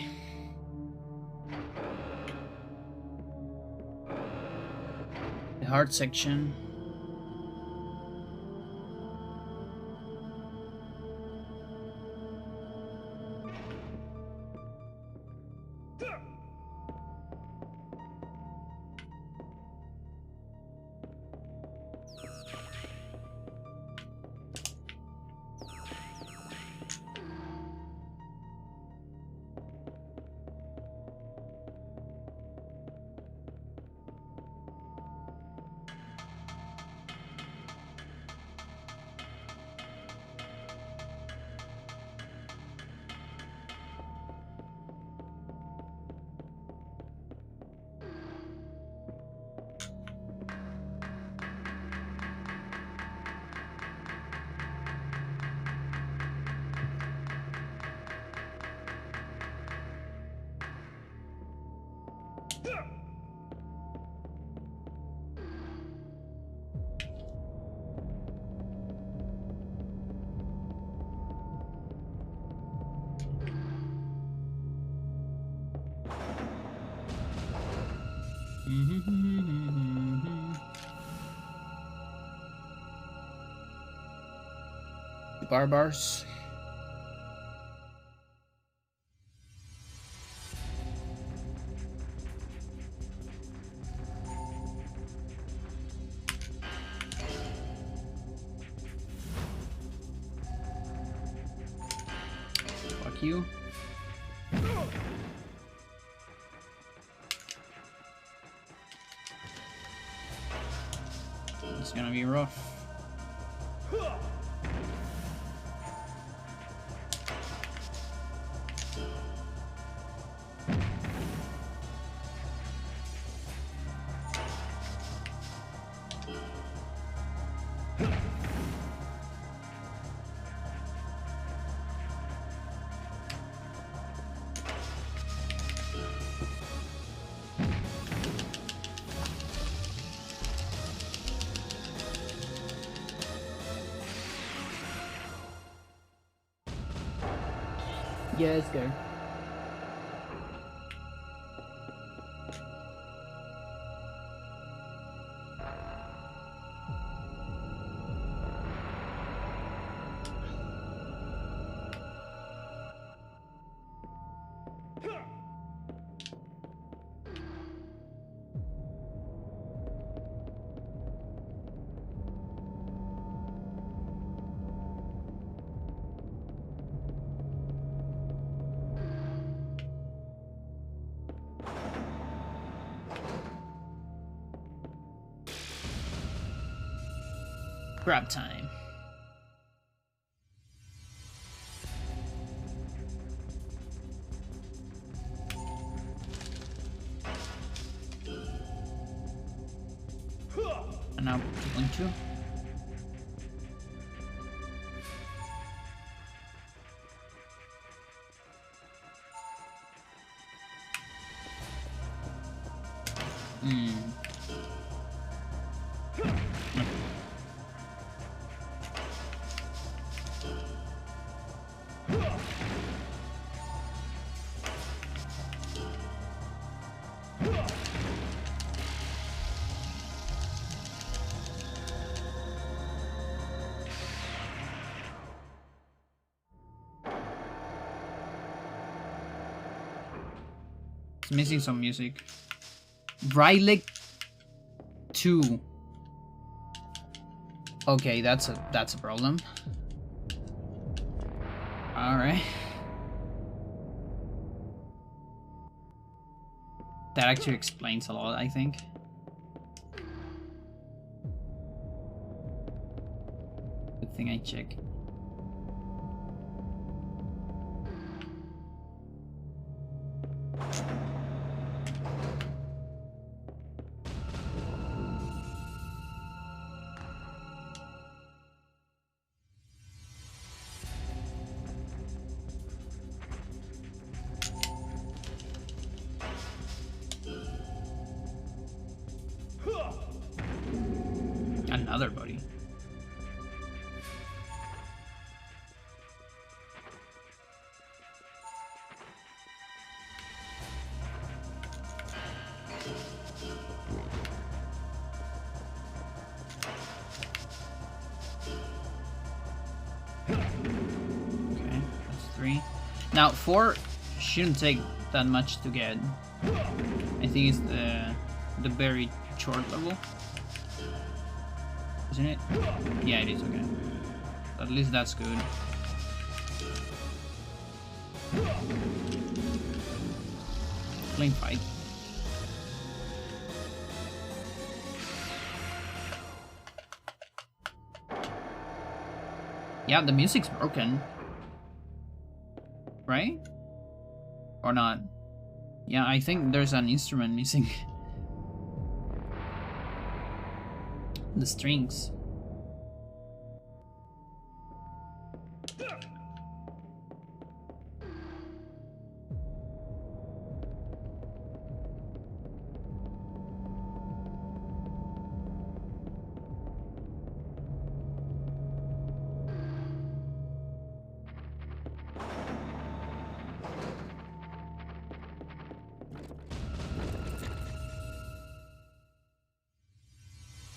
The hard section. Barbars. Fuck you. It's gonna be rough. Yeah, let's go. Grab time. And now 2.2. It's missing some music. Right leg 2. Okay, that's a problem. All right. That actually explains a lot, I think. Good thing I check. Another buddy. Okay, that's 3. Now 4 shouldn't take that much to get. I think it's the very short level. Isn't it? Yeah, it is, okay. At least that's good. Clean fight. Yeah, the music's broken. Right? Or not? Yeah, I think there's an instrument missing. The strings.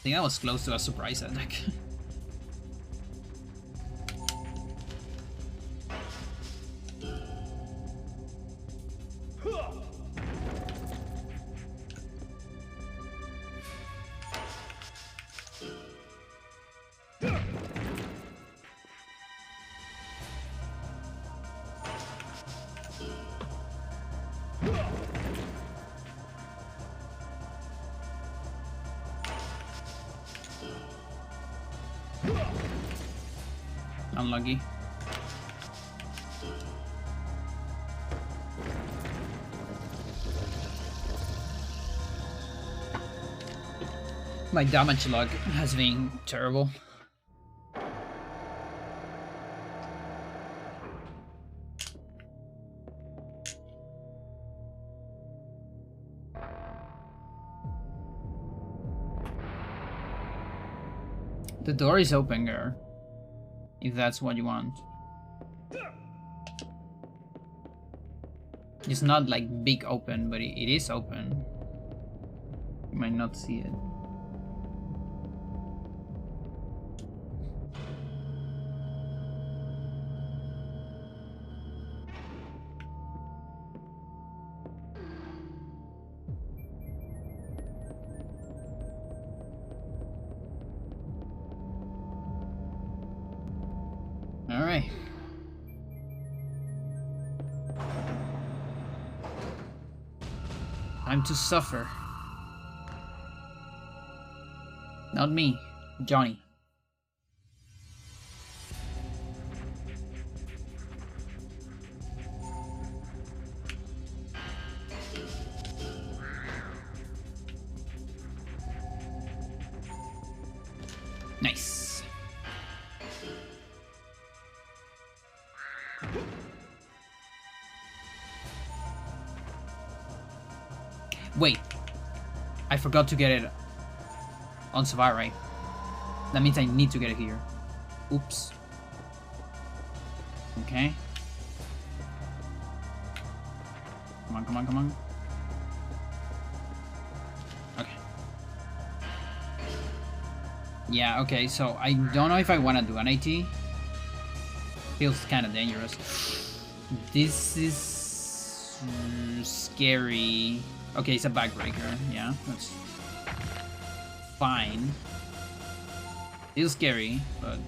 think I was close to a surprise attack. Unlucky. My damage log has been terrible. The door is open, girl. If that's what you want. It's not like big open, but it is open. You might not see it. Alright. Time to suffer. Not me, Johnny. Nice. Wait, I forgot to get it on Savare. That means I need to get it here. Oops. Okay. Come on, come on, come on. Okay. Yeah, okay, so I don't know if I want to do an AT. Feels kind of dangerous. This is scary. Okay, it's a backbreaker. Yeah, that's fine. Feels scary, but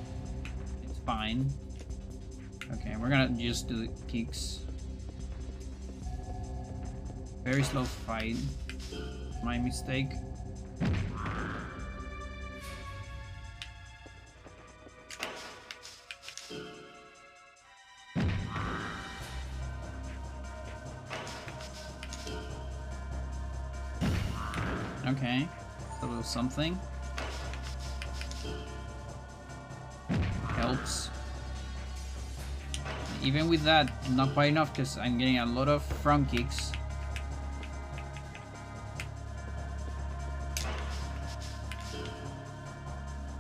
it's fine. Okay, we're gonna just do the kicks. Very slow fight. My mistake. Okay, a little something. Helps. Even with that, not quite enough because I'm getting a lot of front kicks.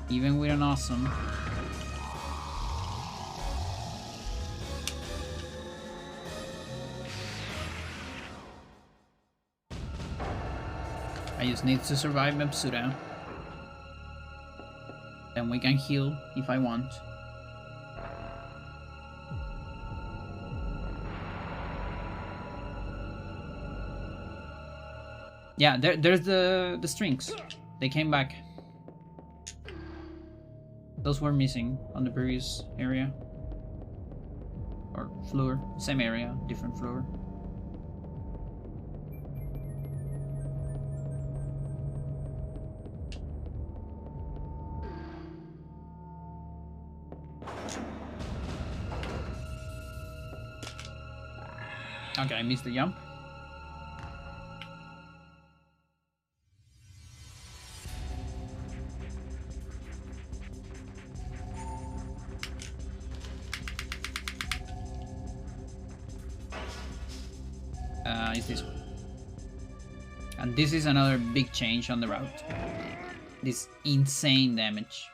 Even with an awesome. I just need to survive Mepsuda. Then we can heal if I want. Yeah, there's the strings. They came back. Those were missing on the previous area. Or floor. Same area, different floor. Okay, I missed the jump. Is this one. And this is another big change on the route. This insane damage.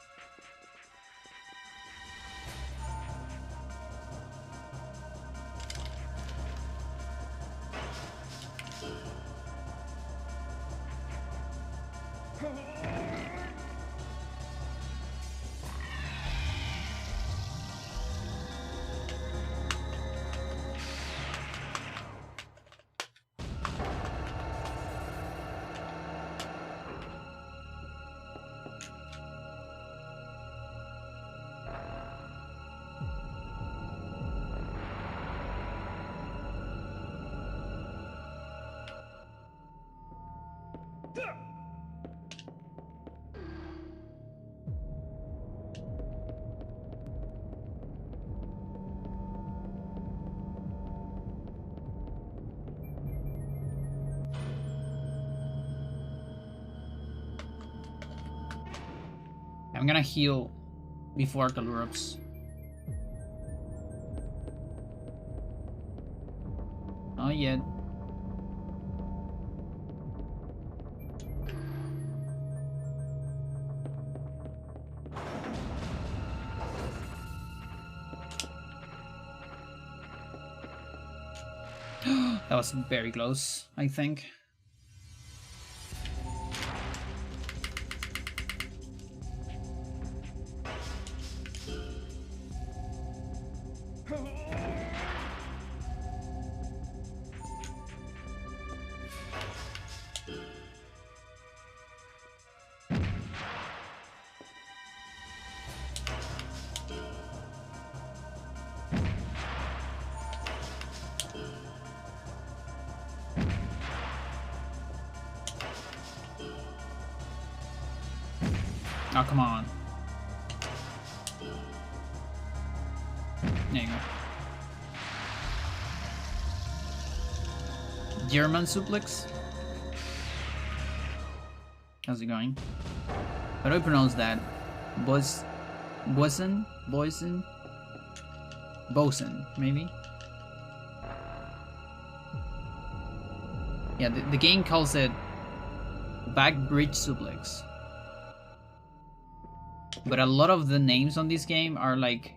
I'm gonna heal before Kalurops. Oh yeah. That was very close, I think. Oh, come on. There you go. German suplex? How's it going? How do I pronounce that? Boisen? Bosen, maybe? Yeah, the game calls it back bridge suplex. But a lot of the names on this game are like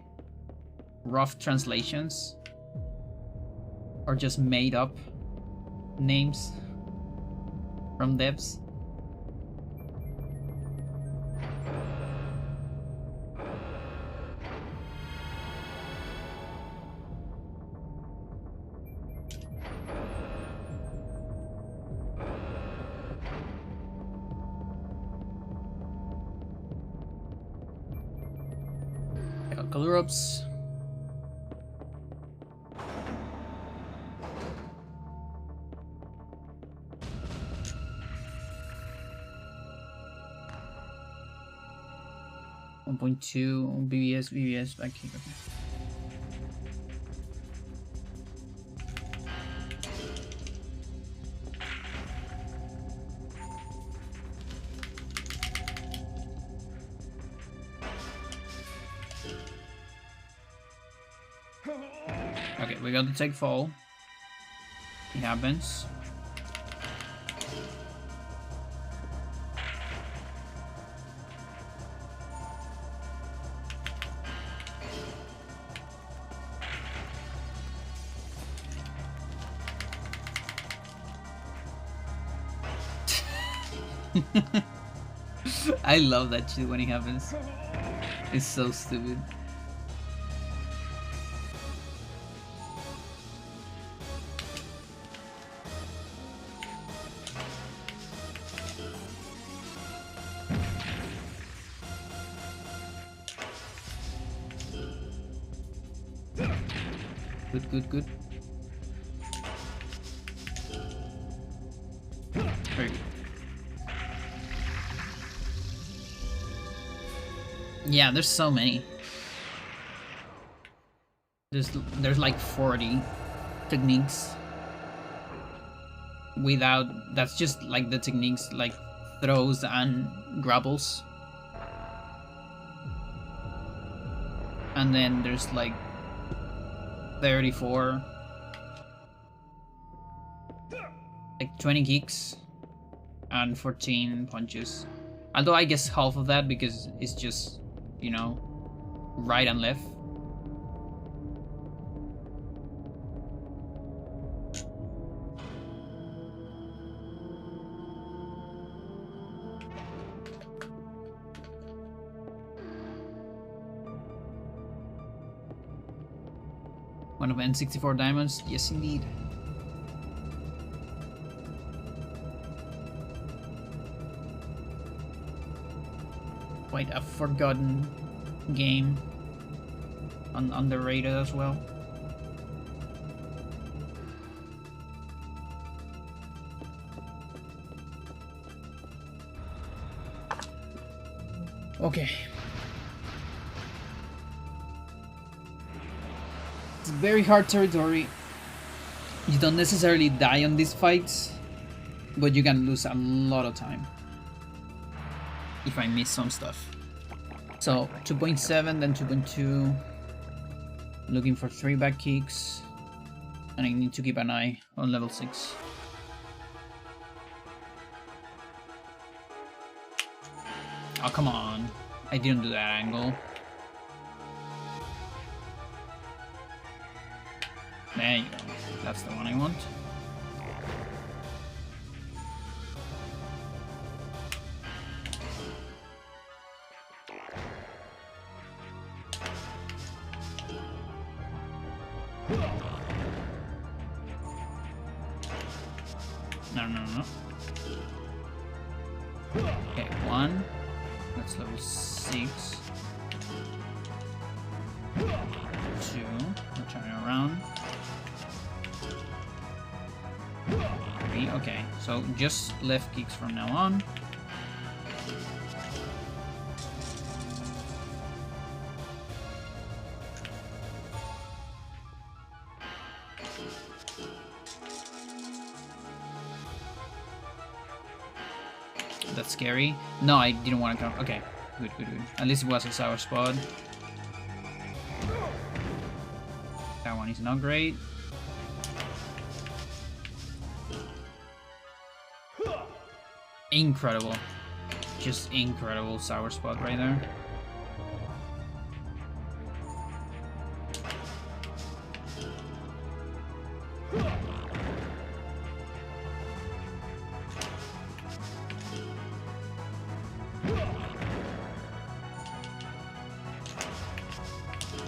rough translations or just made up names from devs. Kalurops. .2 BBS back here. Okay, we got the take fall. It happens. I love that shit when it happens. It's so stupid. Good. Very good. Yeah, there's so many. There's like 40 techniques. Without, that's just like the techniques like throws and grapples. And then there's like 34, like 20 kicks and 14 punches. Although I guess half of that because it's just, you know, right and left. One of N64 diamonds? Yes, indeed. Quite a forgotten game. Underrated as well. Okay. It's very hard territory. You don't necessarily die on these fights, but you can lose a lot of time if I miss some stuff. So 2.7, then 2.2. Looking for 3 back kicks, and I need to keep an eye on level 6. Oh, come on. I didn't do that angle. There you go. That's the one I want. No. Okay, 1. That's level 6. 2. We're turning around. 3. Okay, so just left kicks from now on. That's scary. No, I didn't want to come. Okay, good. At least it was a sour spot. That one is not great. Incredible. Just incredible sour spot right there.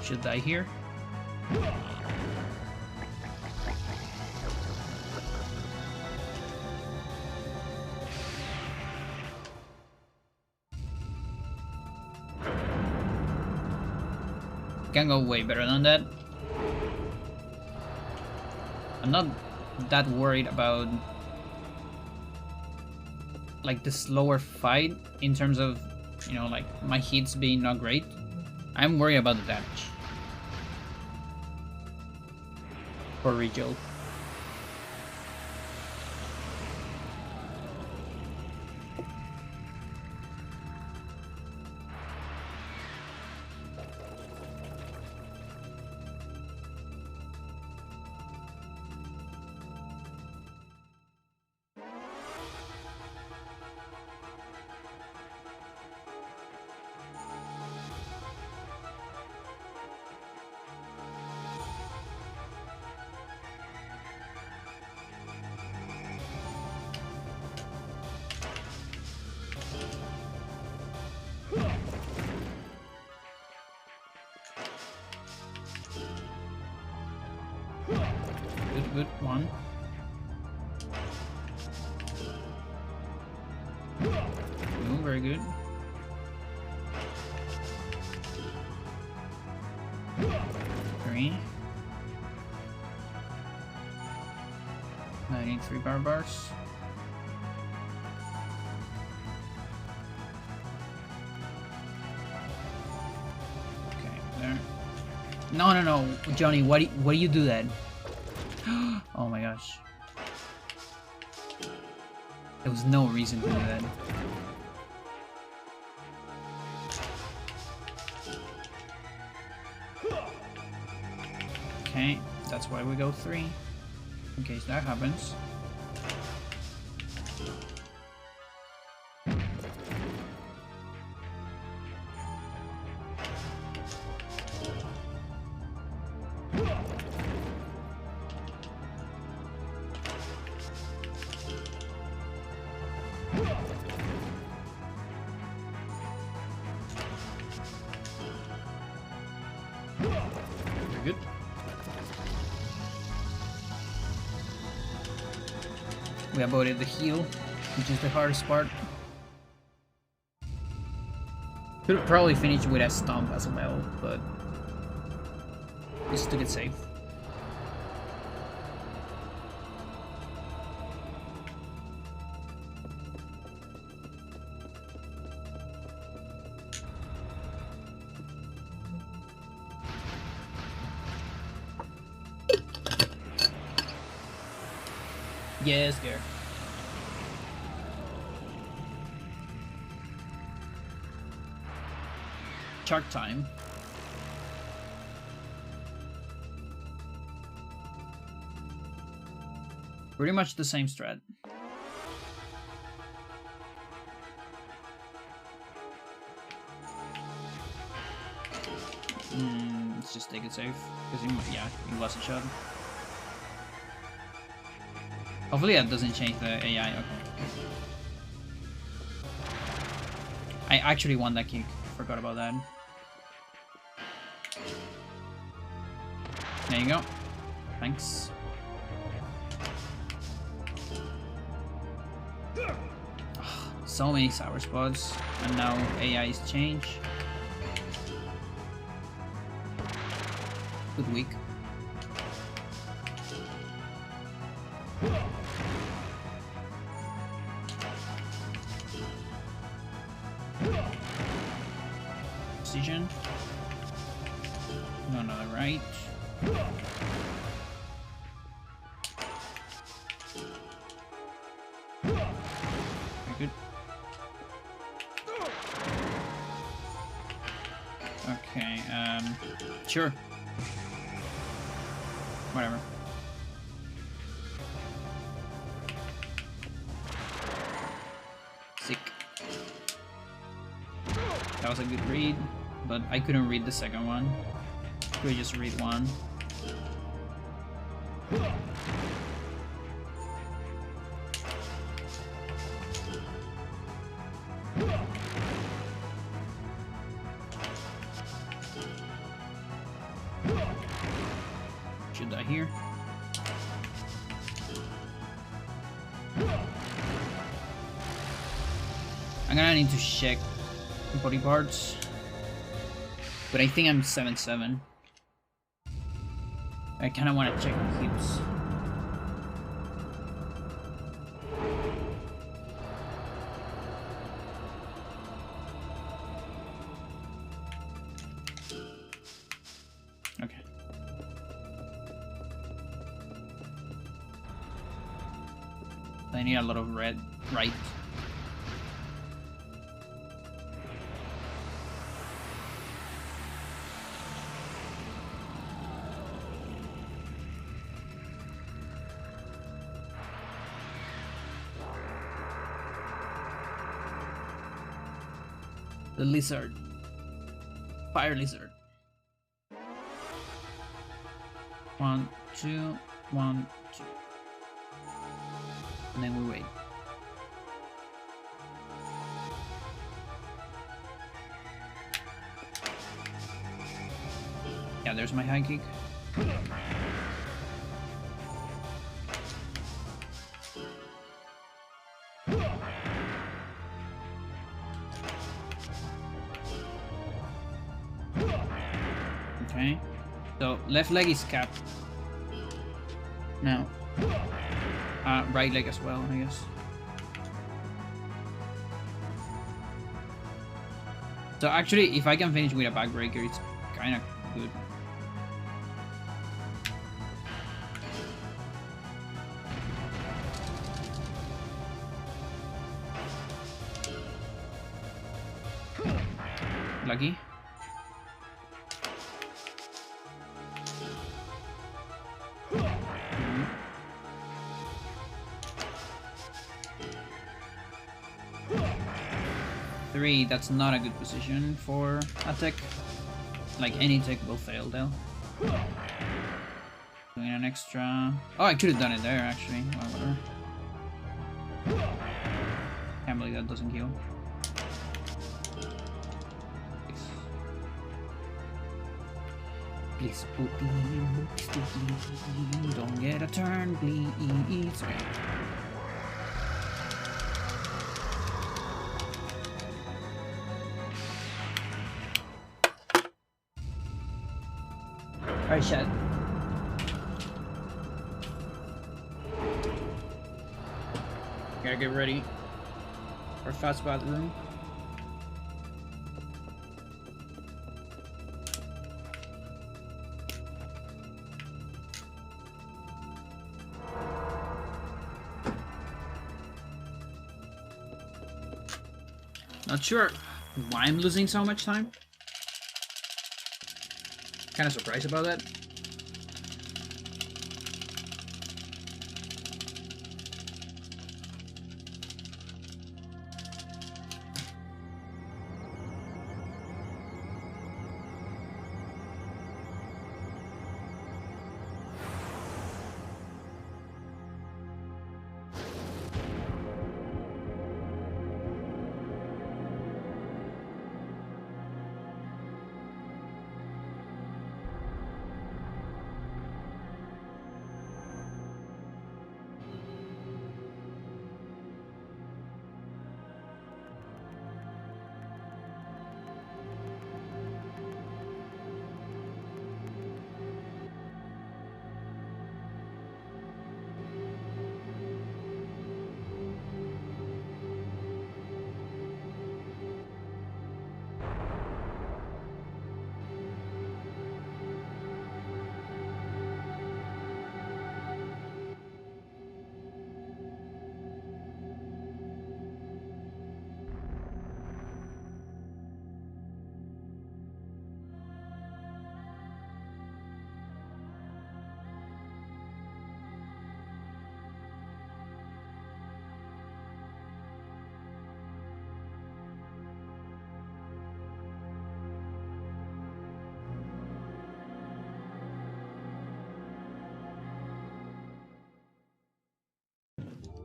Should die here. Can go way better than that. I'm not that worried about like the slower fight in terms of, you know, like my hits being not great. I'm worried about the damage. For Rigel. Good. 1. 2, very good. 3. 93 bars. Okay, there. No, Johnny, why do you do that? Oh my gosh. There was no reason to do that. Okay, that's why we go 3. In case that happens. Good. We avoided the heal, which is the hardest part. Could have probably finished with a stomp as well, but just took it safe. Yes, girl. Shark time. Pretty much the same strat. Let's just take it safe. Because yeah, he was a shot. Hopefully that doesn't change the AI. Okay. I actually won that kick. Forgot about that. There you go. Thanks. Oh, so many sour spots, and now AI's change. Good week. Precision. No, no, right. Very good. Okay, sure. Whatever. Sick. That was a good read, but I couldn't read the second one. We just read one. Should die here. I'm gonna need to check body parts, but I think I'm 7-7. I kind of want to check the hips. Okay. I need a lot of red, right? The lizard. Fire lizard. 1, 2, 1, 2. And then we wait. Yeah, there's my high kick. Okay, so left leg is capped. Now, right leg as well, I guess. So actually, if I can finish with a backbreaker, it's kind of good. Lucky. Three, that's not a good position for a tech. Like any tech will fail though. Doing an extra. Oh, I could have done it there actually. Well, whatever. Can't believe that doesn't kill. Please, please, don't get a turn, please. Okay. Alright, Shad. Gotta get ready for fast bathroom. Not sure why I'm losing so much time. Kind of surprised about that.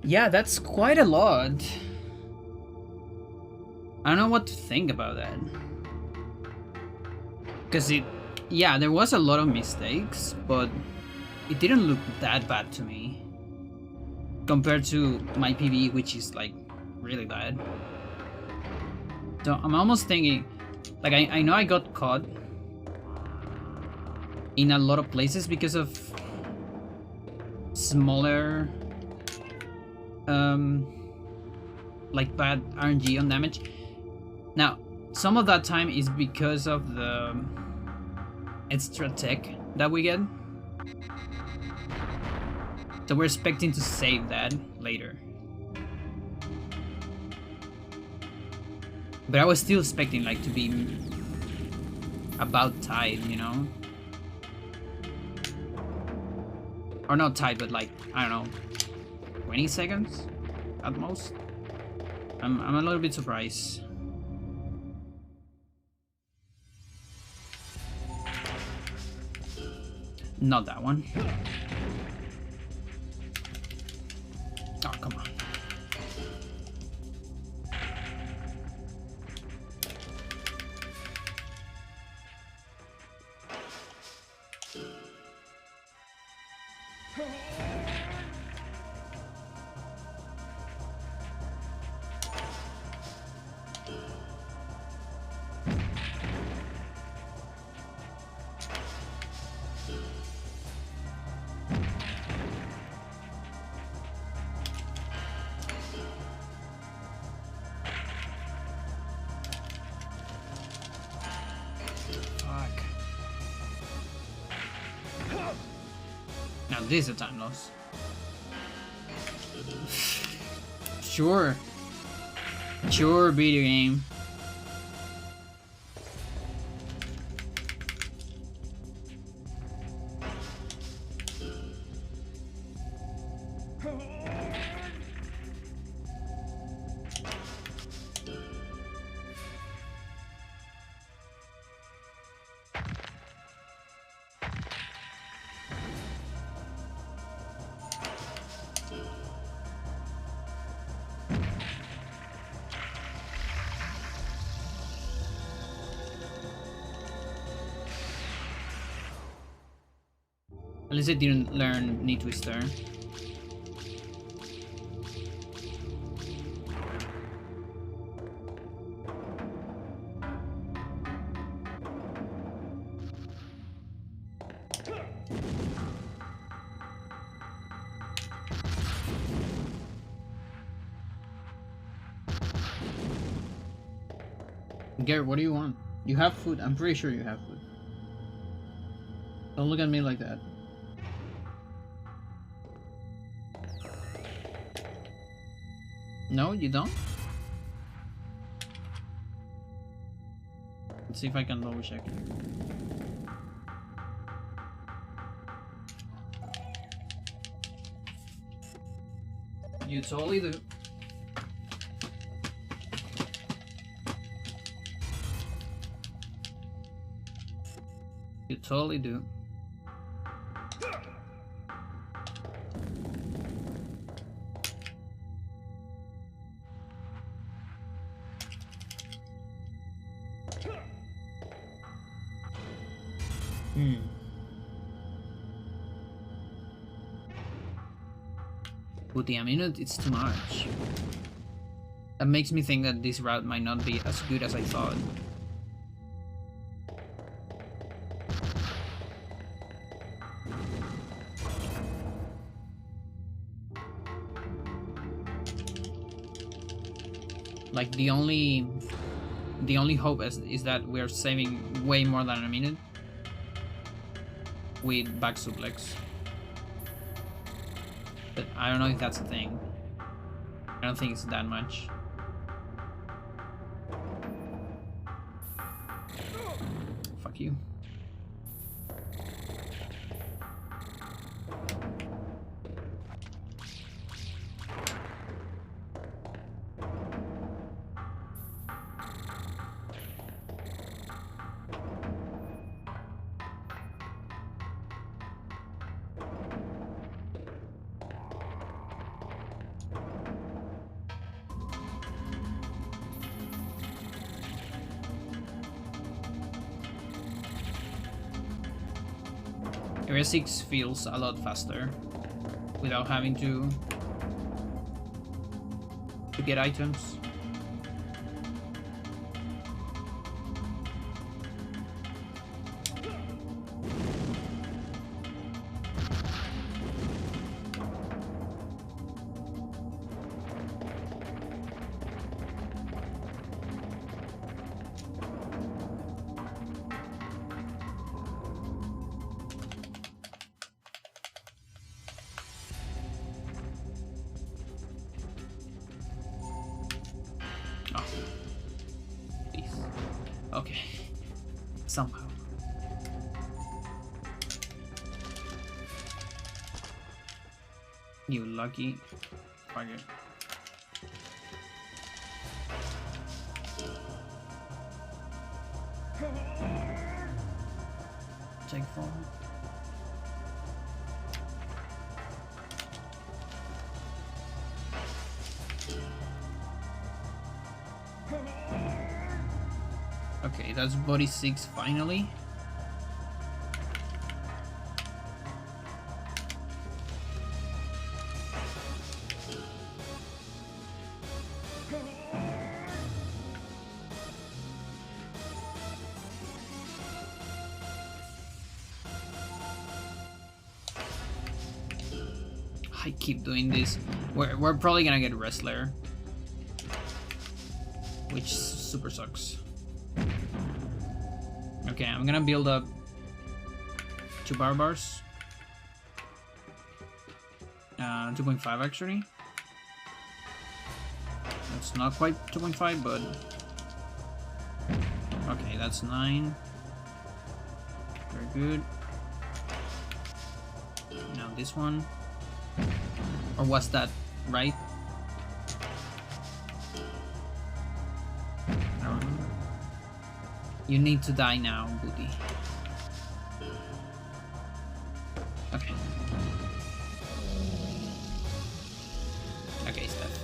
Yeah, that's quite a lot. I don't know what to think about that. Because yeah, there was a lot of mistakes, but it didn't look that bad to me. Compared to my PB, which is like really bad. So I'm almost thinking, like I know I got caught in a lot of places because of smaller like bad RNG on damage. Now, some of that time is because of the extra tech that we get. So we're expecting to save that later. But I was still expecting like to be about tied, you know? Or not tied, but like, I don't know, 20 seconds at most. I'm a little bit surprised. Not that one. Oh, come on. Now this is a time loss. Sure. Sure, video game. At least I didn't learn knee twister. Garrett, what do you want? You have food. I'm pretty sure you have food. Don't look at me like that. No, you don't? Let's see if I can double check. You totally do. You totally do. But I mean, it's too much. That makes me think that this route might not be as good as I thought. Like the only hope is that we're saving way more than a minute with back suplex. But I don't know if that's a thing. I don't think it's that much. Fuck you. Area 6 feels a lot faster without having to get items. Okay. Somehow. You lucky fucker. Take fall. Okay, that's body 6 finally. I keep doing this. We're probably gonna get wrestler, which super sucks. Okay, I'm gonna build up 2 barbars. 2.5 actually. That's not quite 2.5, but okay, that's 9. Very good. Now this one, or was that right? I don't remember. You need to die now, booty. Okay. Okay, Steph.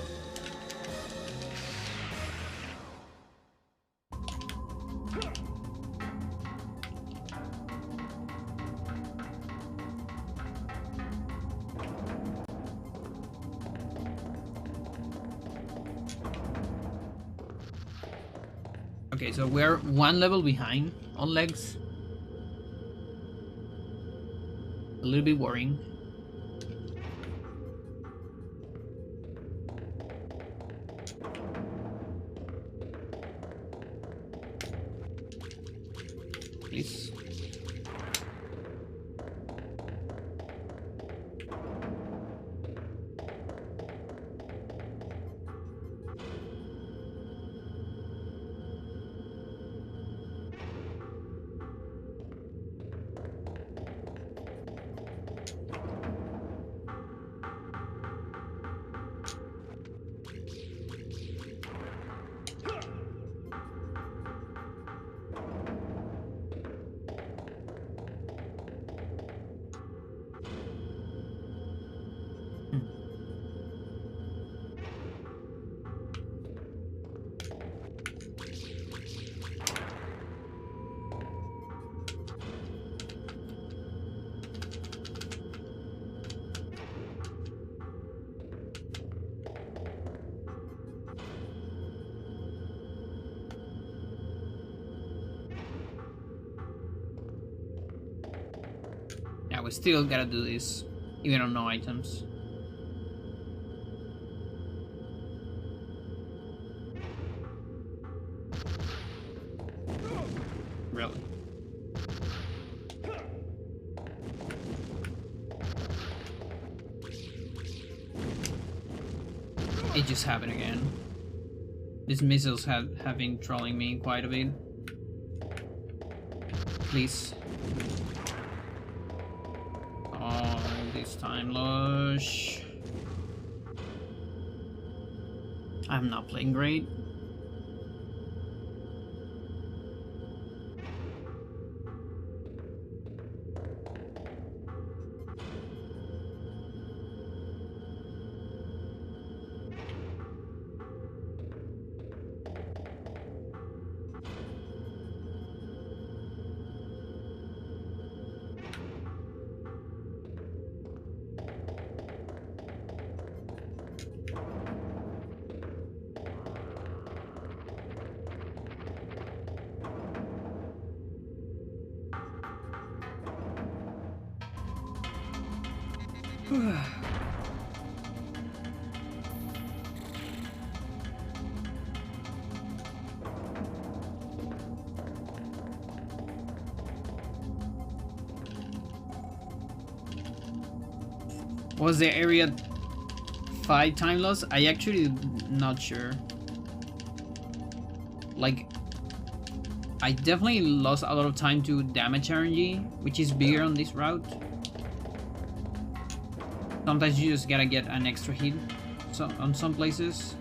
Okay, so we're 1 level behind on legs. A little bit worrying. Please. still gotta do this, even on no items. Really? It just happened again. These missiles have been trolling me quite a bit. Please. Oh, this time, Lush. I'm not playing great. Was the area 5 time loss? I actually not sure. Like, I definitely lost a lot of time to damage RNG, which is bigger on this route. Sometimes you just gotta get an extra hit on some places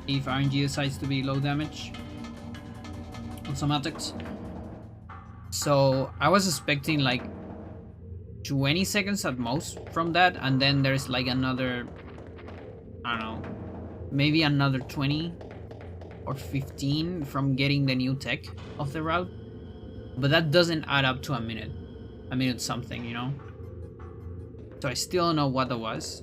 if RNG decides to be low damage on some attacks. So I was expecting like 20 seconds at most from that, and then there's like another, I don't know, maybe another 20 or 15 from getting the new tech of the route, but that doesn't add up to a minute something, you know? So I still don't know what that was.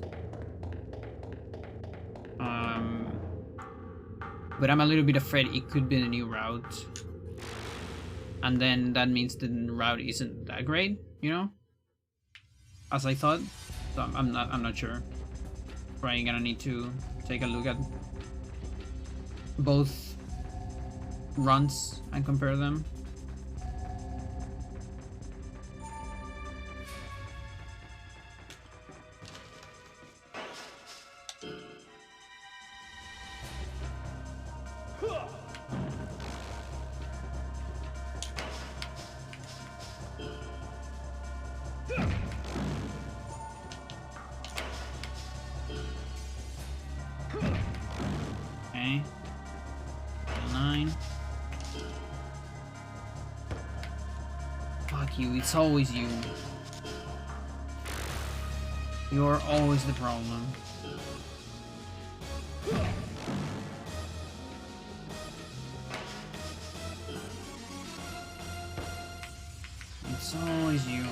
But I'm a little bit afraid it could be the new route, and then that means the route isn't that great, you know, as I thought. So I'm not sure. Probably gonna need to take a look at both runs and compare them. Okay. 9. Fuck you, it's always you. You're always the problem. It's always you.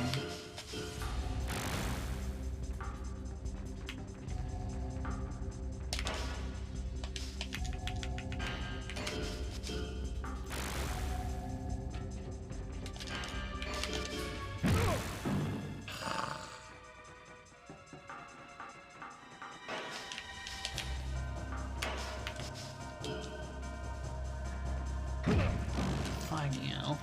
Fucking hell.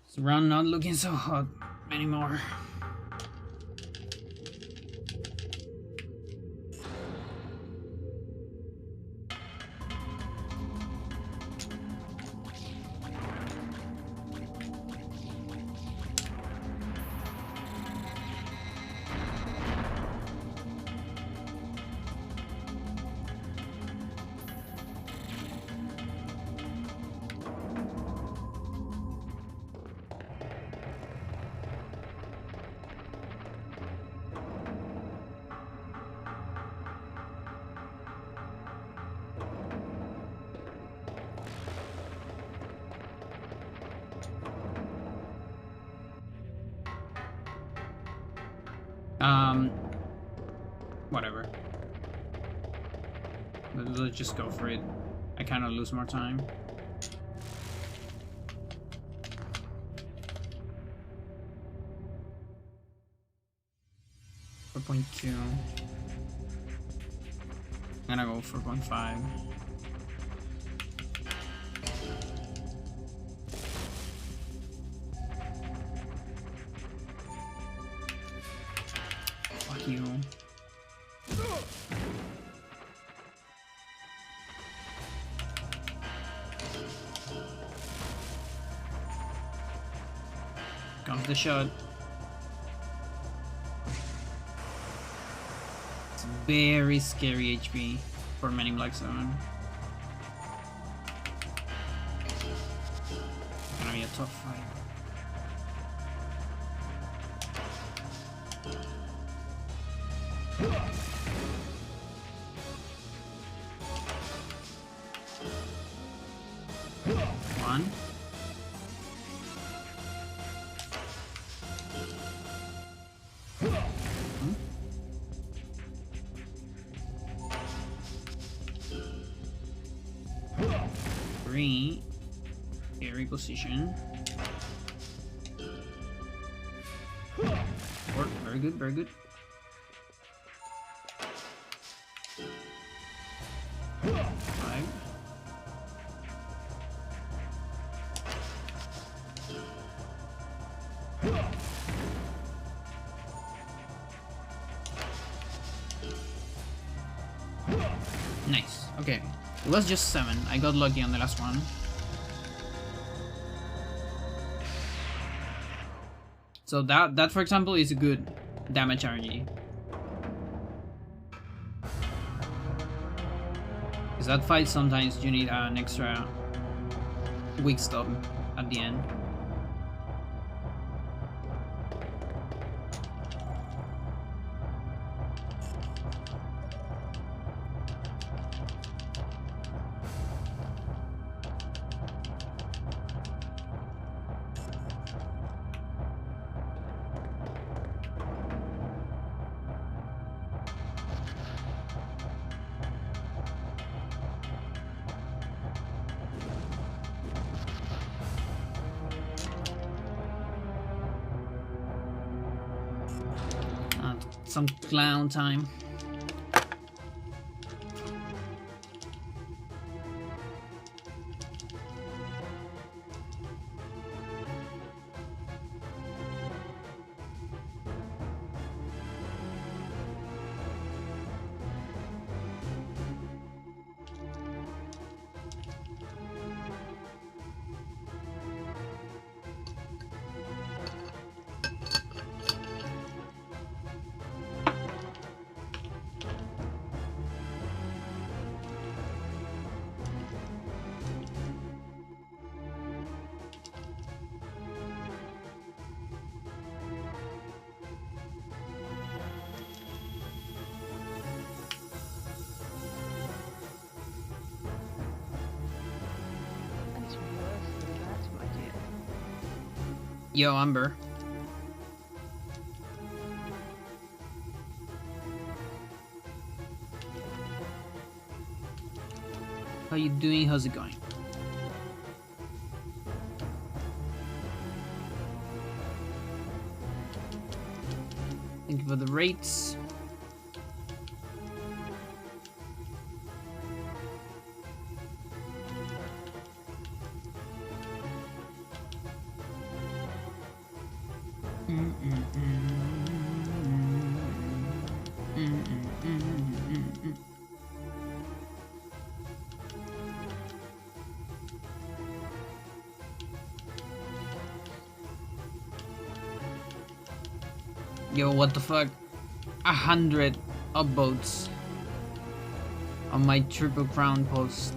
This run not looking so hot anymore. Whatever. Let's just go for it. I cannot lose more time. .2. I'm gonna go 4.5. Fuck you. Comes the shot. It's very scary HP for Men in Black 7. It's gonna be a tough fight. One. Three. Scary position. Four. Very good, very good. Five. Nice. Okay. It was just 7. I got lucky on the last one. So that for example is a good damage RNG. Because that fight sometimes you need an extra weak stop at the end. Some clown time. Yo, Amber. How you doing? How's it going? Thank you for the rates. Yo, what the fuck? 100 upvotes on my triple crown post.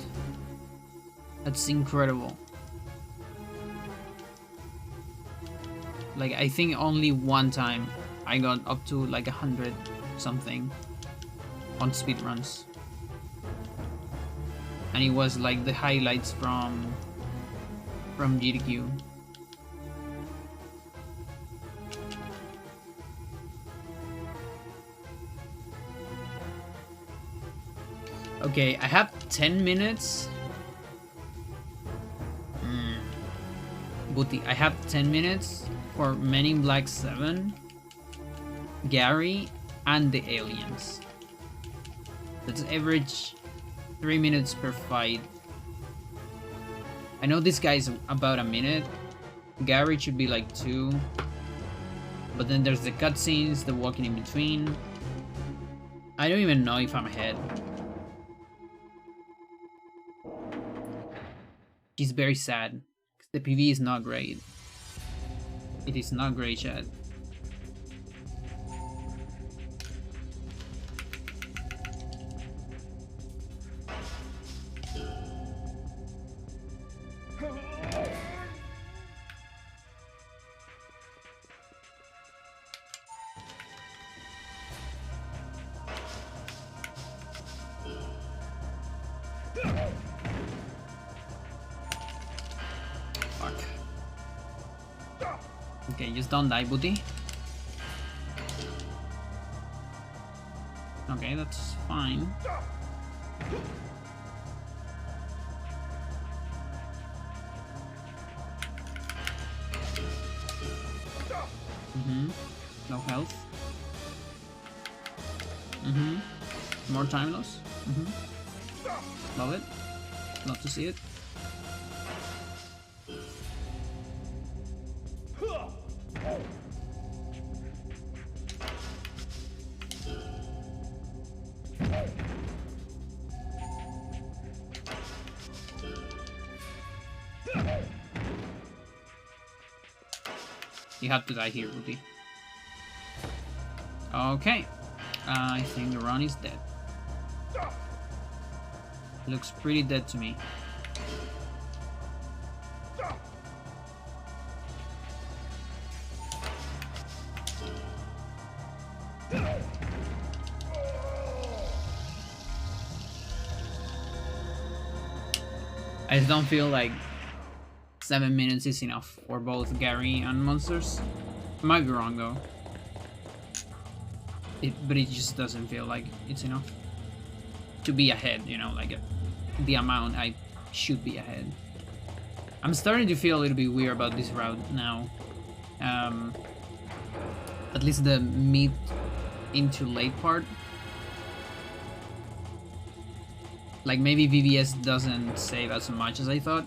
That's incredible. Like, I think only one time I got up to like 100 something on speedruns. And it was like the highlights from GDQ. Okay, I have 10 minutes Booty. I have 10 minutes for Men in Black 7, Gary, and the aliens. That's average 3 minutes per fight. I know this guy's about a minute. Gary should be like 2. But then there's the cutscenes, the walking in between. I don't even know if I'm ahead. She's very sad. The PV is not great. It is not great, chat. Okay, just don't die, Booty. Okay, that's fine. No health. More time loss. Love it. Love to see it. You have to die here, Rudy. Okay. I think the run is dead. Looks pretty dead to me. I just don't feel like 7 minutes is enough for both Gary and monsters. I might be wrong though. But it just doesn't feel like it's enough to be ahead, you know, like the amount I should be ahead. I'm starting to feel a little bit weird about this route now. At least the mid into late part. Like maybe VBS doesn't save as much as I thought.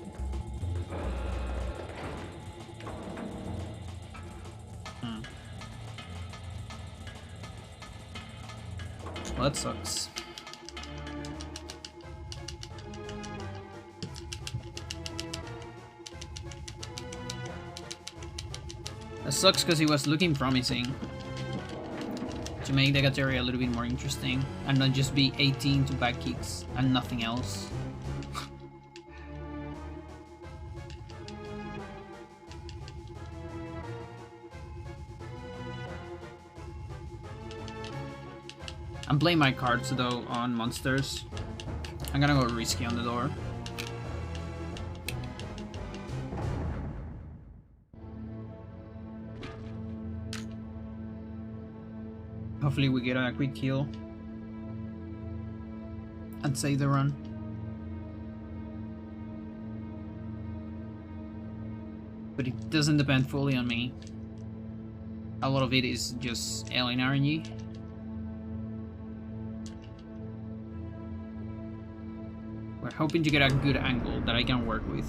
Well, that sucks. That sucks because it was looking promising to make the category a little bit more interesting and not just be 18 to back kicks and nothing else. I'm playing my cards though on monsters. I'm gonna go risky on the door. Hopefully we get a quick kill and save the run. But it doesn't depend fully on me. A lot of it is just alien RNG. We're hoping to get a good angle that I can work with.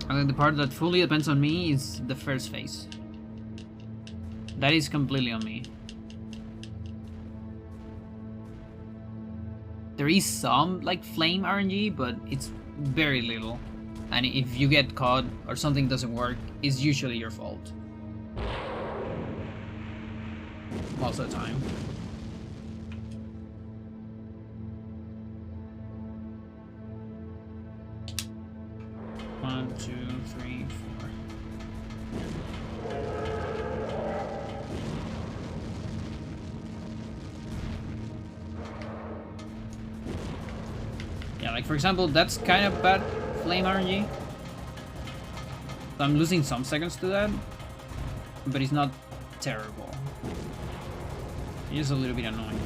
And then the part that fully depends on me is the first phase. That is completely on me. There is some like flame RNG, but it's very little. And if you get caught or something doesn't work, it's usually your fault. Most of the time. One, two, three, four. Yeah, like for example, that's kind of bad flame RNG. So I'm losing some seconds to that, but it's not terrible. It's just a little bit annoying.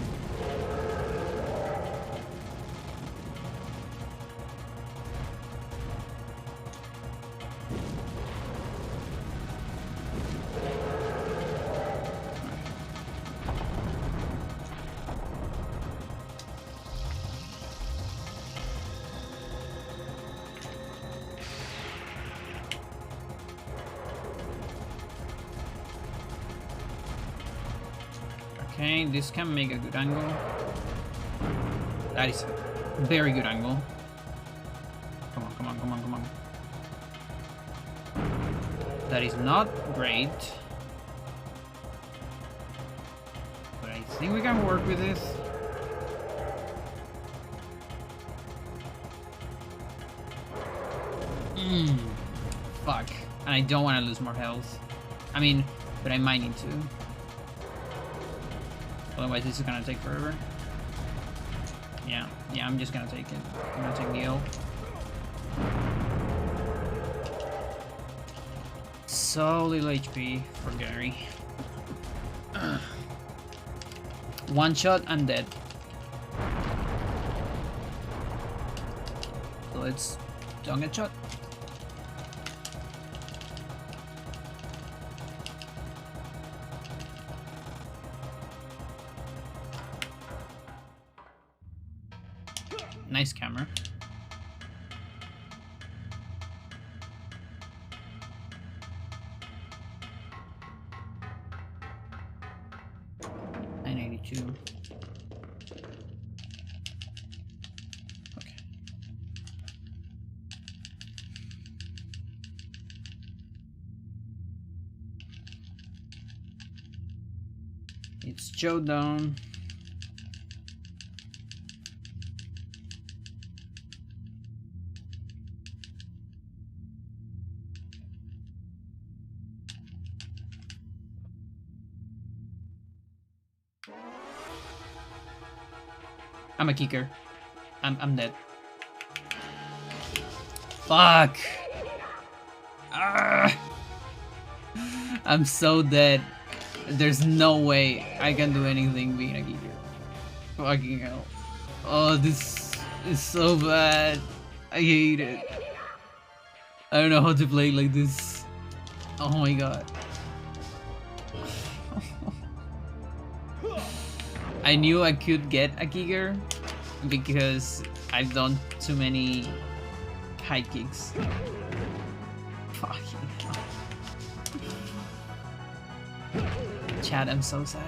Okay, this can make a good angle. That is a very good angle. Come on, come on, come on, come on. That is not great. But I think we can work with this. Fuck. And I don't want to lose more health. I mean, but I might need to. Otherwise this is gonna take forever. Yeah, I'm just gonna take it. I'm gonna take the L. So little HP for Gary. One shot and dead. So let's don't get shot. Nice camera. $982. Okay. It's showdown. I'm a kicker. I'm dead. Fuck. Ah. I'm so dead. There's no way I can do anything being a kicker. Fucking hell. Oh, this is so bad. I hate it. I don't know how to play like this. Oh my god. I knew I could get a kicker because I've done too many high kicks. Fucking hell. Chad, I'm so sad.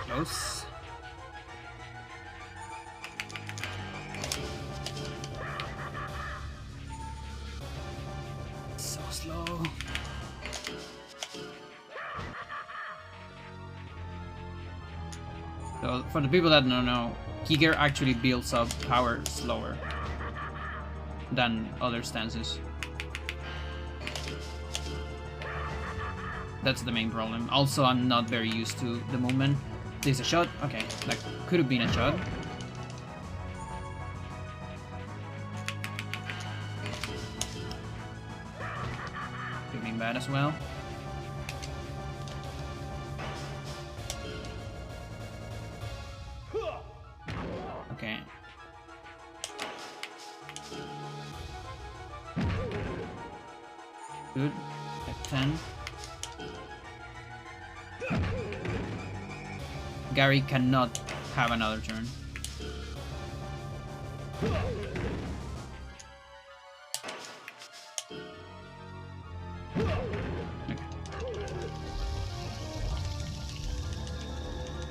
Close. So slow. So for the people that don't know, kicker actually builds up power slower than other stances. That's the main problem. Also, I'm not very used to the movement. There's a shot. Okay, that could have been a shot. Could have been bad as well. Okay. Good. At 10. Gary cannot have another turn. Okay.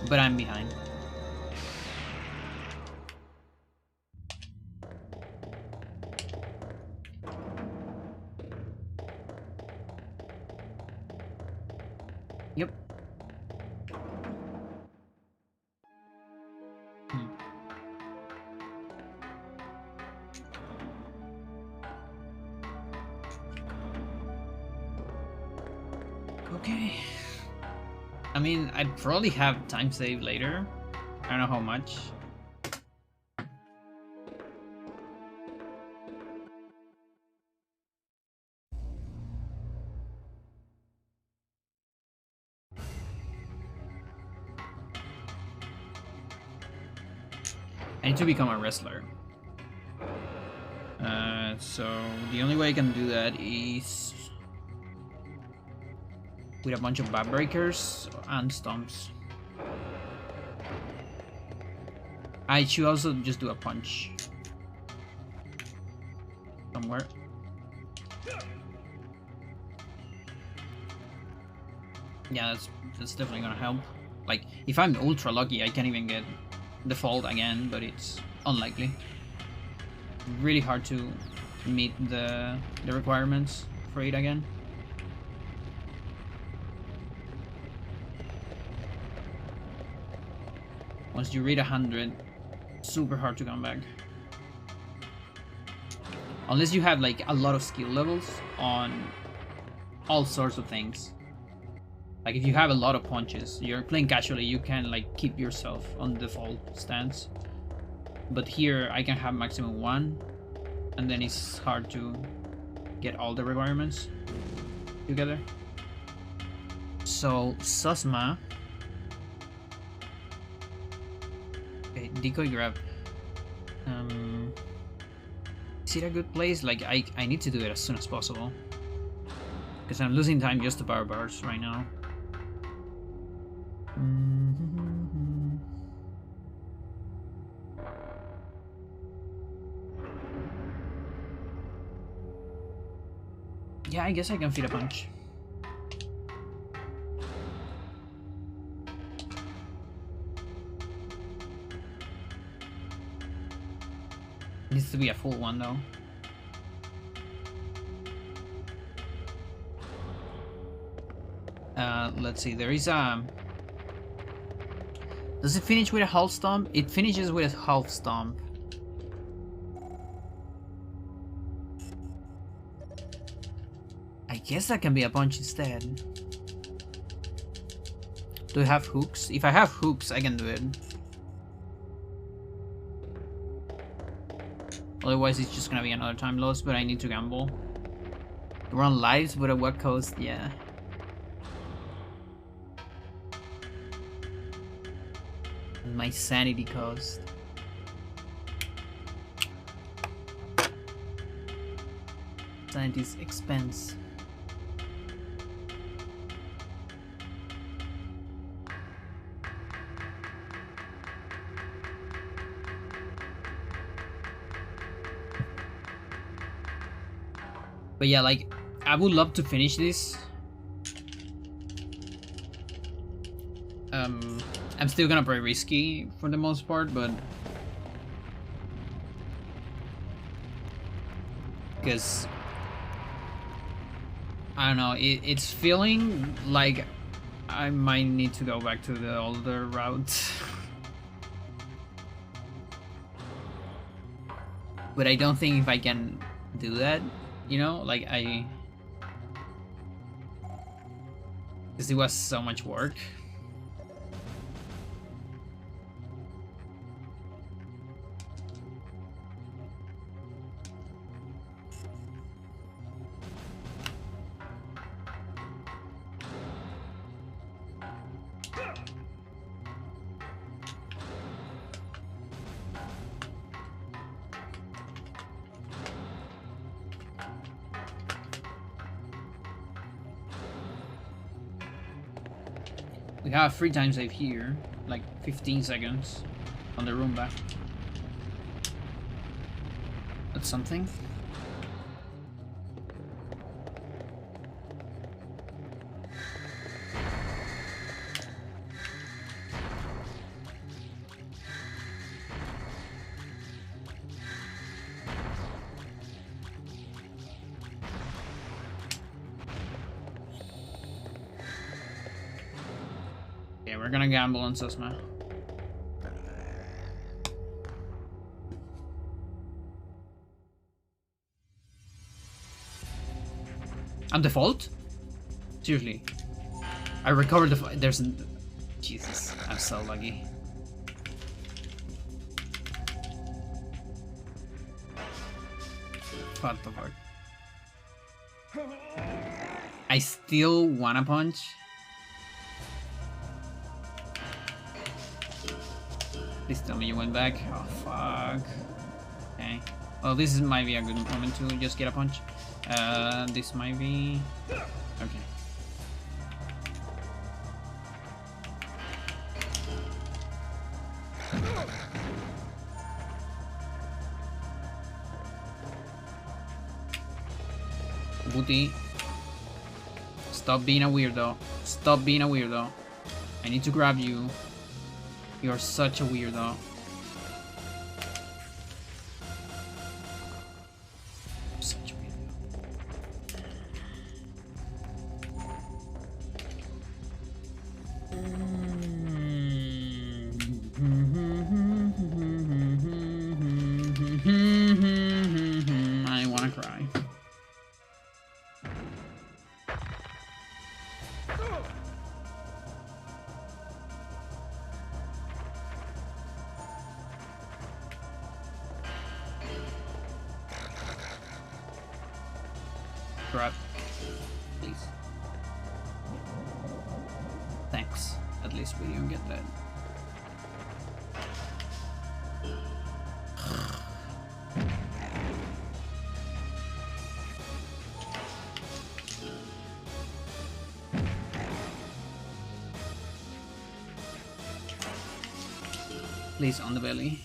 But I'm behind. Yep. Okay. I mean, I'd probably have time save later. I don't know how much. I need to become a wrestler. So the only way I can do that is with a bunch of back breakers and stomps. I should also just do a punch somewhere. Yeah, that's definitely gonna help. Like, if I'm ultra lucky, I can even get default again, but it's unlikely. Really hard to meet the requirements for it again. Once you read 100, super hard to come back. Unless you have like a lot of skill levels on all sorts of things. Like if you have a lot of punches, you're playing casually, you can like keep yourself on default stance. But here I can have maximum 1, and then it's hard to get all the requirements together. So Susma. Okay, decoy grab. Is it a good place? Like I need to do it as soon as possible. Because I'm losing time just to power bars right now. Yeah, I guess I can feed a punch. Needs to be a full one though. Let's see, there is a... Does it finish with a half stomp? It finishes with a half stomp. I guess that can be a punch instead. Do I have hooks? If I have hooks, I can do it. Otherwise, it's just gonna be another time loss, but I need to gamble. Run lives, but at what cost? Yeah. My sanity cost. Sanity's expense. But yeah, like, I would love to finish this. I'm still gonna play risky for the most part, but because I don't know, it's feeling like I might need to go back to the older route. But I don't think if I can do that, you know, like because it was so much work. We have free time save here, like 15 seconds on the Roomba. That's something. We're gonna gamble on Susma. I'm default? Seriously. I recovered the... There's... Jesus, I'm so lucky. What the fuck? I still wanna punch? Please tell me you went back. Oh, fuck. Okay. Well, this might be a good moment to just get a punch. This might be... Okay. Booty. Stop being a weirdo. Stop being a weirdo. I need to grab you. You're such a weirdo. Such a weirdo. I wanna cry. Grab, please. Thanks. At least we didn't get that. Please on the belly.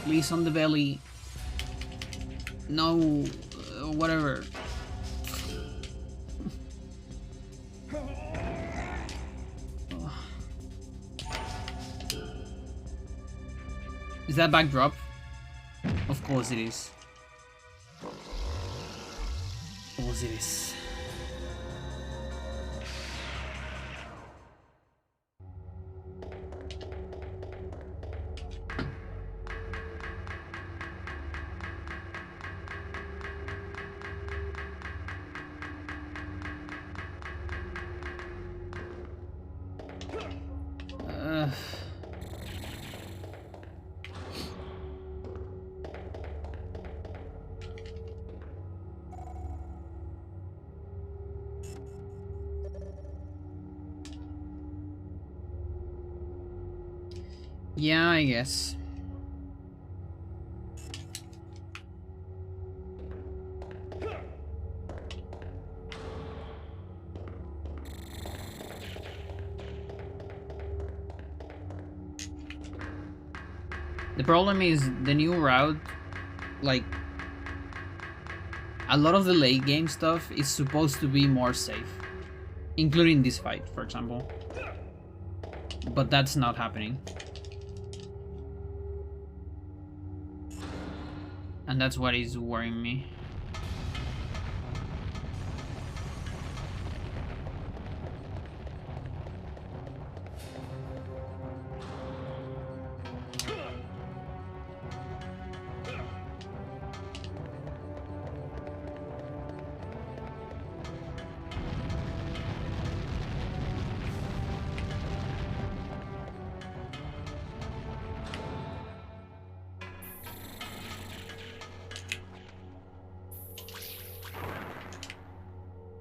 Please on the belly. No, whatever. Is that backdrop? Of course it is. Of course it is. Yeah, I guess. The problem is the new route, like, a lot of the late game stuff is supposed to be more safe, including this fight, for example. But that's not happening. And that's what is worrying me.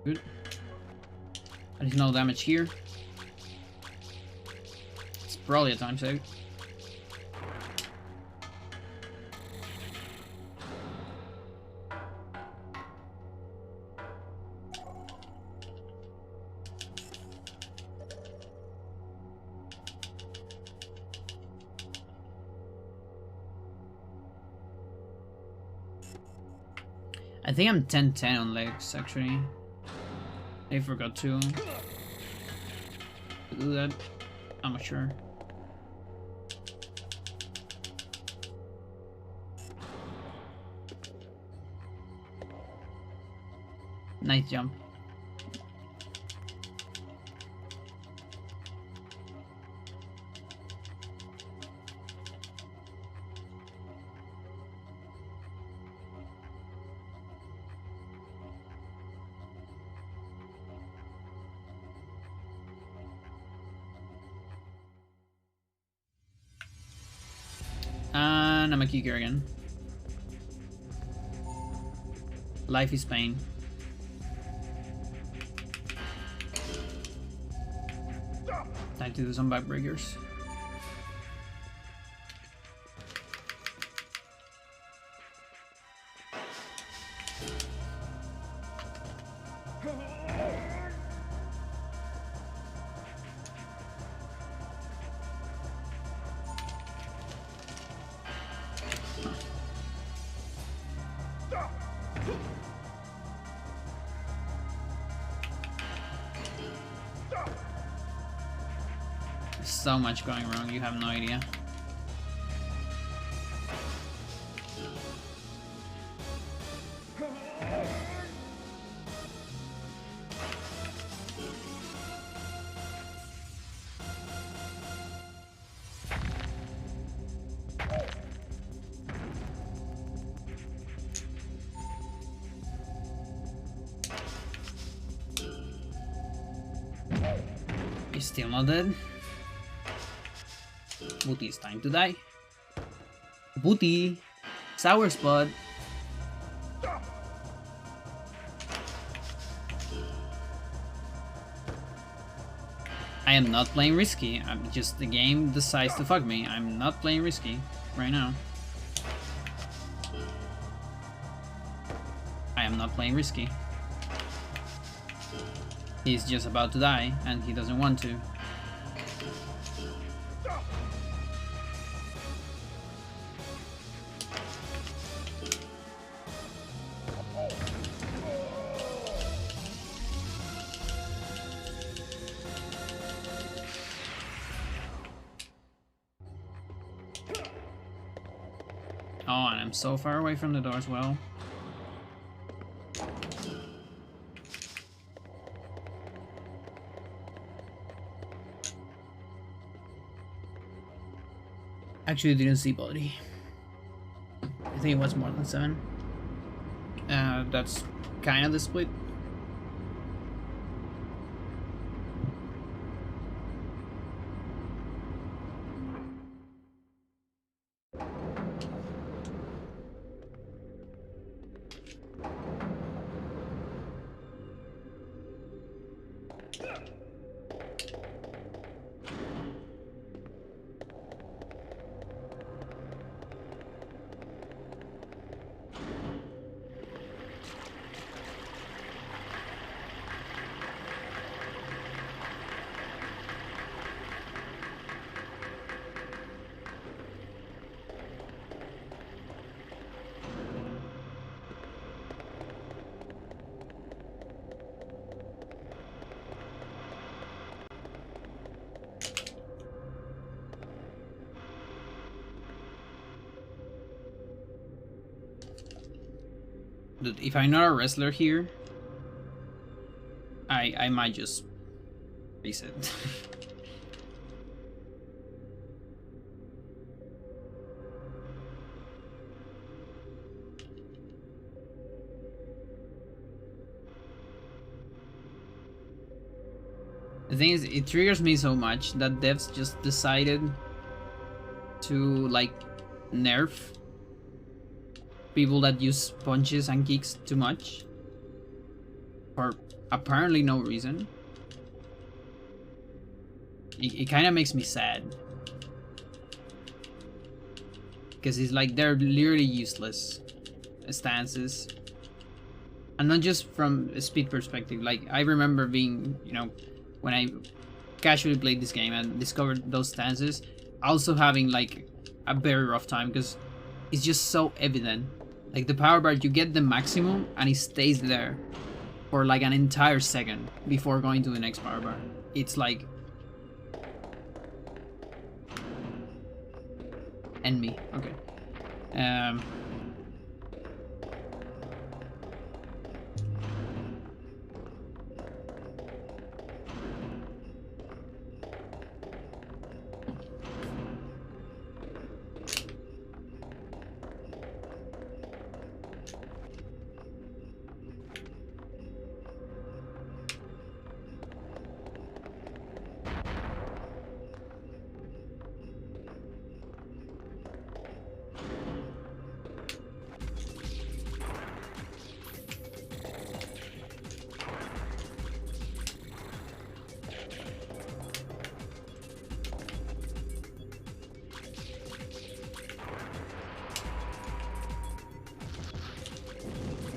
Good. There's no damage here. It's probably a time save. I think I'm 10-10 on legs, actually. I forgot to do that. I'm not sure. Nice jump. And I'm a kicker again. Life is pain. Time to do some backbreakers. so much going wrong, you have no idea. He's still not dead. Booty, it's time to die. Booty! Sour spot! I am not playing risky. I'm just, the game decides to fuck me. I'm not playing risky right now. I am not playing risky. He's just about to die, and he doesn't want to. Oh, and I'm so far away from the door as well. Actually, didn't see body. I think it was more than 7. That's kind of the split. Dude, if I'm not a wrestler here, I might just reset. The thing is, it triggers me so much that devs just decided to, like, nerf people that use punches and kicks too much for apparently no reason. It kind of makes me sad, because it's like they're literally useless stances, and not just from a speed perspective. Like, I remember being, you know, when I casually played this game and discovered those stances, also having like a very rough time, because it's just so evident. Like, the power bar, you get the maximum and it stays there for like an entire second before going to the next power bar. It's like... End me. Okay.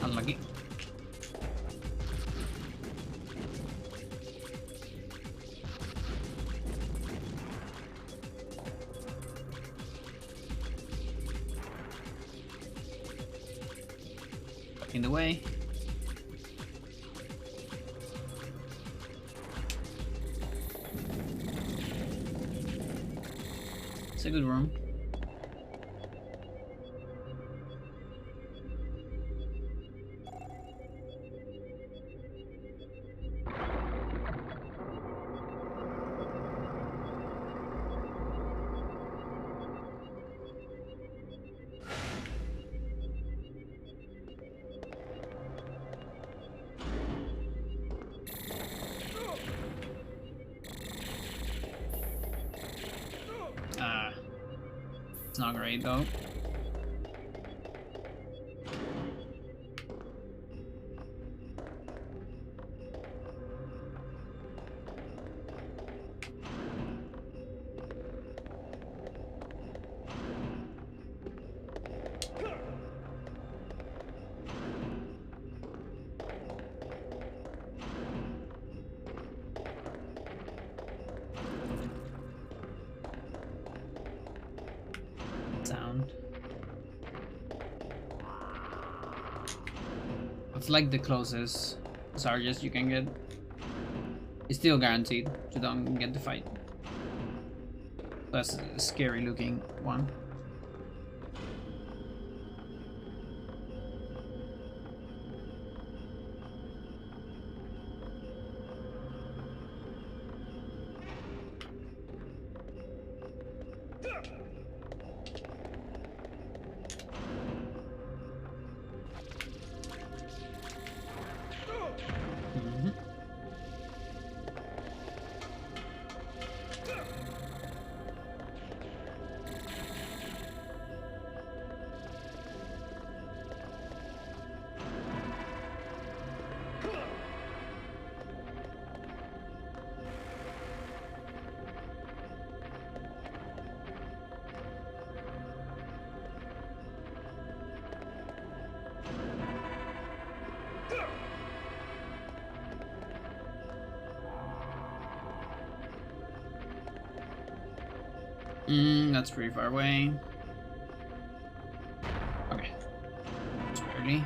Unlucky. In the way. It's a good room. It's not great though. Sound. It's like the closest Sarges you can get. It's still guaranteed to don't get the fight. That's a scary looking one. That's pretty far away. Okay. It's early.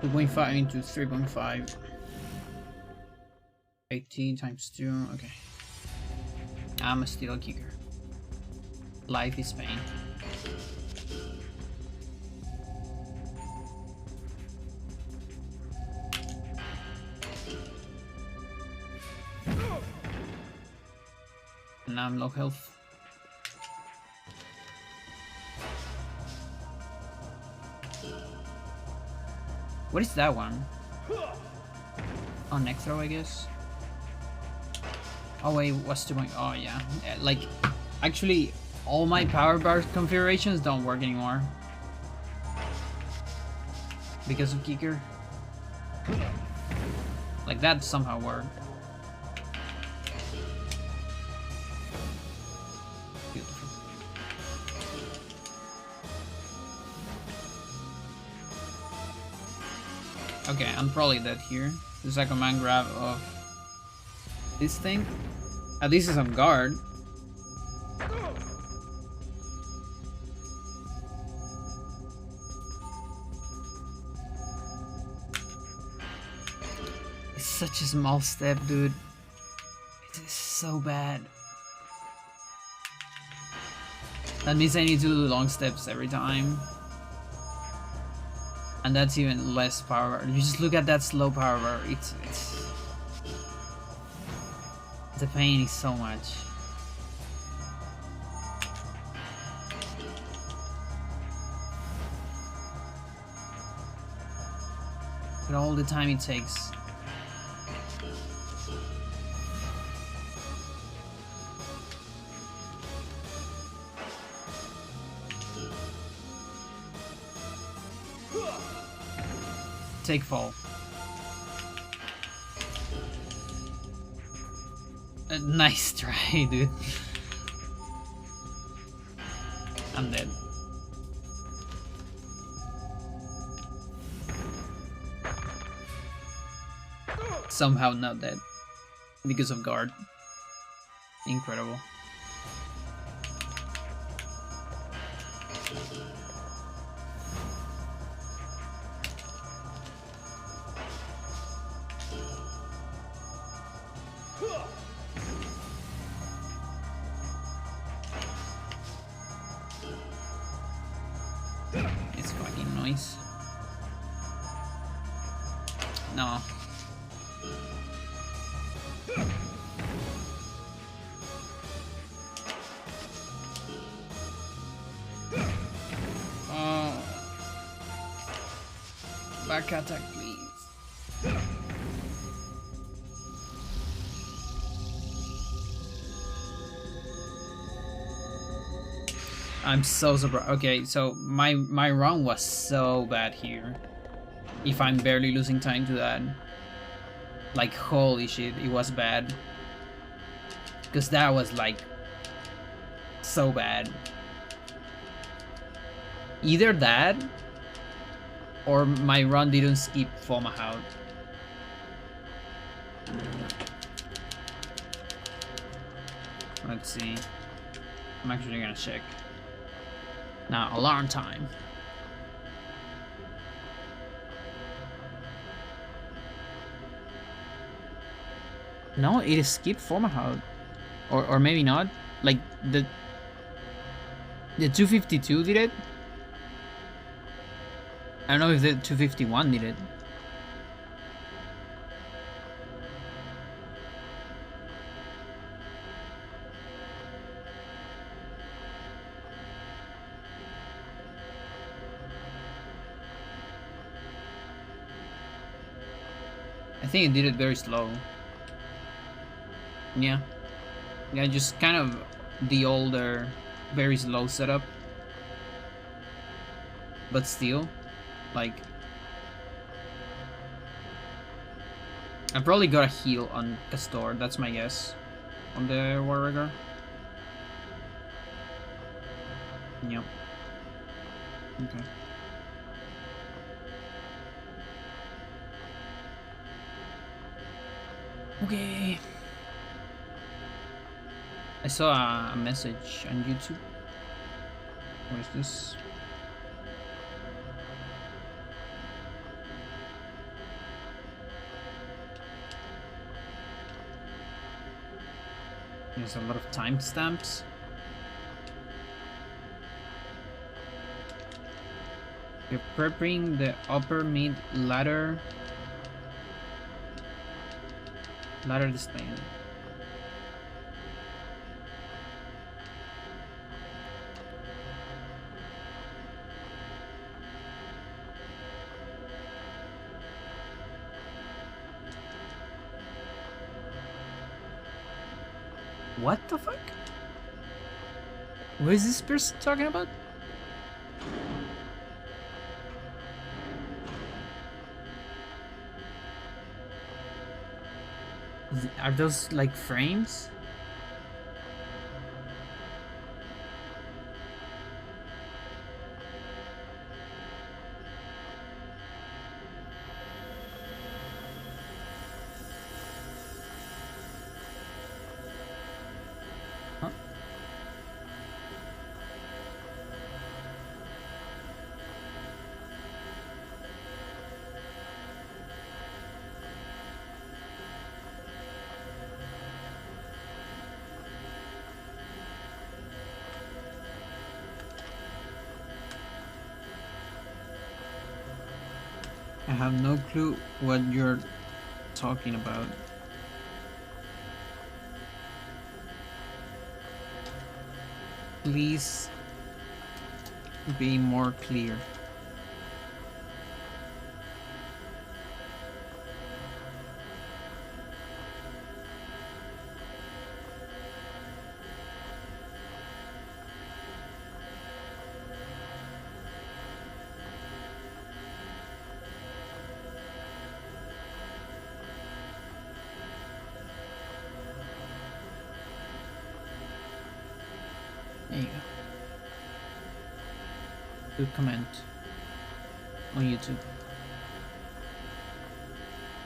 Two 2.5 into 3.5. 18 times 2. Okay. I'm a steel kicker. Life is pain. And now I'm low health. What is that one? Oh, neck throw, I guess. Oh wait, what's doing? Oh yeah, like actually, all my power bar configurations don't work anymore because of kicker. Like that somehow worked. Beautiful. Okay, I'm probably dead here. There's a command grab of this thing. At least it's on guard. It's such a small step, dude. It is so bad. That means I need to do long steps every time. And that's even less power bar. You just look at that slow power bar. It's the pain is so much. But all the time it takes. Take fall. Nice try, dude. I'm dead. somehow not dead because of guard. Incredible. It's fucking noise. No. Oh. Back attack, please. I'm so surprised. Okay, so my run was so bad here. If I'm barely losing time to that. Like, holy shit, it was bad. Because that was, like, so bad. Either that, or my run didn't skip Foma out. Let's see. I'm actually gonna check. Now, alarm time. No, it skipped Formahout. Or maybe not. Like, the 252 did it? I don't know if the 251 did it. I think it did it very slow. Yeah. Yeah, just kind of the older, very slow setup. But still, like... I probably got a heal on Castor, that's my guess. On the Warrior. Yep. Okay. Okay. I saw a message on YouTube. What is this? There's a lot of timestamps. You're prepping the upper mid ladder display. What the fuck? What is this person talking about? Are those like frames? Huh? I have no clue what you're talking about. Please be more clear. There you go. Good comment on YouTube.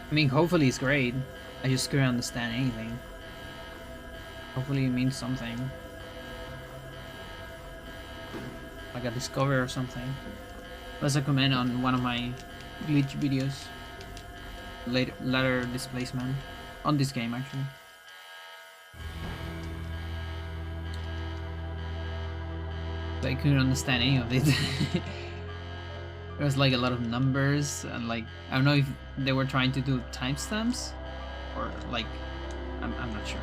I mean, hopefully it's great. I just couldn't understand anything. Hopefully it means something. Like a discovery or something. Let's comment on one of my glitch videos. Ladder displacement. On this game, actually. I couldn't understand any of it. There was like a lot of numbers and like I don't know if they were trying to do timestamps or like I'm not sure.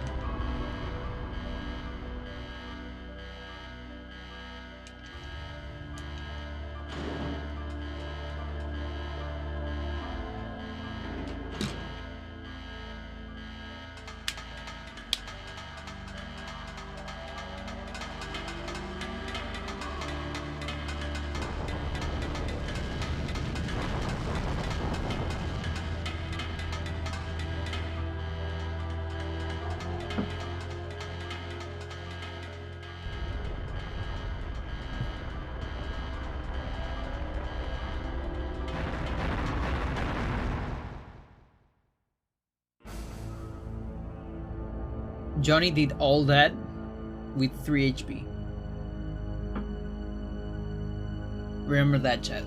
Johnny did all that with 3 HP. Remember that, chat.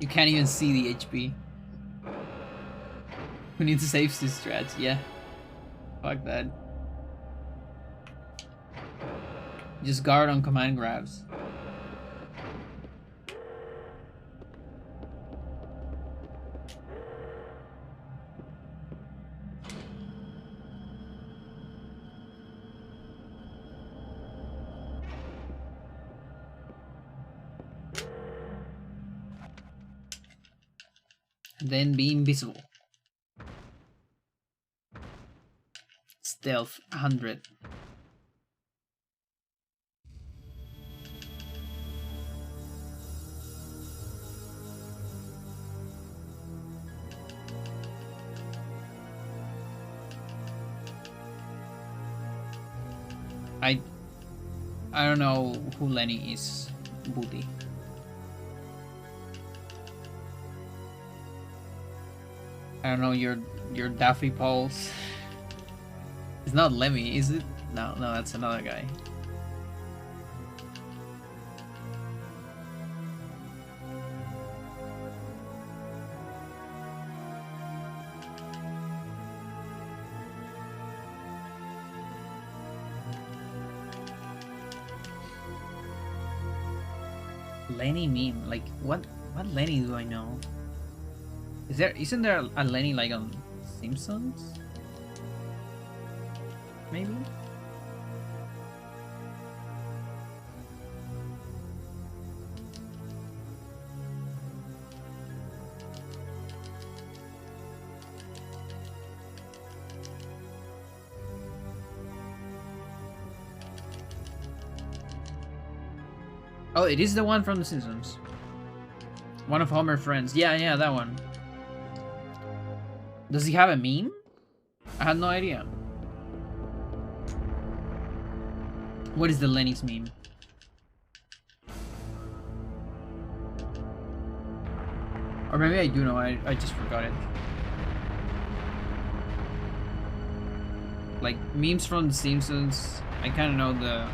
You can't even see the HP. Who needs to save this strat? Yeah. Fuck that. Just guard on command grabs. Then be invisible. Stealth 100. I don't know who Lenny is, Booty. I don't know your Daffy Pulse. It's not Lemmy, is it? No, that's another guy. Lenny meme, like what Lenny do I know? Isn't there a Lenny like on Simpsons? Maybe? Oh, it is the one from The Simpsons. One of Homer's friends. Yeah, that one. Does he have a meme? I had no idea. What is the Lenny's meme? Or maybe I do know, I just forgot it. Like, memes from The Simpsons, I kinda know the...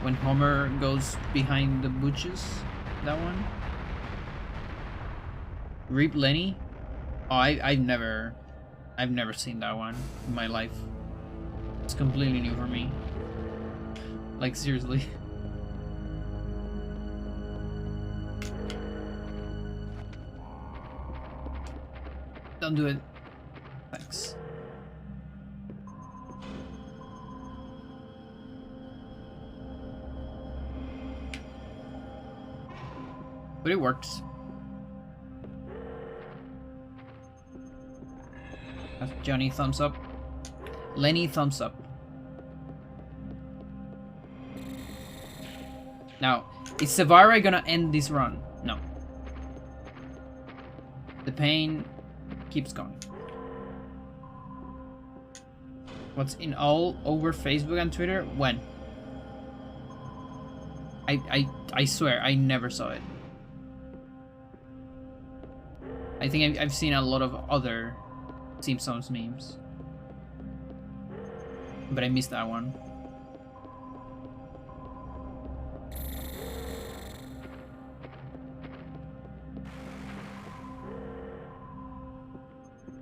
when Homer goes behind the bushes, that one. Reap Lenny? Oh, I've never seen that one in my life. It's completely new for me. Like, seriously. Don't do it. Thanks. But it works. That's Johnny, thumbs up. Lenny, thumbs up. Now, Is Sevara gonna end this run? No. The pain keeps going. What's in all over Facebook and Twitter? When? I swear, I never saw it. I think I've seen a lot of other Simpsons memes. But I missed that one.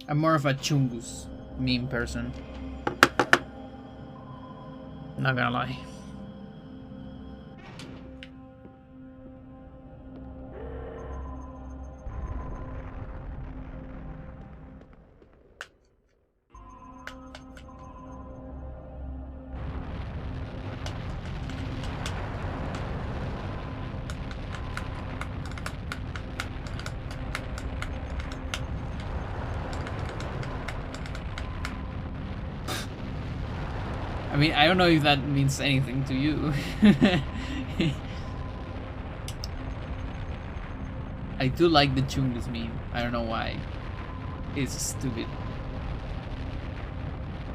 I'm more of a Chungus meme person. Not gonna lie. I mean, I don't know if that means anything to you. I do like the Chungus meme. I don't know why. It's stupid.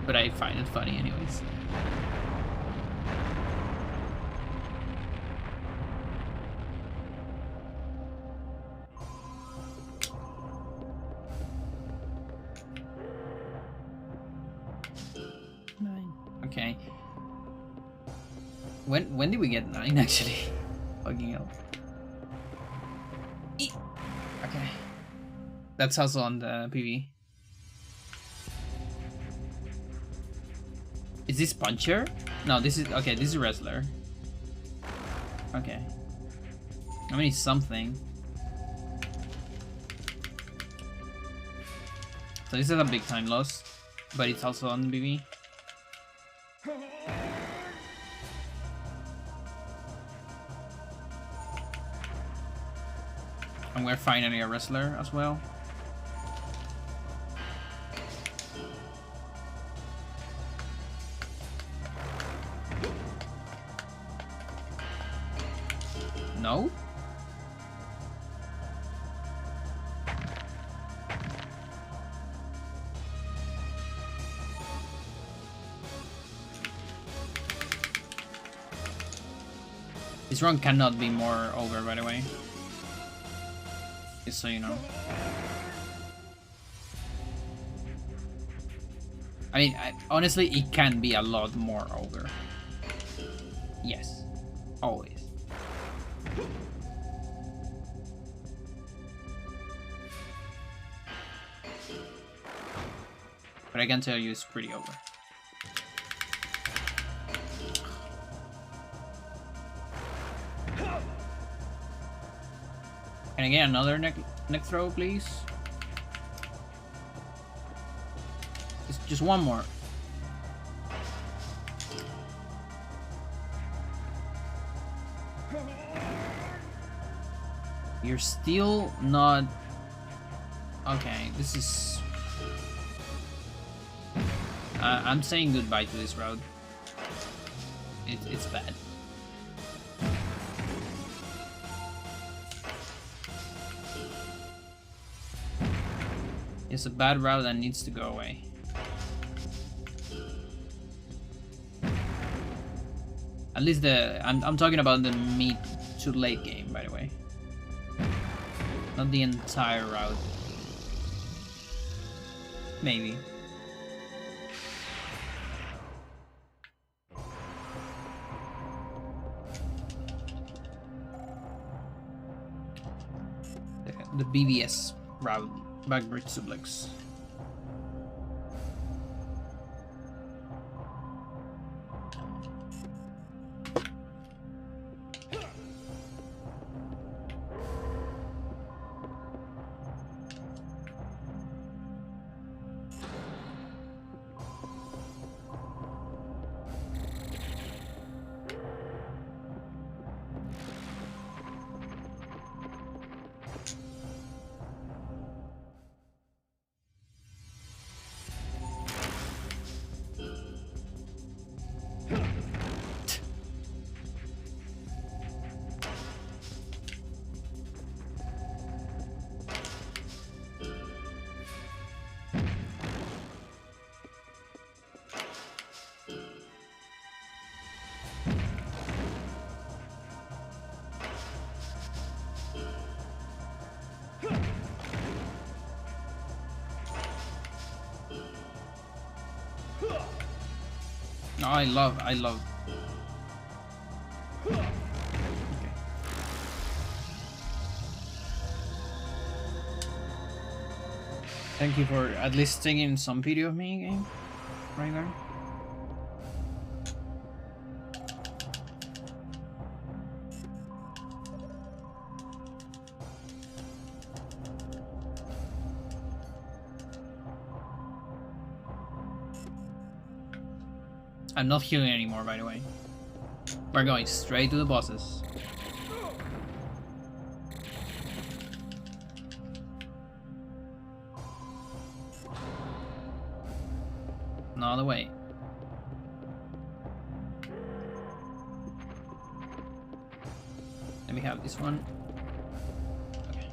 But I find it funny anyways. Okay. When did we get 9 actually? Fucking hell. Okay. That's also on the PV. Is this Puncher? No, this is okay, this is Wrestler. Okay. I mean, it's something. So this is a big time loss, but it's also on the PV. And we're finally a wrestler as well. No? This run cannot be more over, by the way. Just so you know. I mean, honestly, it can be a lot more over. Yes. Always. But I can tell you it's pretty over. Can I get another neck throw, please? Just one more. You're still not... Okay, this is... I'm saying goodbye to this route. It's bad. It's a bad route that needs to go away. At least I'm talking about the mid to late game, by the way. Not the entire route. Maybe. The BBS route, backbridge suplex. I love. Okay. Thank you for at least taking some video of me game right there. I'm not healing anymore, by the way. We're going straight to the bosses. No other way. Let me have this one. Okay.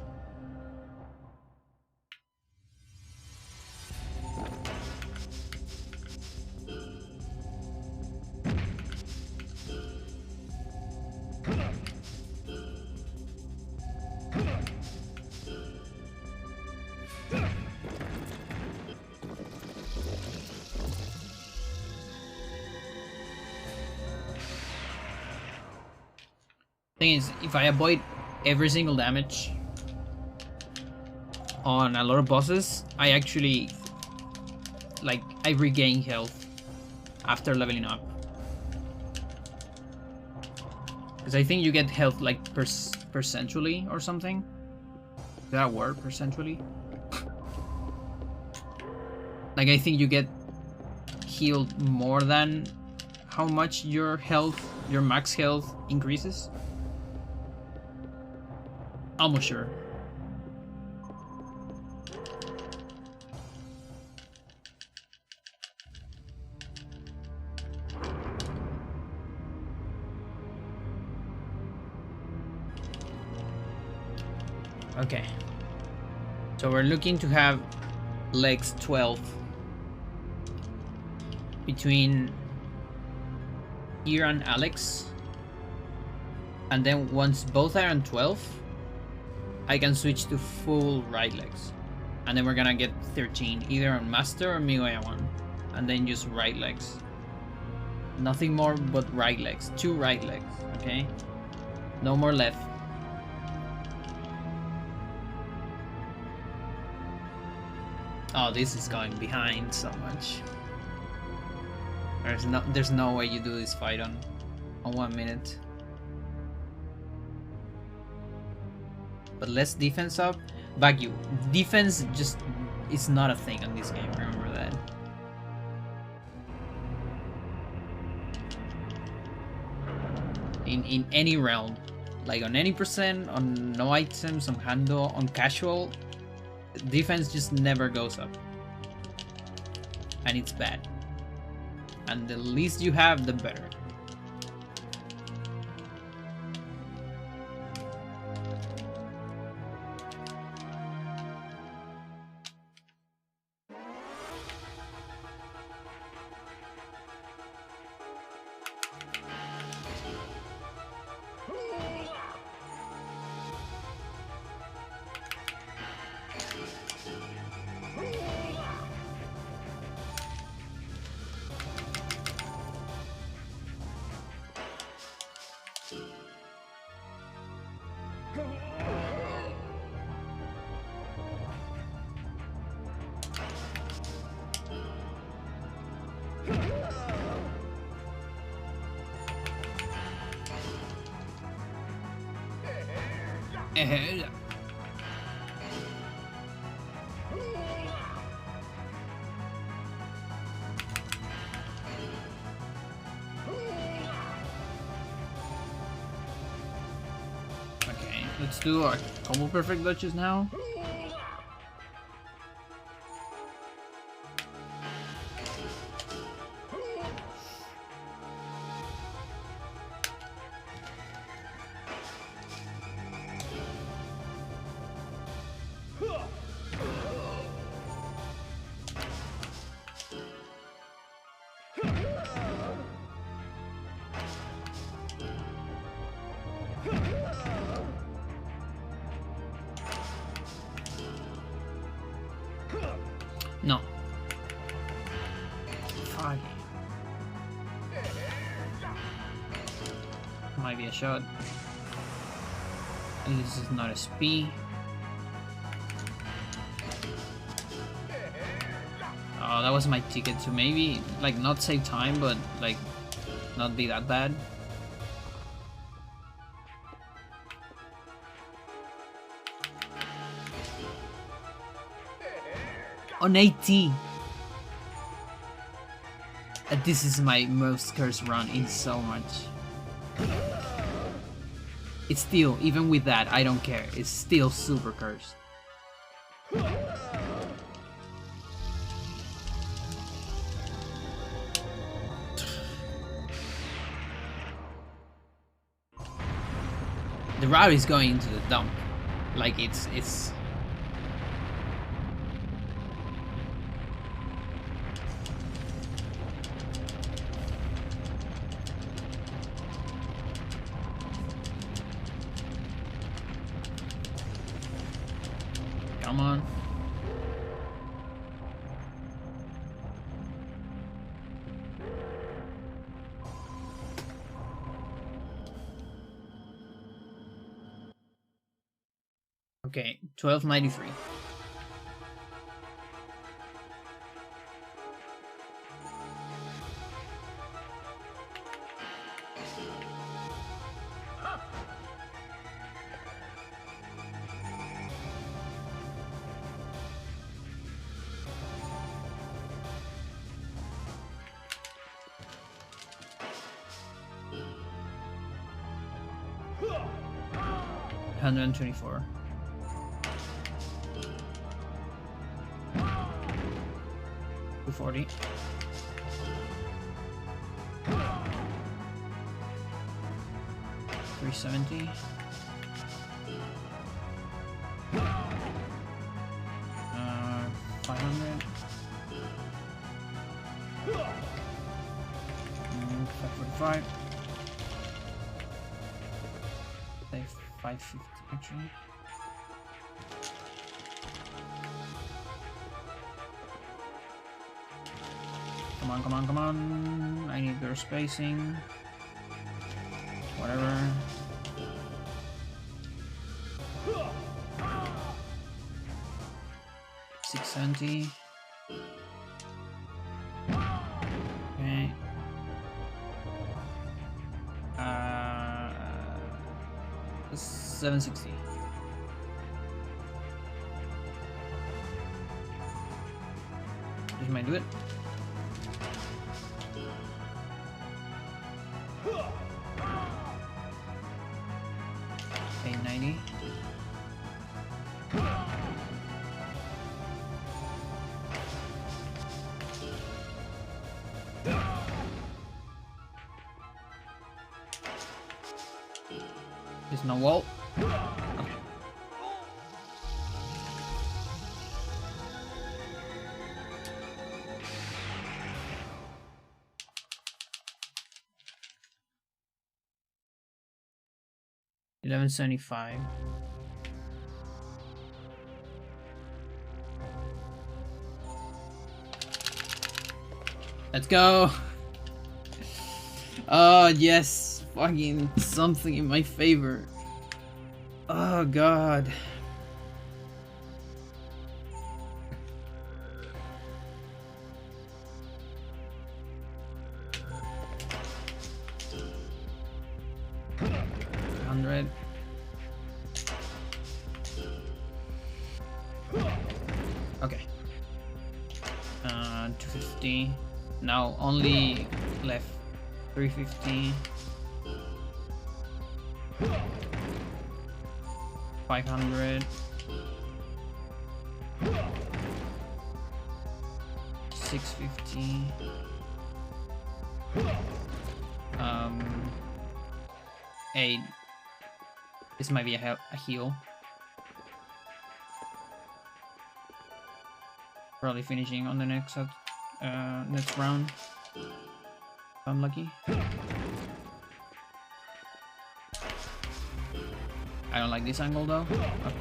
Thing is, if I avoid every single damage on a lot of bosses, I actually, like, I regain health after leveling up. Because I think you get health, like, percentually or something. Is that a word? Percentually? Like, I think you get healed more than how much your health, your max health increases. Almost sure. Okay. So we're looking to have legs 12 between here and Alex. And then once both are on 12, I can switch to full right legs. And then we're gonna get 13, either on Master or Migoya 1. And then just right legs. Nothing more but right legs. 2 right legs, okay? No more left. Oh, this is going behind so much. There's no way you do this fight on 1 minute. But less defense up. Bagu. Defense just is not a thing on this game, remember that. In any realm. Like on any percent, on no items, on handle, on casual, defense just never goes up. And it's bad. And the least you have, the better. Okay, let's do our combo perfect dodges now. No. Fuck. might be a shot. And this is not a SP. Oh, that was my ticket to maybe, like, not save time, but, like, not be that bad. On 80! This is my most cursed run in so much. It's still, even with that, I don't care. It's still super cursed. The route is going into the dump. Like it's come on. Okay, 1293. $124. 240. $370. 500. 545. Say 550 actually. Come on, come on, come on. I need better spacing. Whatever. $670. Okay. $760. This might do it. $890. There's no wall. Okay. $1175. Let's go. Oh yes, fucking something in my favor. Oh god. $100. Okay. 250. Now only left 350. 500. 650. 8. This might be a heal. Probably finishing on the next round. If I'm lucky. I don't like this angle though. Okay.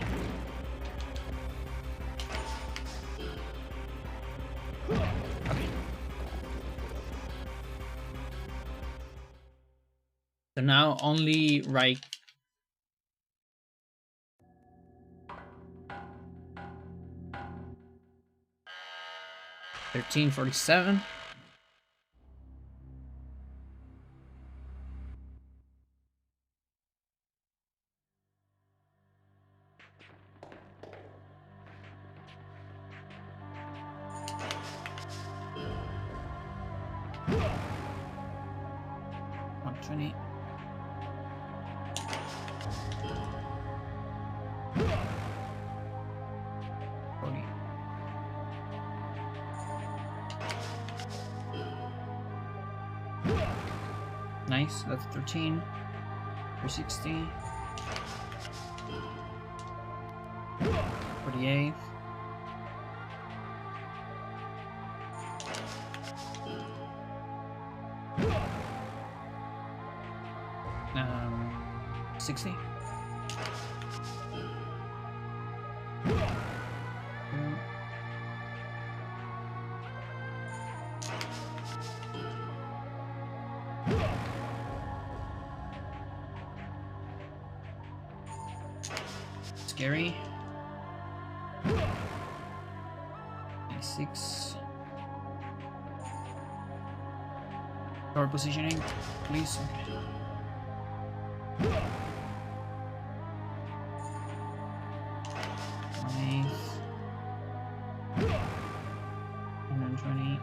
So now only right. $13.47. $120. 40. Nice, that's 13. 360. 48. Um, 60. Scary. 86. Door positioning, please. Okay. 120.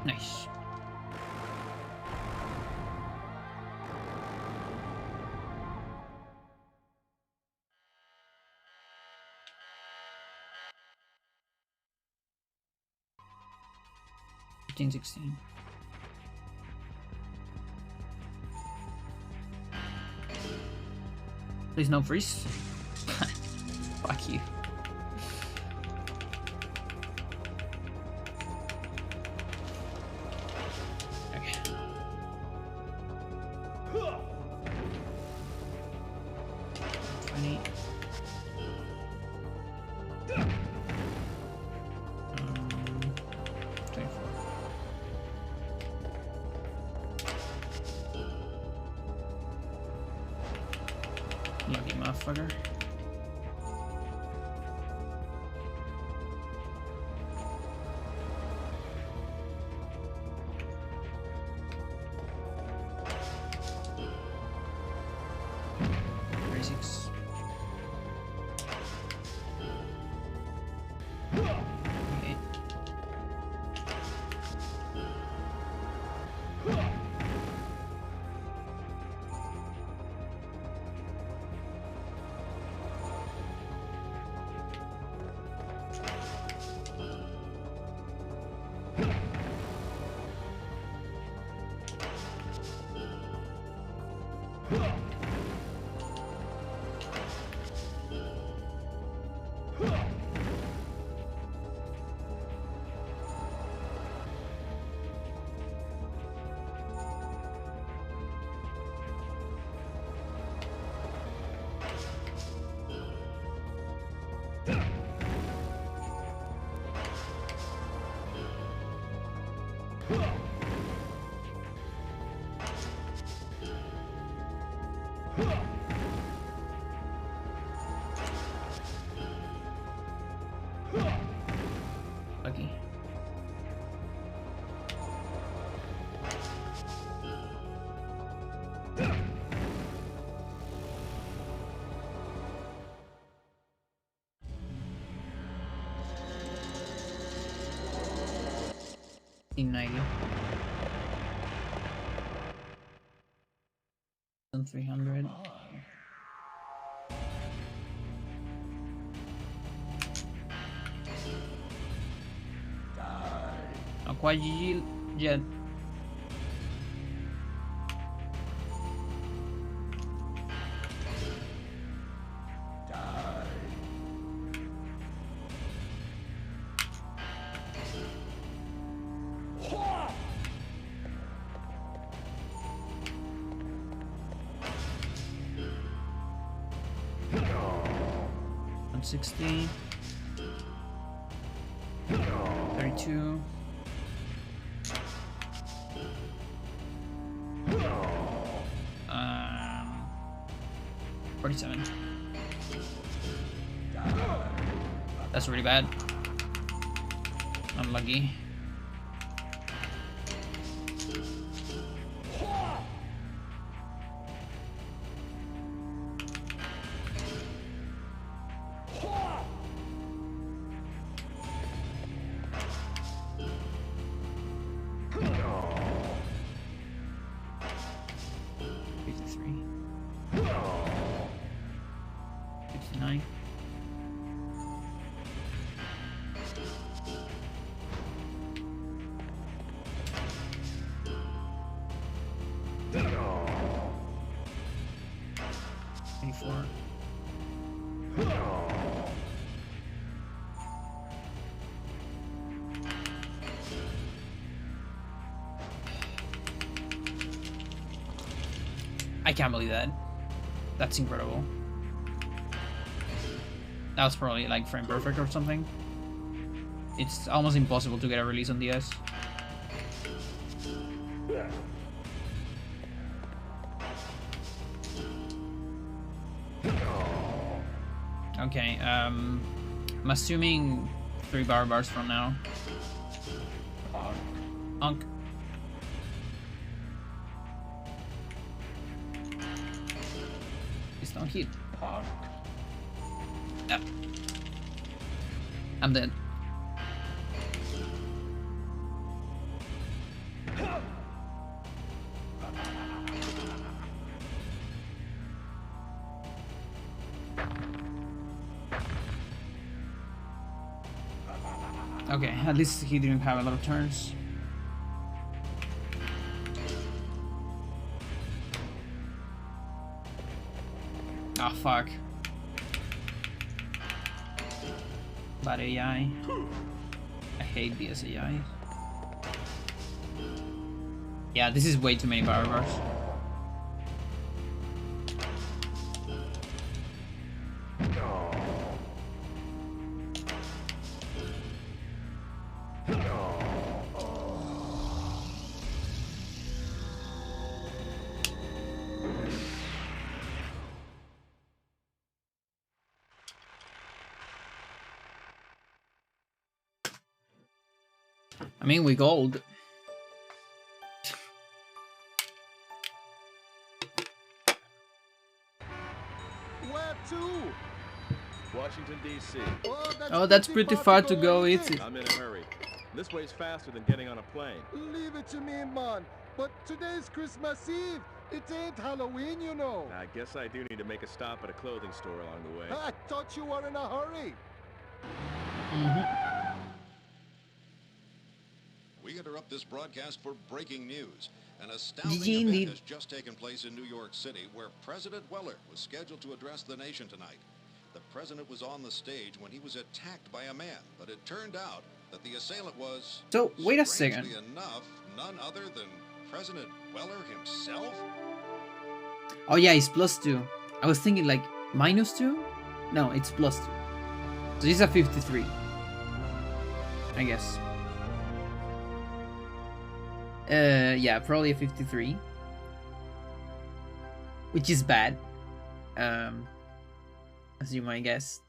Nice. $15.16. Please no freeze. Fuck you. Okay. $20. Lucky motherfucker. $36. Okay. Lucky. $90. And 300. Not quite GG yet. $160. 32. 47. That's really bad. Unlucky. I can't believe that. That's incredible. That was probably like frame perfect or something. It's almost impossible to get a release on DS. Okay, I'm assuming 3 bars from now. Unk. It's don't hit. Yeah. I'm dead. Okay, at least he didn't have a lot of turns. Ah, oh, fuck. Bad AI. I hate DS AI. Yeah, this is way too many power bars. I mean, we gold. Where to? Washington, D.C. Oh, that's pretty far to go, it's it. I'm in a hurry. This way's faster than getting on a plane. Leave it to me, man. But today's Christmas Eve. It ain't Halloween, you know. I guess I do need to make a stop at a clothing store along the way. I thought you were in a hurry. We interrupt this broadcast for breaking news. An astounding event has just taken place in New York City where President Weller was scheduled to address the nation tonight. The president was on the stage when he was attacked by a man, but it turned out that the assailant was, so wait a second, enough, none other than President Weller himself. Oh yeah, it's +2. I was thinking like -2. No, it's +2. So this is a 53, I guess. Yeah, probably a 53, which is bad, as you might guess.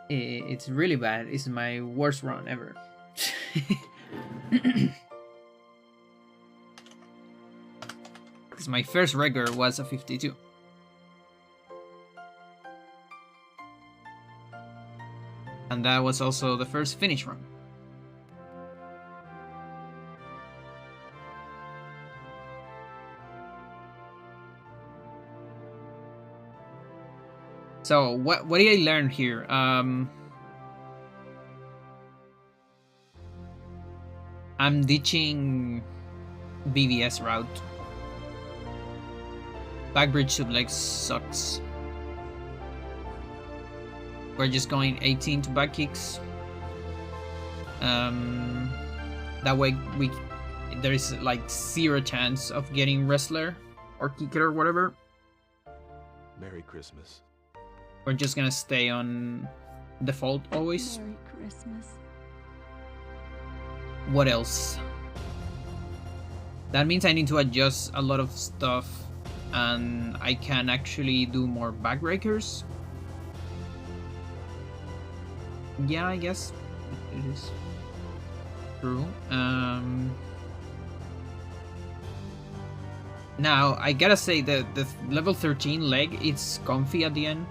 It's really bad. It's my worst run ever. Because my first record was a 52. And that was also the first finish run. So what did I learn here? I'm ditching BBS route. Backbridge suplex sucks. We're just going 18 to back kicks. That way there is like 0 chance of getting wrestler or kicker or whatever. Merry Christmas. We're just gonna stay on default always. Merry Christmas. What else? That means I need to adjust a lot of stuff and I can actually do more backbreakers. Yeah, I guess it is true. Now I gotta say that the level 13 leg, it's comfy at the end.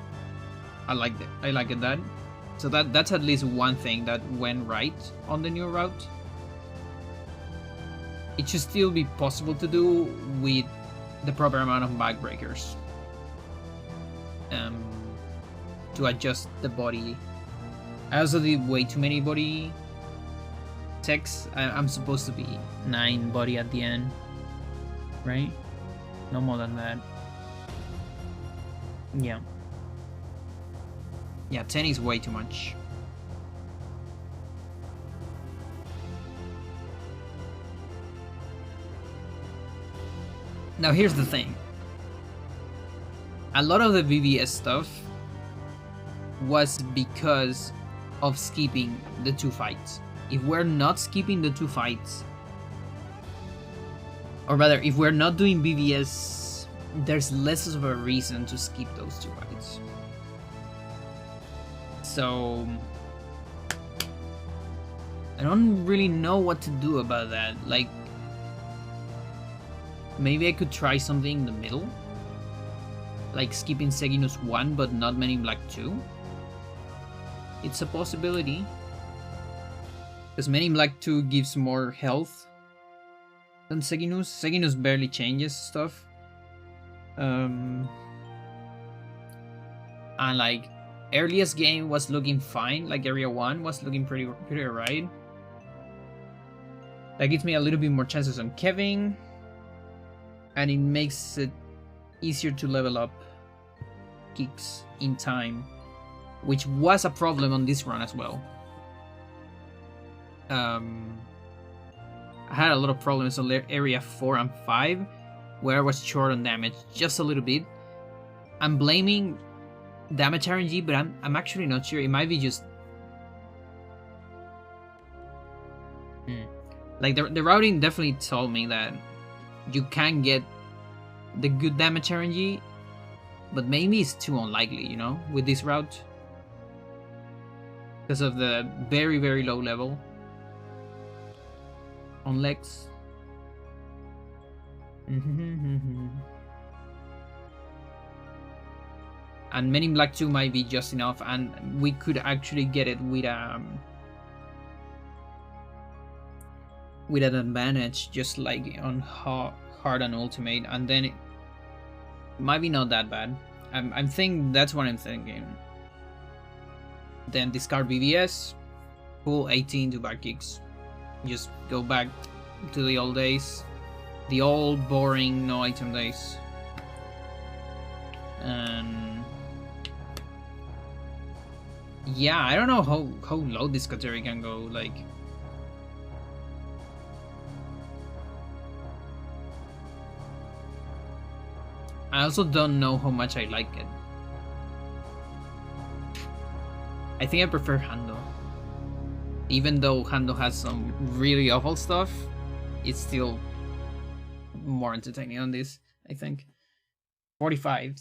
I like it. I like that. So that's at least one thing that went right on the new route. It should still be possible to do with the proper amount of backbreakers. To adjust the body. I also did way too many body techs. I'm supposed to be 9 body at the end, right? No more than that. Yeah. Yeah, 10 is way too much. Now here's the thing. A lot of the VVS stuff was because of skipping the 2 fights. If we're not skipping the 2 fights, or rather, if we're not doing BVS, there's less of a reason to skip those 2 fights. So I don't really know what to do about that. Like, maybe I could try something in the middle, like skipping Seginus 1 but not Men in Black 2. It's a possibility, because Men in Black 2 gives more health than Seginus. Seginus barely changes stuff. And like, earliest game was looking fine, like Area 1 was looking pretty alright. That gives me a little bit more chances on Kevin, and it makes it easier to level up kicks in time, which was a problem on this run as well. I had a lot of problems on Area 4 and 5, where I was short on damage just a little bit. I'm blaming damage RNG, but I'm actually not sure. It might be just like the routing definitely told me that you can get the good damage RNG, but maybe it's too unlikely, you know, with this route, because of the very, very low level on legs. And Men in Black 2 might be just enough, and we could actually get it with an advantage, just like on hard and ultimate, and then it might be not that bad. I'm thinking that's what I'm thinking. Then discard BBS, pull 18 to back kicks, just go back to the old days, the old boring no item days. And yeah, I don't know how low this Kateri can go. Like, I also don't know how much I like it. I think I prefer Hando. Even though Hando has some really awful stuff, it's still more entertaining on this, I think. 45.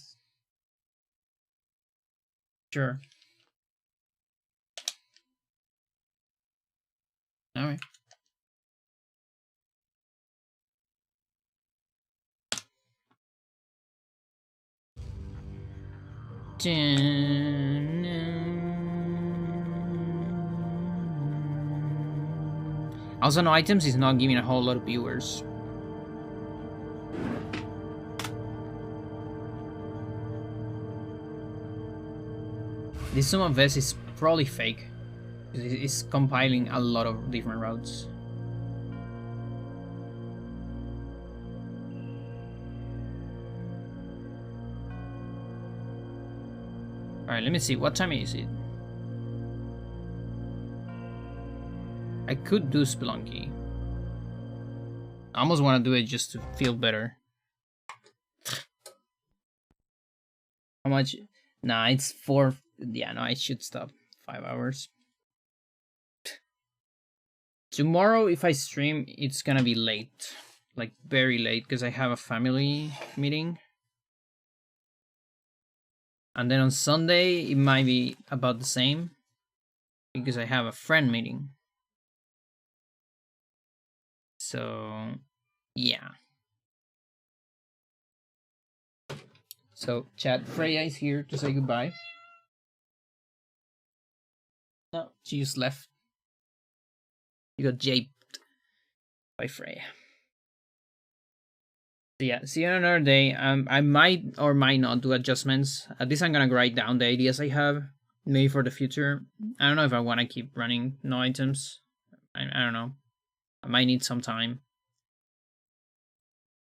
Sure. Alright. Also, no items is not giving a whole lot of viewers. This Sum of Vest is probably fake. It's compiling a lot of different routes. Alright, let me see. What time is it? I could do Spelunky. I almost want to do it just to feel better. How much? Nah, it's 4. Yeah, no, I should stop. 5 hours. Tomorrow, if I stream, it's gonna be late. Like, very late, because I have a family meeting. And then on Sunday, it might be about the same because I have a friend meeting. So, yeah. So, chat, Freya is here to say goodbye. No, she just left. You got japed by Freya. So yeah, see you on another day. I might or might not do adjustments. At least I'm gonna write down the ideas I have, maybe for the future. I don't know if I want to keep running no items. I don't know. I might need some time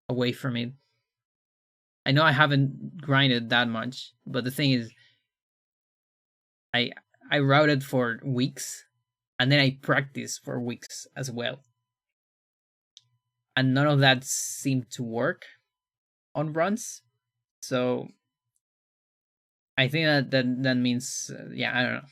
away from it. I know I haven't grinded that much, but the thing is, I routed for weeks, and then I practiced for weeks as well, and none of that seemed to work on runs. So I think that means yeah, I don't know.